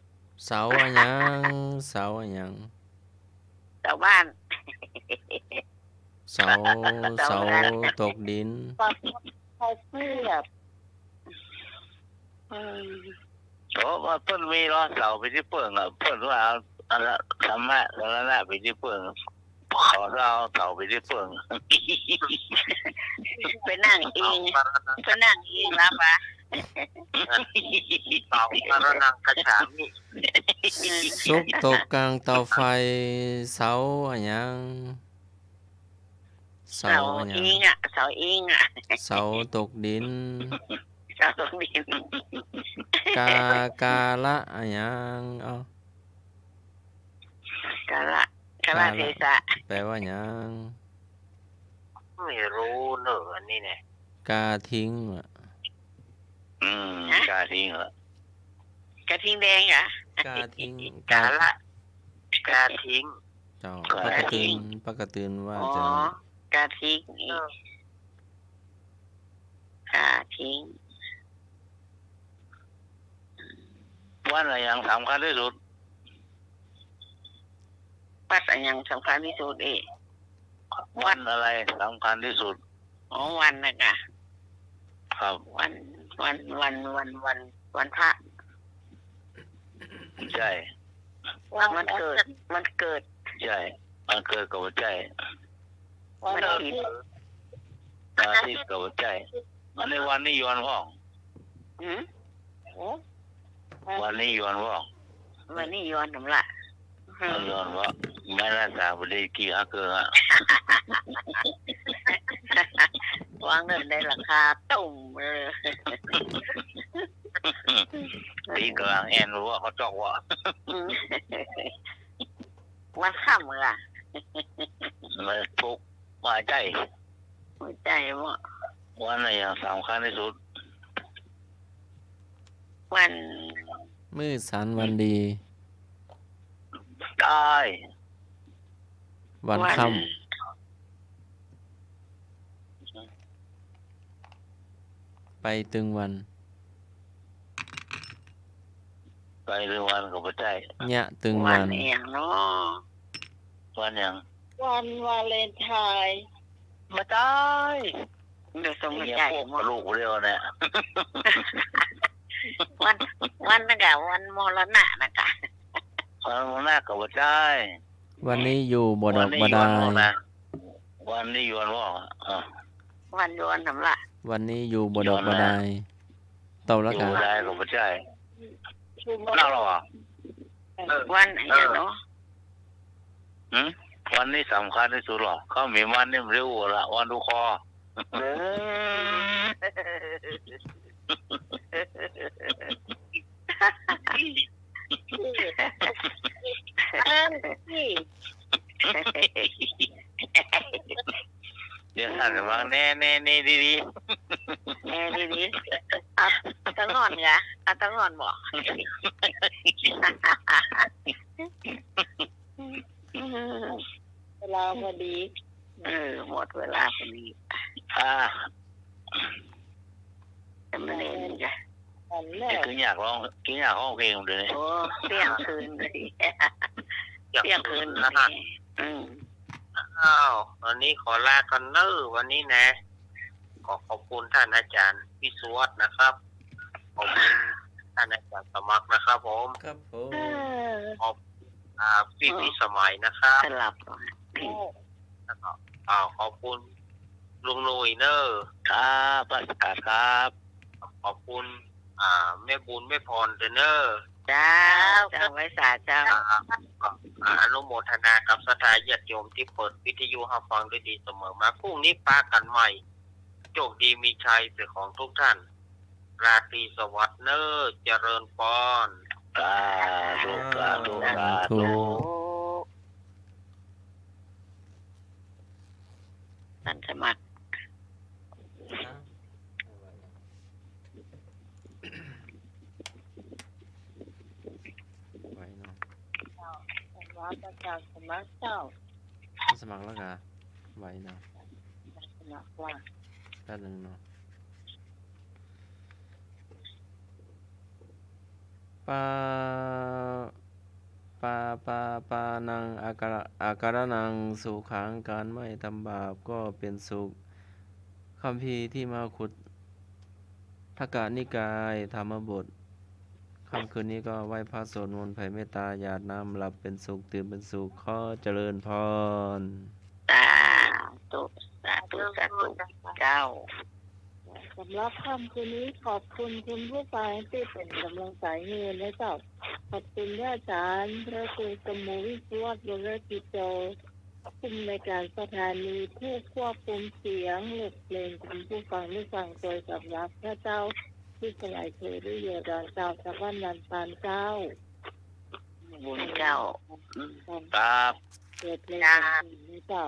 เสาร์อะหยัง ชาวบ้าน เสาเสาตกดิน ปักใครเสียบ โอ้ว่าเพิ่นมีล้อเสาไปที่เปิงอ่ะเพิ่นว่าเอาอันละธรรมะแล้วน่ะไปที่เปิงขอเอาเสาไปที่เปิง ไปนั่งเองไปนั่งเองแล้วปะ เต่าพระนังกระฉามิ ซุกตกกลางเตาไฟเสาอะหยังเสา เสา อะหยั อิ ง งอ่ะเสาอิงอ่ะ เสาตกดิน เสาตรงดิน กาละอะหยังเอา กะละเทศะ แปลว่าหยัง ไม่รู้เนอะอันนี้เนี่ย กาทิ้งอะ กาทิ้งเหรอก ระทิงแดงอ่ะ กาทิ้ง กาละกาทิ้ง เจ้าปกตินว่า อ๋อ จะ กระทิงกระทิง วันอะไรอย่างสำคัญที่สุด วัดอันยังสำคัญที่สุดเอง วันอะไรสำคัญที่สุด อ๋อวันนะกะ ครับ วันพระ ใช่ มันเกิด ใช่มันเกิดกับหัวใจ วัน มัน อา ผิ ทิ ด ตย์ อาทิตย์กับหัวใจวันนี้วันนี้ยวนพ่อง หืม โอ้ วันนี้ยวนพ่อง วันนี้ย้อนน้ำละ มันยวนว่าแม่รักษาบดีกี่ฮักเกอร์อ่ะ วางเงินได้ราคาตุ่มเลย ตีกลางแอนรู้ว่าเขาจอกว่า วันค่ำล่ะ มันทุกข์มาใจ หัวใจว่า วันอะไรอย่างสำคัญที่สุด วัน มืดสันวันดี ตาย วันค่ำไปตึงวัน ไปเรื่องวันกับหัวใจ ยะตึง วั วัน น เอียงเนาะ วันอย่าง วันวาเลนไทน์ มาตาย เดี๋ยวส่งหัว เนี่ย ใจ พวก หมด ลูกเรียวเนี่ย วันนะกะวันมรณะนะกะ วันหน้ากับหัวใจ วันนี้อยู่บ่ดอกบ่ได้ วันนี้ยวนว่าอ่ะ วันย้อนน้ำละ วันนี้อยู่บ่ดอกบ่ได้เต่าละ อก ะ ยู่ได้กับหัวใจ ชูม เล่าแล้วอ่ะ วันอะไรเนาะ วันนี้สำคัญที่สุดหรอเขามีวันนี่เร็วละวันดูคอ อันที่ เดี๋ยวท่านฟังแน่ดี ดีเอาตะงอนกะเอาตะงอนบอก เวลาพอดี หมดเวลาพอดี จะมาเล่นจ้ะ วันแรก คืออยากร้องเพลงเลย โอ้เที่ยงคืนเลย อยาก เที่ยงคืน นะฮะ อืม วันนี้ขอลากันเนอะวันนี้นะขอบคุณท่านอาจารย์พิสวัสดิ์นะครับขอบคุณท่านอาจารย์สมัครนะครับผม ครับผม ขอบพี่สมัยนะครับ สลับก่อน แล้วก็ขอบคุณลุงหนุ่ยเนอร์ ครับประกาศครับ ขอบคุณแม่บุญแม่พรเนอร์ เจ้าเจ้าไว้สาเจ้า อนุโมทนากับศรัทธาญาติโยมที่เปิดวิทยุรับฟังด้วยดีเสมอมาพรุ่งนี้ปากันใหม่โชคดีมีชัยเป็นของทุกท่านราตรีสวัสดิ์เนอร์เจริญพร สาธุสาธุสาธุ ท่านสมัคร ไว้เนาะ ว่าประกาศสมัครเจ้า สมัครแล้วกะไว้เนาะ สมัครว่า แป๊บนึงเนาะปานังอาก การนังสุขังการไม่ทำบาปก็เป็นสุขคัมภีร์ที่มาขุดทักกะนิกายธรรมบทค่ำคืนนี้ก็ไหว้พระสวดมนต์แผ่เมตตาหยาดน้ำหลับเป็นสุขตื่นเป็นสุขขอเจริญพรสาธุสาธุสาธุเจ้าสำหรับค่ำคืนนี้ขอบคุณคุณผู้ฟังที่เป็นกำลังใจให้นะเจ้าขอบคุณอาจารย์พระครูสมุวิศวะวรกิจโจผู้ในการสถานีผู้ควบคุมเสียงเลือกเพลงคุณผู้ฟังได้ฟังโดยสำหรับพระเจ้าที่สลายเคยด้วยเยอดอนเจ้าจากวันนันปานเจ้าบุญเจ้าครับเกิดเพลงนี้เจ้า